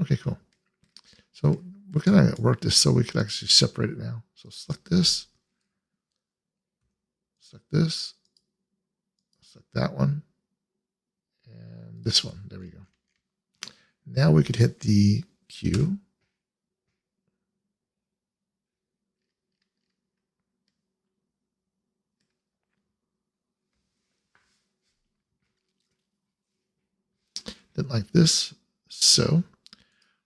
Okay, cool. So we're going to work this so we can actually separate it now. So select this. Select this. Select that one. And this one. There we go. Now we could hit the Q. Then like this. So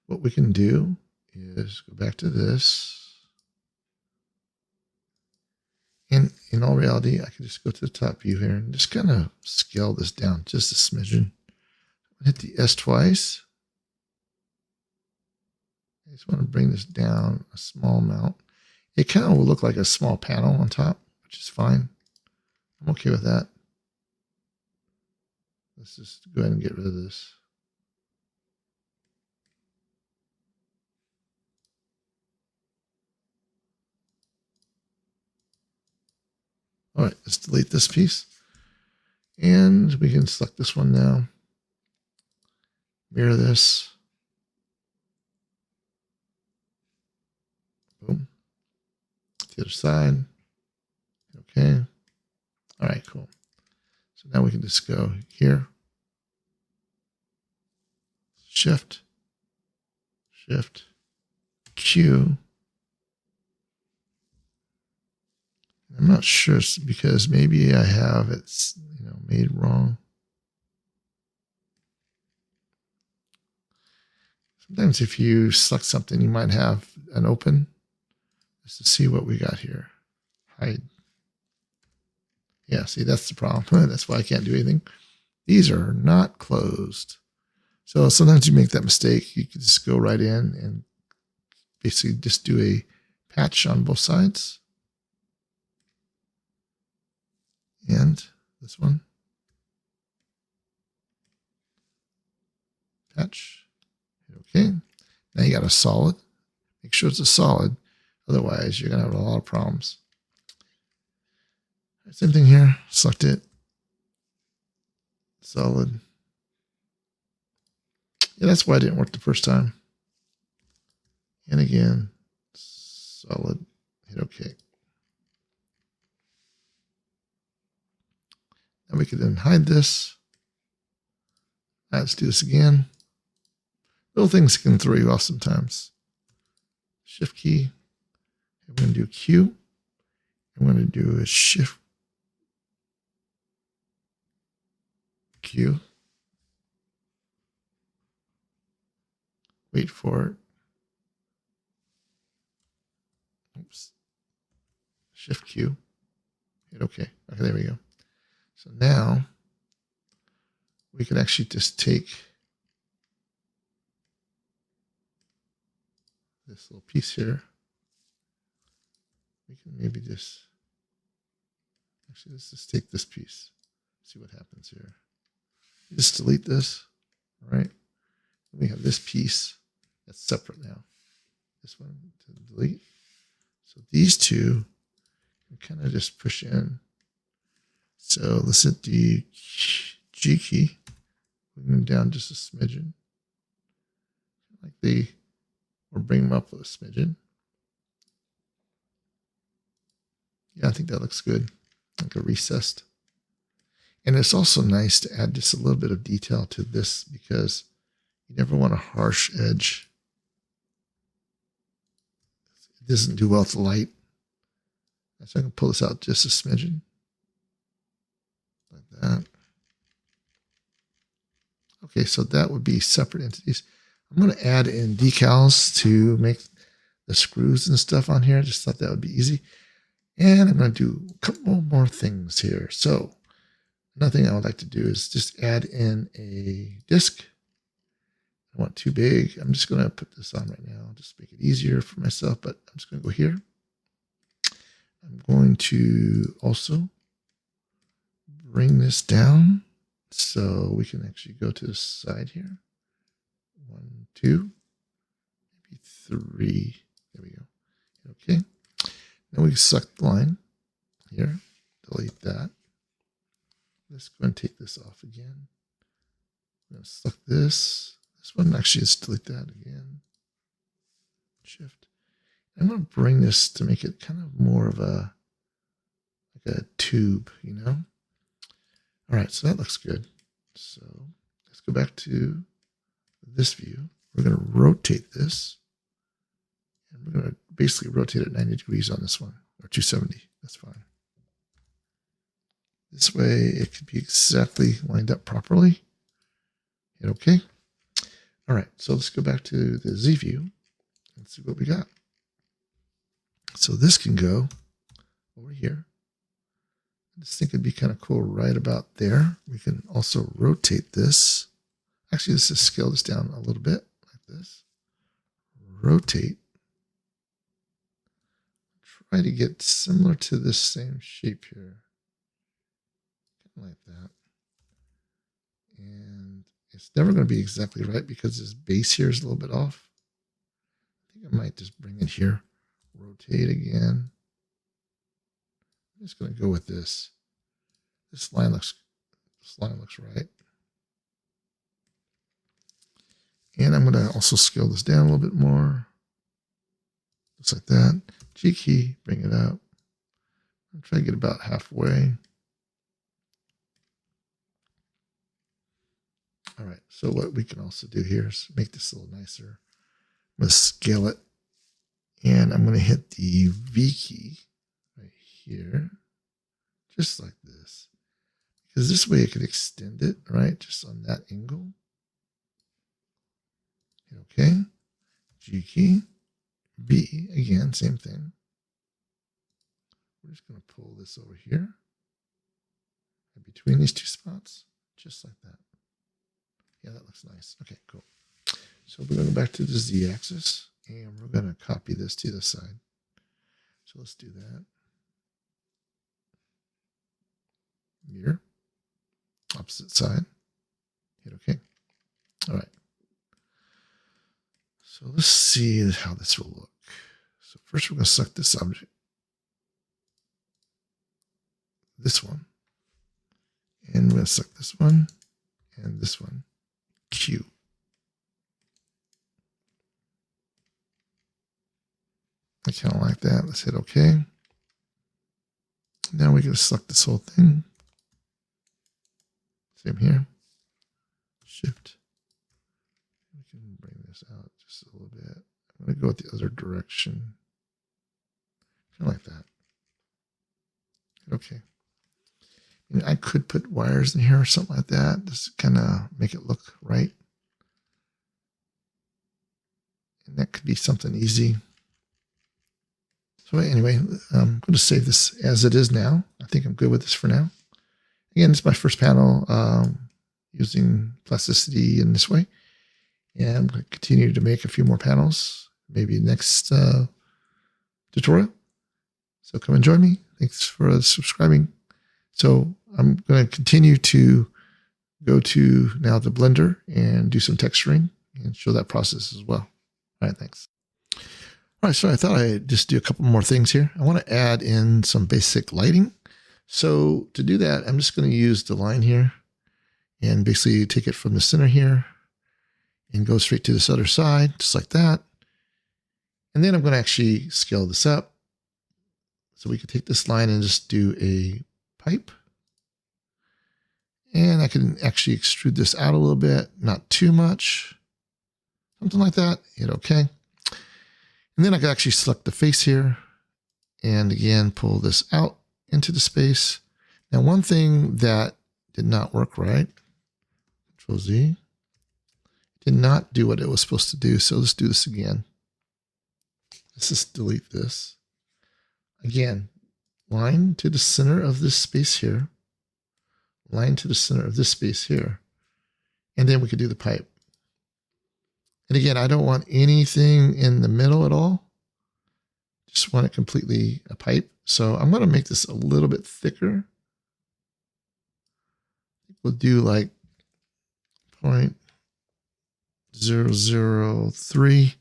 what we can do is go back to this. And in all reality, I can just go to the top view here and just kind of scale this down just a smidgen. Hit the S twice. I just want to bring this down a small amount. It kind of will look like a small panel on top, which is fine. I'm okay with that. Let's just go ahead and get rid of this. All right, let's delete this piece. And we can select this one now. Mirror this. Boom. The other side. Okay. All right, cool. So now we can just go here. Shift, Shift, Q. I'm not sure because maybe I have it, made wrong. Sometimes if you select something, you might have an open. Just to see what we got here. Hide. Yeah, see, that's the problem. That's why I can't do anything. These are not closed. So sometimes you make that mistake. You can just go right in and basically just do a patch on both sides. And this one. Patch. Okay. Now you got a solid. Make sure it's a solid. Otherwise, you're going to have a lot of problems. Same thing here. Select it. Solid. Yeah, that's why it didn't work the first time. And again, solid. Hit OK. Now we can then hide this. Let's do this again. Little things can throw you off sometimes. Shift key. I'm going to do Q. I'm going to do a Shift Q. Wait for it. Oops. Shift Q. Hit OK. Okay, there we go. So now we could actually just take this little piece here. We can maybe just, actually, let's just take this piece. See what happens here. Just delete this, all right? We have this piece that's separate now. This one to delete. So these two can kind of just push in. So let's hit the G key. Bring them down just a smidgen. Or bring them up with a smidgen. Yeah, I think that looks good. Like a recessed. And it's also nice to add just a little bit of detail to this because you never want a harsh edge. It doesn't do well with the light. So I can pull this out just a smidgen. Like that. Okay, so that would be separate entities. I'm going to add in decals to make the screws and stuff on here. I just thought that would be easy. And I'm going to do a couple more things here. So another thing I would like to do is just add in a disc. I want too big. I'm just going to put this on right now, just make it easier for myself, but I'm just going to go here. I'm going to also bring this down so we can actually go to the side here. 1, 2, maybe 3. There we go. Okay. Now we can select the line here, delete that. Let's go and take this off again. I'm going to select this. This one actually, let's delete that again. Shift. I'm going to bring this to make it kind of more of a like a tube, you know. All right, so that looks good. So let's go back to this view. We're going to rotate this, and we're going to basically rotate it 90 degrees on this one, or 270. That's fine. This way, it can be exactly lined up properly. Hit OK. All right, so let's go back to the Z view and see what we got. So this can go over here. I just think it'd be kind of cool right about there. We can also rotate this. Actually, let's just scale this down a little bit like this. Rotate. Try to get similar to this same shape here. Kind of like that. And it's never going to be exactly right because this base here is a little bit off. I think I might just bring it here. Rotate again. I'm just going to go with this. This line looks right. And I'm going to also scale this down a little bit more. Just like that. G key, bring it up. I'll try to get about halfway. All right, so what we can also do here is make this a little nicer. I'm going to scale it, and I'm going to hit the V key right here, just like this. Because this way I could extend it, right, just on that angle. Okay, G key, V, again, same thing. We're just going to pull this over here, between these two spots, just like that. Yeah, that looks nice. Okay, cool. So we're going to go back to the Z-axis, and we're going to copy this to the side. So let's do that. Mirror, opposite side, hit OK. All right. So let's see how this will look. So first we're going to select this object, this one, and we're going to select this one and this one, Q. I kind of like that. Let's hit OK. Now we're going to select this whole thing. Same here. Shift. We can bring this out just a little bit. I'm going to go with the other direction. Kind of like that. Okay. And I could put wires in here or something like that. Just kind of make it look right. And that could be something easy. So anyway, I'm going to save this as it is now. I think I'm good with this for now. Again, it's my first panel using plasticity in this way. And I'm going to continue to make a few more panels, maybe next tutorial. So come and join me. Thanks for subscribing. So I'm going to continue to go to now the Blender and do some texturing and show that process as well. All right, thanks. All right, so I thought I'd just do a couple more things here. I want to add in some basic lighting. So to do that, I'm just going to use the line here and basically take it from the center here and go straight to this other side, just like that. And then I'm going to actually scale this up. So we could take this line and just do a pipe. And I can actually extrude this out a little bit, not too much. Something like that, hit OK. And then I can actually select the face here and again, pull this out into the space. Now, one thing that did not work right, Control Z, did not do what it was supposed to do. So let's do this again. Let's just delete this. Again, line to the center of this space here, line to the center of this space here, and then we could do the pipe. And again, I don't want anything in the middle at all. Just want it completely a pipe. So I'm going to make this a little bit thicker. We'll do like 0.003. Hit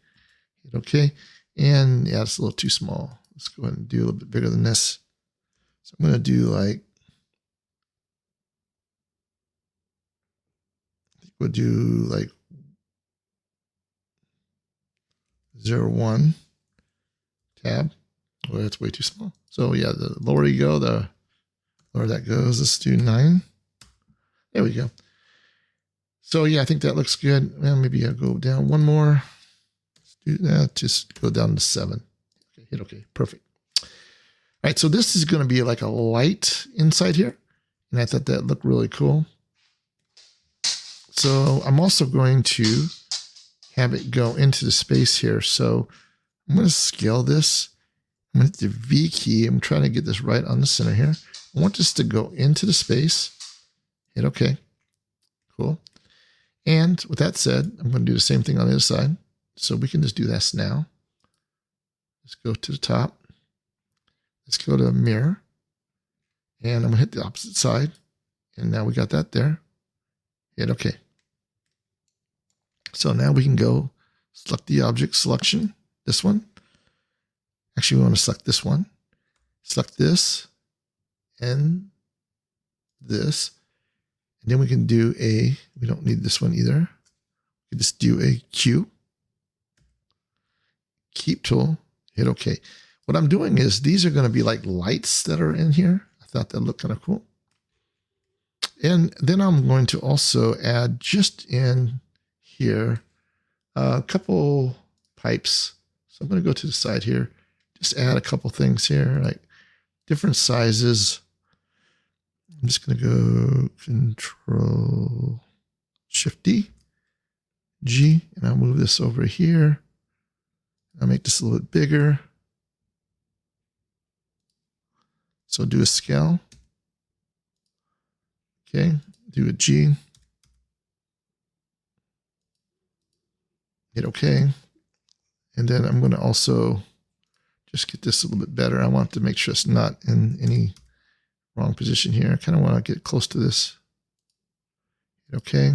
OK. And yeah, it's a little too small. Let's go ahead and do a little bit bigger than this. So I'm going to do like, we'll do like 0.1 tab. Well, that's way too small. So yeah, the lower you go, the lower that goes. Let's do 9. There we go. So yeah, I think that looks good. Well, maybe I'll go down one more. Let's do that. Just go down to 7. Okay, hit OK. Perfect. All right, so this is going to be like a light inside here. And I thought that looked really cool. So I'm also going to have it go into the space here. So I'm going to scale this. I'm going to hit the V key. I'm trying to get this right on the center here. I want this to go into the space. Hit OK. Cool. And with that said, I'm going to do the same thing on the other side. So we can just do this now. Let's go to the top. Let's go to mirror. And I'm going to hit the opposite side. And now we got that there. Hit OK. So now we can go select the object selection, this one. Actually, we want to select this one. Select this and this. And then we can do a, we don't need this one either. We can just do a Q. Keep tool, hit OK. what I'm doing is these are going to be like lights that are in here. I thought that looked kind of cool. And then I'm going to also add just in here a couple pipes. So I'm going to go to the side here, just add a couple things here, like different sizes. I'm just going to go Control Shift D, G, and I'll move this over here. I'll make this a little bit bigger. So do a scale. Okay, do a G. Hit OK. And then I'm going to also just get this a little bit better. I want to make sure it's not in any wrong position here. I kind of want to get close to this. Hit OK.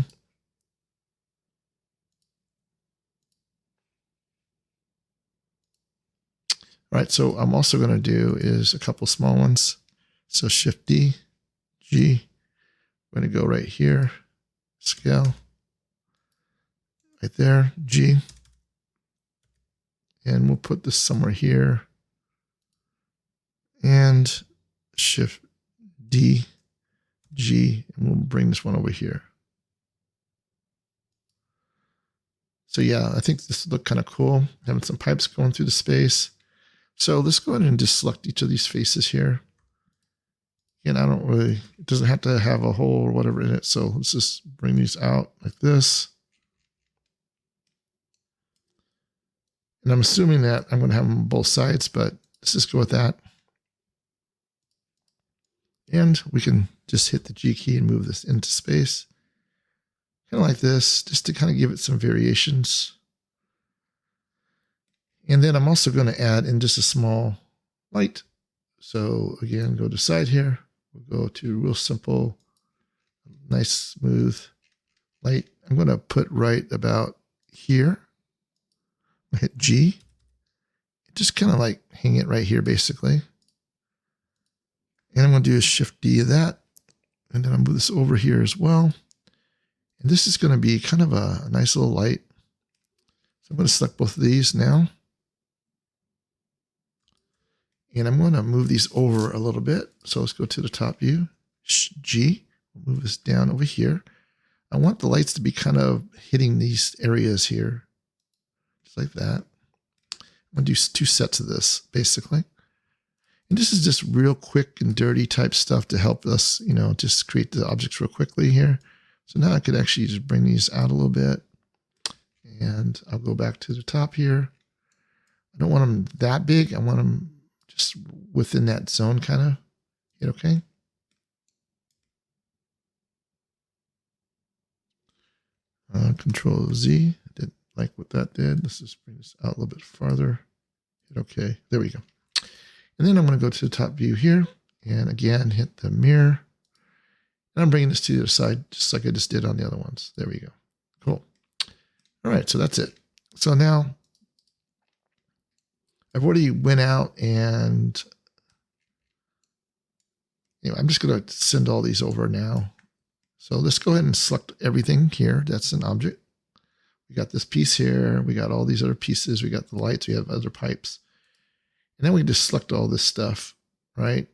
All right, so I'm also going to do is a couple small ones. So Shift D, G. I'm going to go right here, scale, right there, G. And we'll put this somewhere here. And Shift D, G, and we'll bring this one over here. So yeah, I think this look kind of cool. Having some pipes going through the space. So let's go ahead and just select each of these faces here. And I don't really, it doesn't have to have a hole or whatever in it. So let's just bring these out like this. And I'm assuming that I'm going to have them on both sides, but let's just go with that. And we can just hit the G key and move this into space. Kind of like this, just to kind of give it some variations. And then I'm also going to add in just a small light. So again, go to side here. We'll go to real simple, nice, smooth light. I'm going to put right about here. I hit G. Just kind of like hang it right here, basically. And I'm going to do a Shift D of that. And then I'll move this over here as well. And this is going to be kind of a nice little light. So I'm going to select both of these now. And I'm going to move these over a little bit. So let's go to the top view, G, we'll move this down over here. I want the lights to be kind of hitting these areas here, just like that. I'm going to do 2 sets of this, basically. And this is just real quick and dirty type stuff to help us, you know, just create the objects real quickly here. So now I could actually just bring these out a little bit. And I'll go back to the top here. I don't want them that big. I want them just within that zone, kind of. Hit OK. Control Z. I didn't like what that did. Let's just bring this out a little bit farther. Hit OK. There we go. And then I'm going to go to the top view here. And again, hit the mirror. And I'm bringing this to the other side, just like I just did on the other ones. There we go. Cool. All right, so that's it. So now I've already went out and, you know, I'm just going to send all these over now. So let's go ahead and select everything here. That's an object. We got this piece here. We got all these other pieces. We got the lights. We have other pipes. And then we just select all this stuff, right?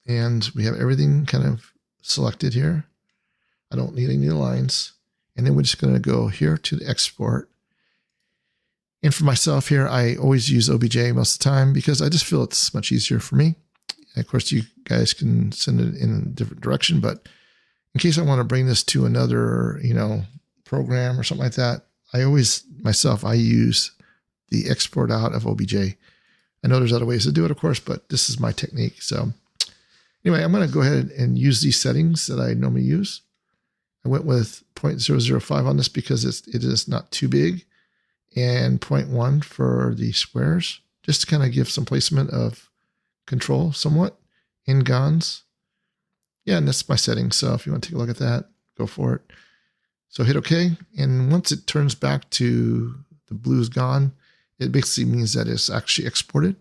And we have everything kind of selected here. I don't need any lines. And then we're just going to go here to the export. And for myself here, I always use OBJ most of the time because I just feel it's much easier for me. And of course, you guys can send it in a different direction, but in case I want to bring this to another, you know, program or something like that, I always, myself, I use the export out of OBJ. I know there's other ways to do it, of course, but this is my technique. So anyway, I'm going to go ahead and use these settings that I normally use. I went with 0.005 on this because it is not too big, and 0.1 for the squares, just to kind of give some placement of control somewhat in GANs. Yeah, and that's my settings. So if you want to take a look at that, go for it. So hit OK. And once it turns back to the blue's gone, it basically means that it's actually exported.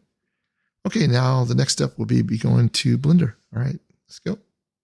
Okay, now the next step will be going to Blender. All right, let's go.